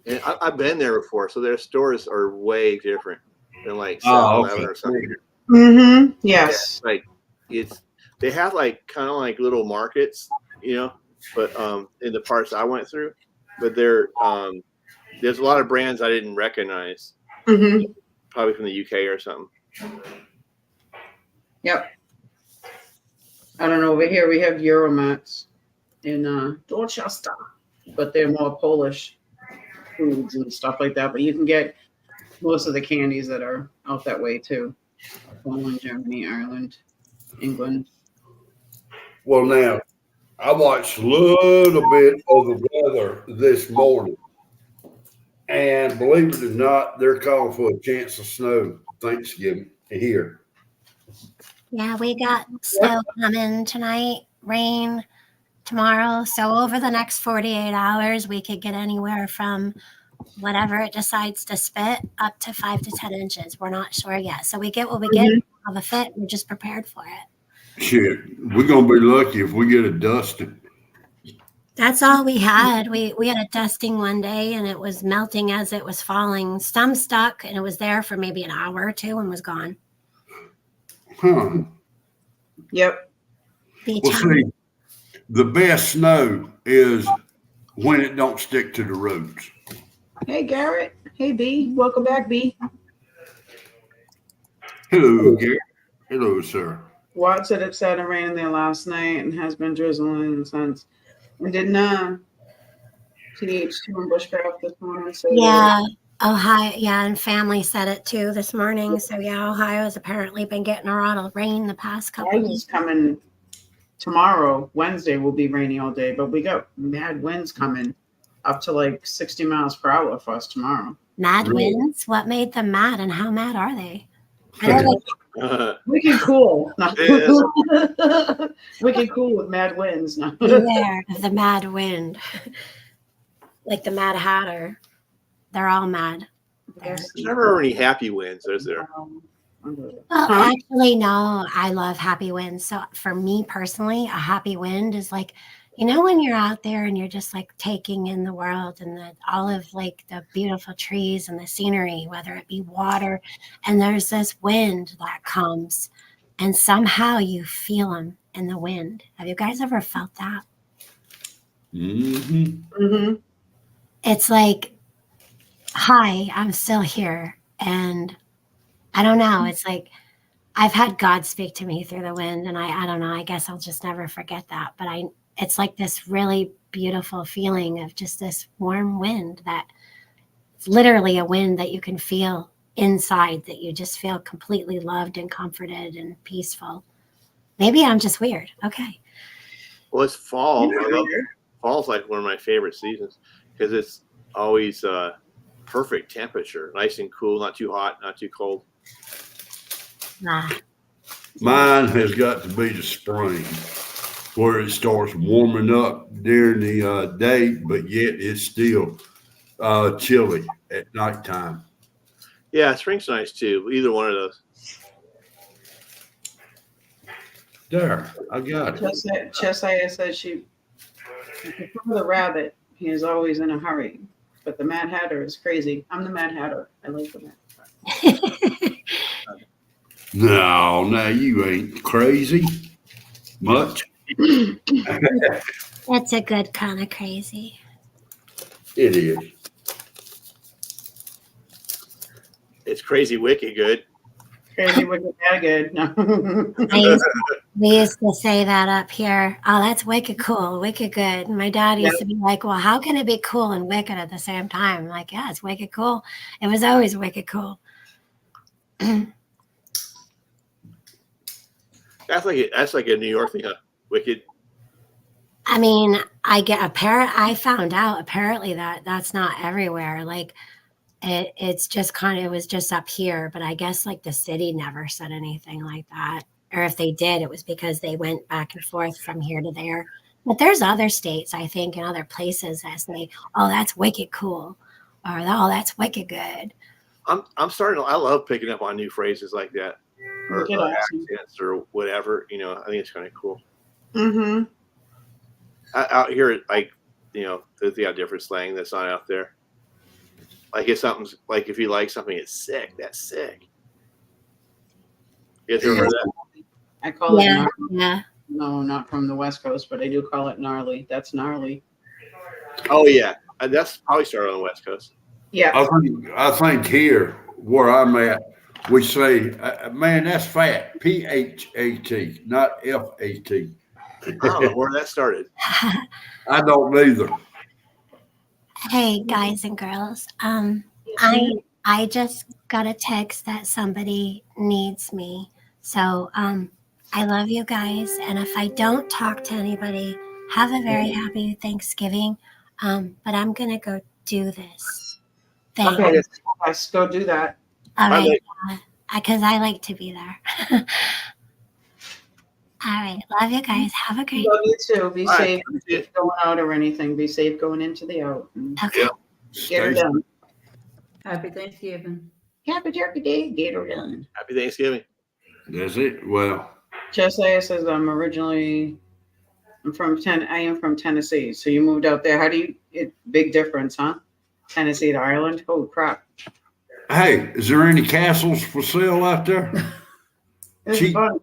And I've been there before, so their stores are way different than like 7-Eleven or something. Mm-hmm. Yes. Yeah, they have like kind of like little markets, but in the parts I went through, but there's a lot of brands I didn't recognize, Mm-hmm. probably from the UK or something. Yep. I don't know. Over here we have Euromats in Dorchester, but they're more Polish foods and stuff like that. But you can get most of the candies that are out that way too. Poland, Germany, Ireland, England. Well, now, I watched a little bit of the weather this morning. And believe it or not, they're calling for a chance of snow Thanksgiving here. Yeah, we got snow coming tonight, rain, tomorrow. So over the next 48 hours, we could get anywhere from whatever it decides to spit up to 5 to 10 inches. We're not sure yet. So we get what we get. We have a fit. We're just prepared for it. Shit, we're gonna be lucky if we get a dusting. That's all we had. We had a dusting one day and it was melting as it was falling. Some stuck and it was there for maybe an hour or two and was gone. Huh. Yep. Beach Well, house. see, the best snow is when it don't stick to the roads. Hey, Garrett. Hey, B. Welcome back, B. Hello, Gary. Hello, sir. Watt said it started raining there last night and has been drizzling since. And didn't TH2 in Bushcraft this morning say Yeah, Ohio. Yeah, and family said it too this morning. So yeah, Ohio's apparently been getting a lot of rain the past couple of It's weeks. coming tomorrow. Wednesday will be rainy all day, but we got mad winds coming up to like 60 miles per hour for us tomorrow. Mad Really? winds? What made them mad and how mad are they? I know Wicked cool. No. Yes. Wicked cool with mad winds. No. beware of the mad wind. Like the Mad Hatter. They're all mad. Yes. There's never any happy wins, is there? Well, Huh? actually, no, I love happy winds. So for me personally, a happy wind is like, you know, when you're out there and you're just like taking in the world and all of like the beautiful trees and the scenery, whether it be water, and there's this wind that comes and somehow you feel them in the wind. Have you guys ever felt that? Mm-hmm. Mm-hmm. It's like, hi, I'm still here. And I don't know. It's like I've had God speak to me through the wind, and I don't know. I guess I'll just never forget that. But it's like this really beautiful feeling of just this warm wind that it's literally a wind that you can feel inside, that you just feel completely loved and comforted and peaceful. Maybe I'm just weird. Okay. Well, it's fall. Fall's like one of my favorite seasons because it's always perfect temperature, nice and cool, not too hot, not too cold. Ah, Mine has got to be the spring, where it starts warming up during the day, but yet it's still chilly at nighttime. Yeah, spring's nice too. Either one of those. There, I got it. Chesaya said she prefer the rabbit. He is always in a hurry. But the Mad Hatter is crazy. I'm the Mad Hatter. I like the Mad Hatter. No, you ain't crazy much. that's a good kind of crazy. It is. It's crazy, wicked good. Crazy, wicked, mad good. No. We used to say that up here. Oh, that's wicked cool, wicked good. And my dad used to be like, well, how can it be cool and wicked at the same time? I'm like, yeah, it's wicked cool. It was always wicked cool. That's like a New York thing, huh? Wicked. I mean, I found out apparently that that's not everywhere. Like it's just it was just up here, but I guess like the city never said anything like that. Or if they did, it was because they went back and forth from here to there. But there's other states, I think, and other places that say, oh, that's wicked cool. Or, oh, that's wicked good. I'm starting to, I love picking up on new phrases like that. Or Wicked awesome. accents or whatever. You know, I think it's kind of cool. Mm-hmm. Out here, like, you know, they got different slang that's not out there. Like if something's like if you like something, it's sick. That's sick. You guys ever heard that? I call it Yeah, gnarly. yeah. No, not from the West Coast, but I do call it gnarly. That's gnarly. Oh yeah, that's probably started on the West Coast. Yeah. I think here where I'm at, we say, man, that's fat. PHAT, not FAT. I don't know where that started. I don't either. Hey, guys and girls. I just got a text that somebody needs me. So I love you guys. And if I don't talk to anybody, have a very happy Thanksgiving. But I'm going to go do this thing. Okay. Let's go do that. All I right. like- Because I like to be there. All right. Love you guys. Have a great. Love you too. Be All right, safe. thank you. If going out or anything, be safe going into the out. And Okay. Yeah. get her Stay- done. Happy Thanksgiving. Happy Turkey Day. Get her done. Happy Thanksgiving. That's it. Well, Josiah says I am from Tennessee. So you moved out there. How do you? Big difference, huh? Tennessee to Ireland. Oh crap! hey, is there any castles for sale out there? It's Cheap. fun.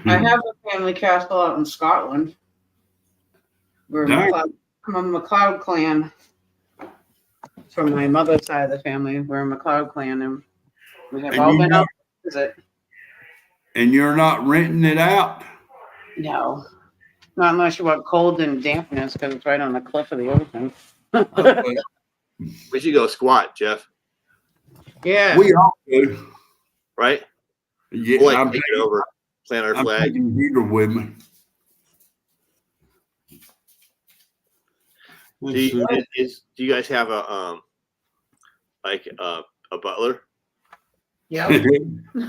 I have a family castle out in Scotland. We're Nice. I'm a MacLeod clan. From my mother's side of the family, we're a MacLeod clan, and we have And all you been know- out to visit. And you're not renting it out? No, not unless you want cold and dampness, because it's right on the cliff of the ocean. Okay. We should go squat, Jeff. Yeah, We all do. Right? Yeah, We'll like I'm, take it over, plant our I'm flag. taking Peter with me. Do you guys have a a butler? yeah,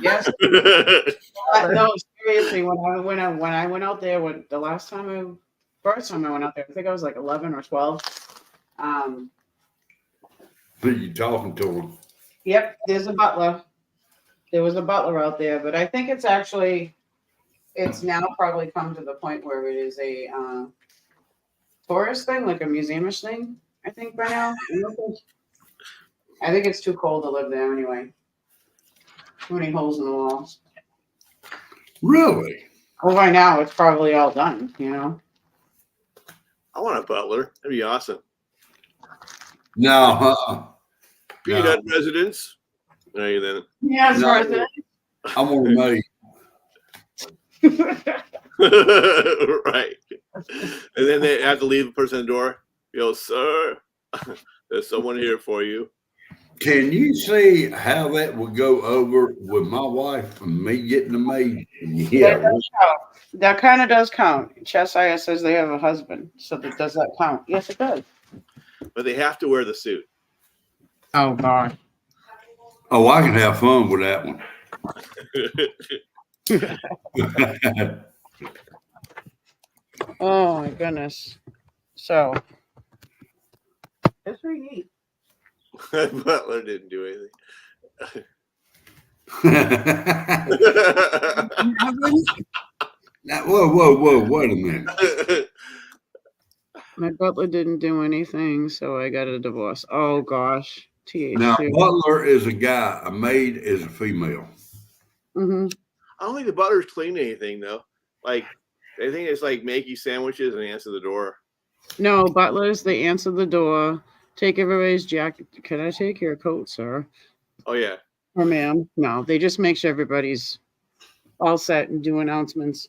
yes. No, seriously, when I went out there, first time I went out there, I think I was like 11 or 12. Who you talking to him? Yep, there's a butler. There was a butler out there, but I think it's now probably come to the point where it is a tourist thing, like a museum-ish thing, I think by now. I think it's too cold to live there anyway. Too many holes in the walls. Really? Well, by now it's probably all done, you know? I want a butler. That'd be awesome. No, Peanut residence. No, you then. Yeah, as No. far as that. I want to make. Right. And then they have to leave the person at the door. Yo, sir, there's someone here for you. Can you see how that would go over with my wife and me getting a maid? Yeah. That kind of does count. Cheshire says they have a husband, so does that count? Yes, it does. But they have to wear the suit. Oh, God. Oh, I can have fun with that one. Oh, my goodness. So, that's pretty neat. Butler didn't do anything. Now, whoa, wait a minute. My butler didn't do anything, so I got a divorce. Oh, gosh. Now, THC. butler is a guy, a maid is a female. Mm-hmm. I don't think the butler's clean anything though. Like they think it's like make you sandwiches and answer the door. No, butlers, they answer the door, take everybody's jacket. Can I take your coat, sir? Oh yeah. Or ma'am? No, they just make sure everybody's all set and do announcements.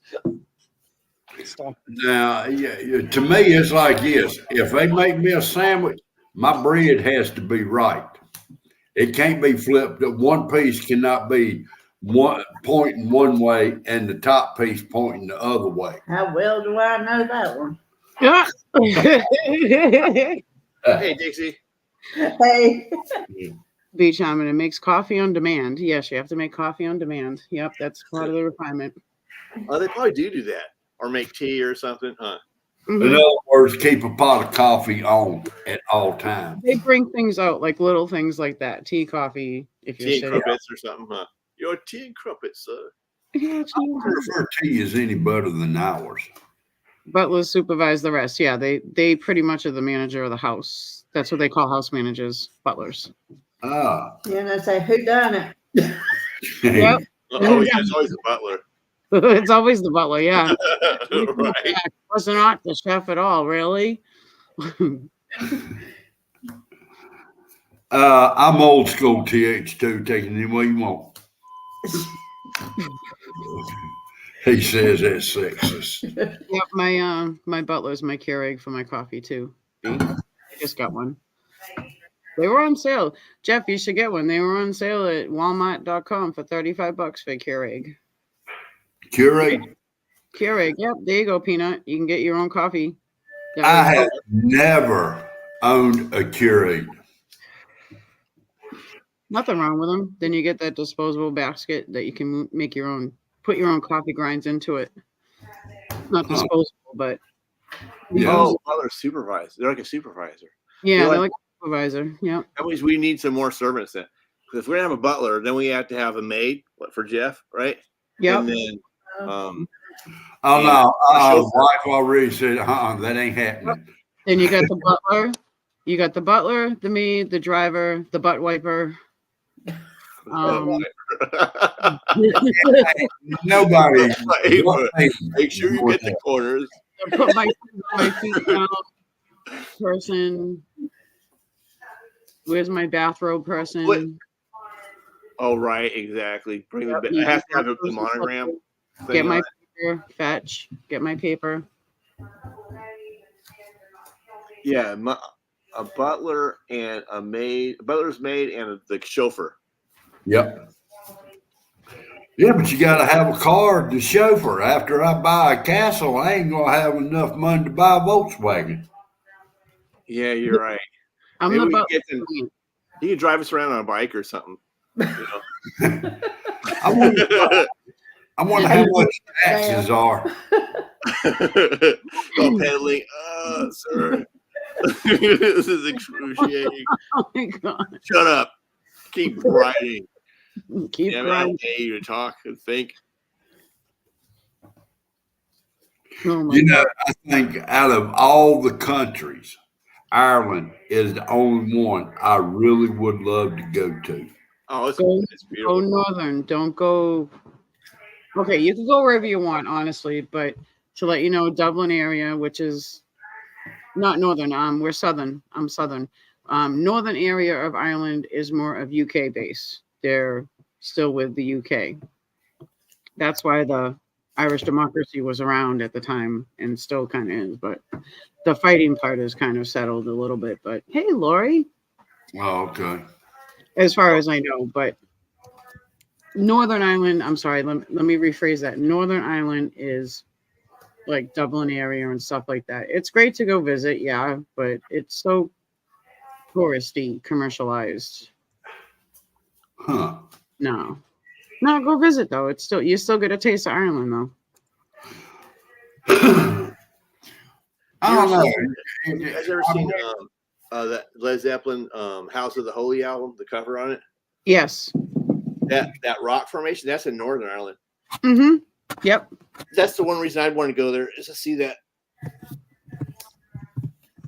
Stuff. Now, yeah, to me, it's like this. If they make me a sandwich, my bread has to be right. It can't be flipped. One piece cannot be pointing one way and the top piece pointing the other way. How well do I know that one? Yeah. Hey Dixie. Hey. Beach Hammond, it makes coffee on demand. Yes, you have to make coffee on demand. Yep, that's part of the requirement. Oh, they probably do that. Or make tea or something, huh? In Mhm. other words, keep a pot of coffee on at all times. They bring things out, like little things like that. Tea, coffee, if you're Tea and sitting. crumpets or something, huh? Your tea and crumpets, sir. Yeah, I tea. wonder if her tea is any better than ours. Butlers supervise the rest. Yeah, they pretty much are the manager of the house. That's what they call house managers, butlers. Ah. And I say, who done it? Yep. Oh yeah, it's always the butler. It's always the butler, yeah. Right. Was not the chef at all, really. I'm old school TH2, taking it where you want. He says that's sexist. Yep, my butler's my Keurig for my coffee too. I just got one. They were on sale. Jeff, you should get one. They were on sale at Walmart.com for $35 for Keurig. Keurig, Keurig, yep, there you go, Peanut. You can get your own coffee. I have never owned a Keurig. Nothing wrong with them. Then you get that disposable basket that you can make your own put your own coffee grinds into it. Not disposable, but Yeah. Oh, they're supervised. They're like a supervisor. yeah, They're they're like a supervisor. Yep. That means we need some more servants then. Because if we're gonna have a butler, then we have to have a maid for Jeff, right? Yep. And then Oh And no, a chauffeur. wife already said, that ain't happening. Then you got the butler. You got the butler, the maid, the driver, the butt wiper. Nobody. Make sure you get the corners. Put my feet down. Person. Where's my bathrobe person? What? Oh, right, exactly. Bring Yep, the, I have to have the monogram. Get thing my on it. paper. Fetch. Get my paper. Yeah, a butler and a maid, a butler's maid and the chauffeur. Yep. Yeah, but you got to have a car to chauffeur. After I buy a Castle, I ain't gonna have enough money to buy a Volkswagen. Yeah, you're right. I'm Maybe the we butler. get them, you can drive us around on a bike or something. You know? I wonder how much taxes are. Go pedaling. Sir. This is excruciating. Oh my god. Shut up. Keep writing. Keep Yeah, I going. don't pay you to talk and think. Oh my You know, god. I think out of all the countries, Ireland is the only one I really would love to go to. Oh, it's Go beautiful. northern. Don't go. Okay, you can go wherever you want, honestly, but to let you know, Dublin area, which is not northern. We're southern. I'm southern. Northern area of Ireland is more of UK base. They're still with the UK. That's why the Irish democracy was around at the time and still kind of is. But the fighting part is kind of settled a little bit. But hey, Lori, Oh, okay. as far as I know, but Northern Ireland, I'm sorry, let me rephrase that. Northern Ireland is like Dublin area and stuff like that. It's great to go visit, yeah, but it's so touristy, commercialized. Huh. No, go visit though. It's still, you still get a taste of Ireland though. I don't know. You guys ever seen that Led Zeppelin House of the Holy album, the cover on it? Yes. That rock formation, that's in Northern Ireland. Mm-hmm. Yep. That's the one reason I'd want to go there, is to see that.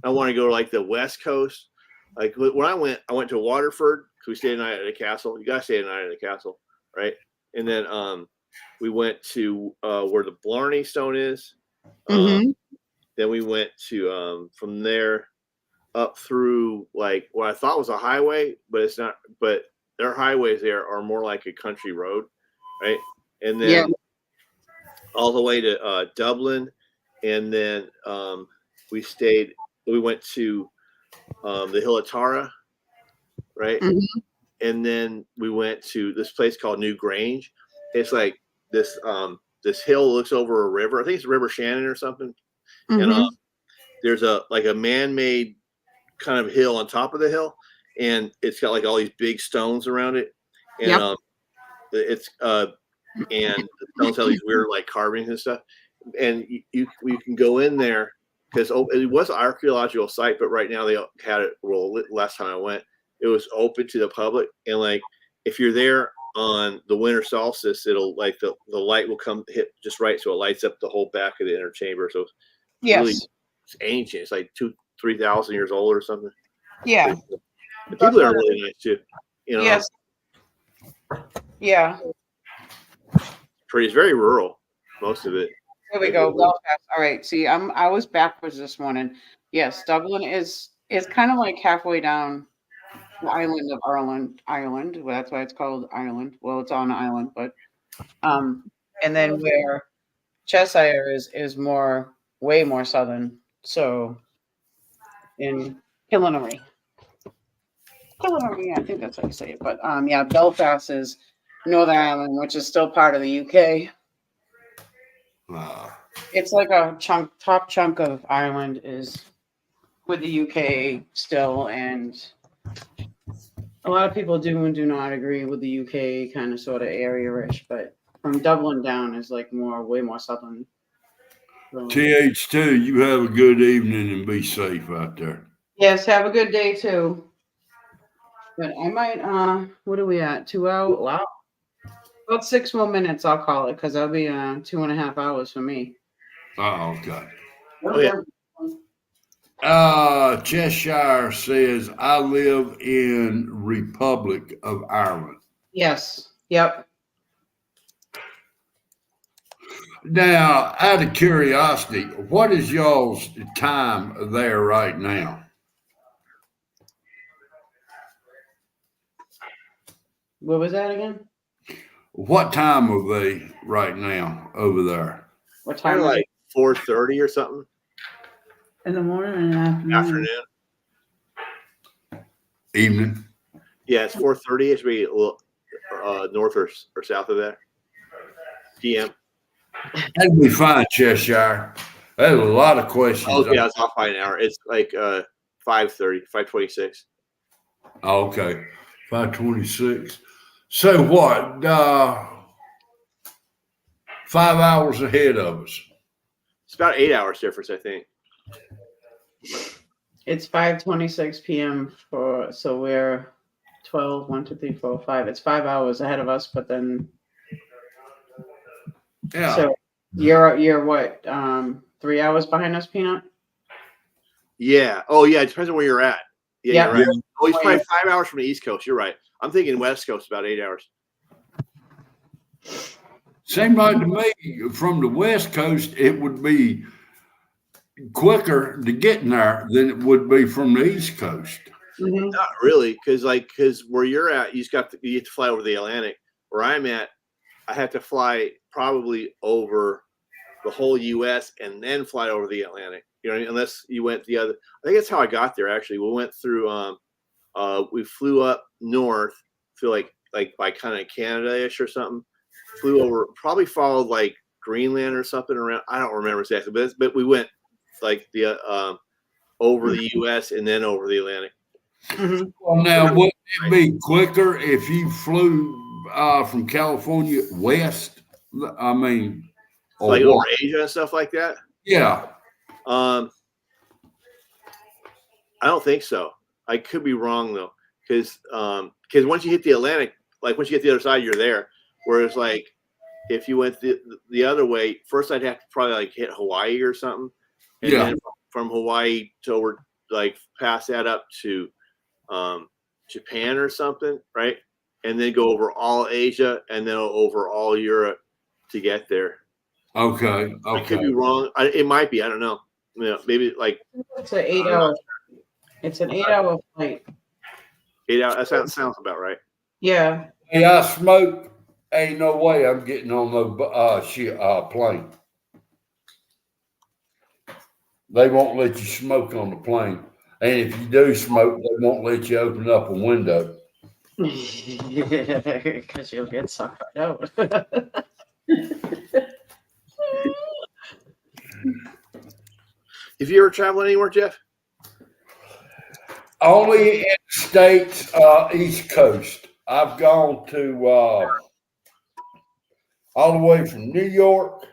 I want to go to like the West Coast. Like when I went to Waterford because we stayed a night at a castle. You gotta stay a night at a castle, right? And then we went to where the Blarney Stone is. Mm-hmm. Then we went to from there up through like what I thought was a highway, but it's not. But their highways there are more like a country road, right? And then all the way to Dublin, and then we went to the Hill of Tara, right? Mm-hmm. And then we went to this place called New Grange. It's like this this hill looks over a river. I think it's River Shannon or something. Mm-hmm. And there's a man-made kind of hill on top of the hill, and it's got like all these big stones around it. And it's and the stones have these weird like carvings and stuff. And you can go in there because it was an archaeological site, but right now they had it. Well, last time I went, it was open to the public, and like if you're there on the winter solstice, it'll like the light will come hit just right, so it lights up the whole back of the inner chamber. So Yes. really, it's ancient. It's like 2,000-3,000 years old or something. Yeah. The people there are really nice too. You know, Yes. Yeah. pretty. It's very rural, most of it. Here we go. Belfast. All right. See, I was backwards this morning. Yes, Dublin is kind of like halfway down the island of Ireland. Well, that's why it's called Ireland. Well, it's on an island, but and then where Cheshire is way more southern. So in Killinary, I think that's how you say it. But yeah, Belfast is Northern Ireland, which is still part of the UK. It's like a top chunk of Ireland is with the UK still, and a lot of people do and do not agree with the UK kind of sort of area-ish, but from Dublin down is like way more southern. TH2, you have a good evening and be safe out there. Yes, have a good day too. But I might, what are we at? 2 hours? Wow. About 6 more minutes, I'll call it, because that'll be 2.5 hours for me. Oh, okay. Oh, yeah. Cheshire says, I live in Republic of Ireland. Yes. Yep. Now, out of curiosity, what is y'all's time there right now? What was that again? What time are they right now over there? What time? Probably like 4:30 or something. In the morning and Afternoon. Evening? Yeah, it's 4:30. It should be a little north or south of that. PM. That'd be fine, Cheshire. There's a lot of questions. Oh, yeah, it's off by an hour. It's like 5:30, 5:26. Oh, okay. 5:26. So what? 5 hours ahead of us. It's about 8 hours difference, I think. It's 5:26 p.m. so we're 12, 1, 2, 3, 4, 5. It's 5 hours ahead of us, but then Yeah. so you're what? 3 hours behind us, Peanut? Yeah. Oh, yeah. It depends on where you're at. Yeah, Yeah. you're right. Oh, he's probably 5 hours from the East Coast. You're right. I'm thinking West Coast, about 8 hours. Seemed like to me from the West Coast, it would be quicker to get there than it would be from the East Coast. Mm-hmm. Not really, because where you're at, you have to fly over the Atlantic. Where I'm at, I have to fly probably over the whole U.S. and then fly over the Atlantic. You know, unless you went the other. I think that's how I got there. Actually, we went through. We flew up north, feel like by kind of Canada-ish or something. Flew over, probably followed like Greenland or something around. I don't remember exactly, but we went like the over the U.S. and then over the Atlantic. Mm-hmm. Well, now, wouldn't it be quicker if you flew from California west? I mean, or Like what? over Asia and stuff like that. Yeah. I don't think so. I could be wrong though, because once you hit the Atlantic, like once you get the other side, you're there. Whereas like if you went the other way, first I'd have to probably like hit Hawaii or something, and Yeah. then from Hawaii to over like pass that up to Japan or something, right? And then go over all Asia and then over all Europe to get there. Okay. I could Okay. be wrong. It might be. I don't know. You know, maybe like It's an 8 hour. It's an 8 hour flight. 8 hours. That sounds about right. Yeah. Hey, I smoke. Ain't no way I'm getting on the plane. They won't let you smoke on the plane. And if you do smoke, they won't let you open up a window. Because you'll get sucked right out. Have you ever traveled anywhere, Jeff? Only in the States, East Coast. I've gone to all the way from New York,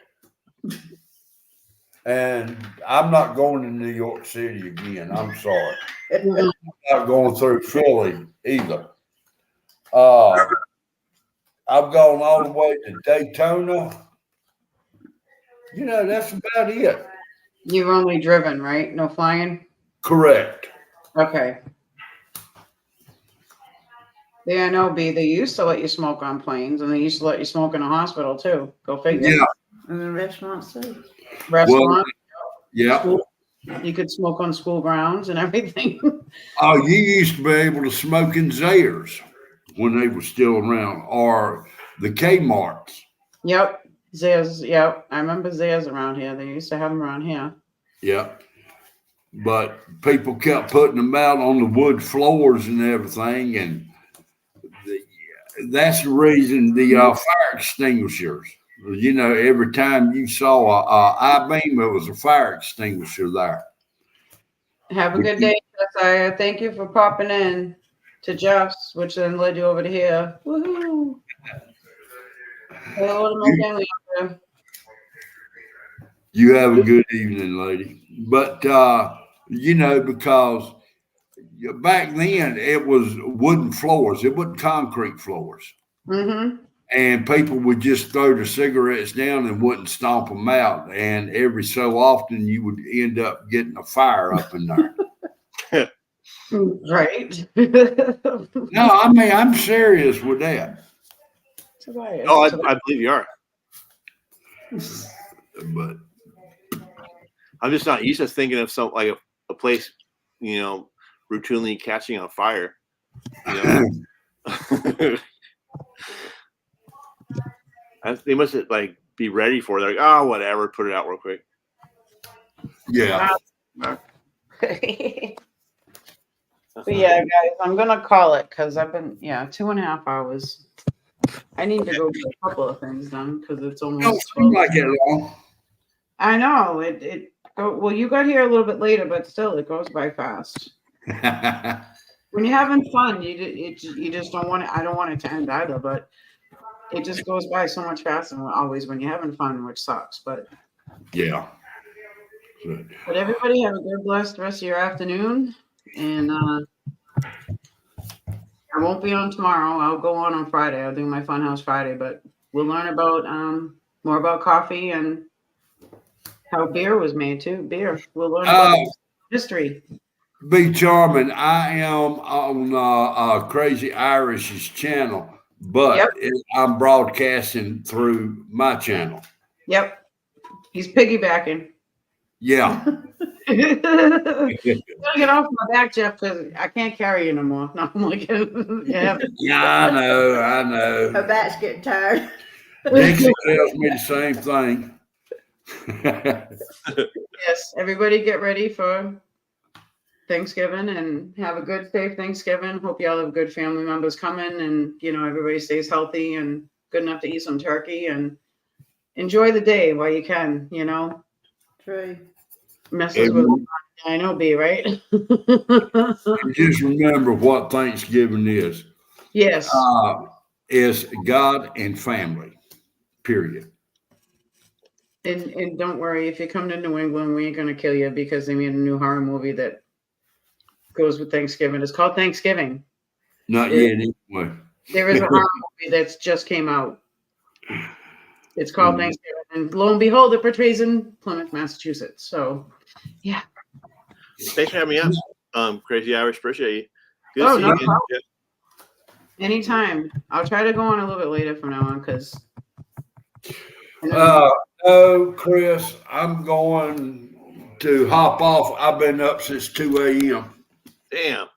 and I'm not going to New York City again. I'm sorry. I'm not going through Philly either. I've gone all the way to Daytona. You know, that's about it. You've only driven, right? No flying? Correct. Okay. The NLB, they used to let you smoke on planes, and they used to let you smoke in a hospital too. Go figure. Yeah. And the restaurants too. Restaurant, Yeah. school, you could smoke on school grounds and everything. Oh, you used to be able to smoke in Zayres when they were still around, or the Kmarts. Yep. Zayas, yep. I remember Zayas around here. They used to have them around here. Yeah. But people kept putting them out on the wood floors and everything, and that's the reason the fire extinguishers. You know, every time you saw a I-beam, there was a fire extinguisher there. Have a good day, Josiah. Thank you for popping in to Jeff's, which then led you over to here. Woohoo! Hello to my family out there. You have a good evening, lady. But you know, because back then it was wooden floors, it wasn't concrete floors. Mm-hmm. And people would just throw their cigarettes down and wouldn't stomp them out. And every so often you would end up getting a fire up in there. Right. No, I mean, I'm serious with that. Tobias. Oh, I believe you are. But I'm just not used to thinking of some like a place, you know, routinely catching on fire. You know? They must like be ready for it. They're like, oh, whatever, put it out real quick. yeah. But yeah, guys, I'm gonna call it because I've been 2.5 hours. I need to go get a couple of things done because it's Don't almost seem 12. like it long. I know well, you got here a little bit later, but still, it goes by fast. When you're having fun, you just don't want it. I don't want it to end either, but it just goes by so much faster always when you're having fun, which sucks. But Yeah. So, but everybody have a good, blessed rest of your afternoon, and I won't be on tomorrow. I'll go on Friday. I'll do my Funhouse Friday, but we'll learn about more about coffee and how beer was made too. Beer. We'll learn about history. Be charming. I am on Crazy Irish's channel, but I'm broadcasting through my channel. Yep. He's piggybacking. Yeah. Gotta get off my back, Jeff, because I can't carry you no more. No, I'm like, yeah. Yeah, I know. Her back's getting tired. Dixie tells me the same thing. Yes, everybody get ready for Thanksgiving and have a good, safe Thanksgiving. Hope y'all have good family members coming and, everybody stays healthy and good enough to eat some turkey and enjoy the day while you can, True. Messes with I know, B, right? Just remember what Thanksgiving is. Yes. Is God and family, period. And don't worry, if you come to New England, we ain't gonna kill you because they made a new horror movie that goes with Thanksgiving. It's called Thanksgiving. Not yet, anyway. There is a horror movie that's just came out. It's called Thanksgiving, and lo and behold, it portrays in Plymouth, Massachusetts. So, yeah. Thanks for having me up. Crazy Irish, appreciate you. Good Oh, to see no you again, problem. Jeff. Anytime. I'll try to go on a little bit later from now on because. No, Chris, I'm going to hop off. I've been up since 2 a.m. Damn,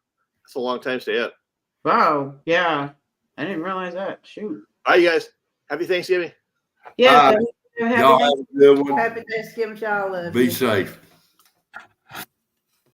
that's a long time to stay up. Wow. Yeah. I didn't realize that. Shoot. All right, you guys. Happy Thanksgiving. Yeah. Y'all have a good one. Happy Thanksgiving to all of you. Be safe.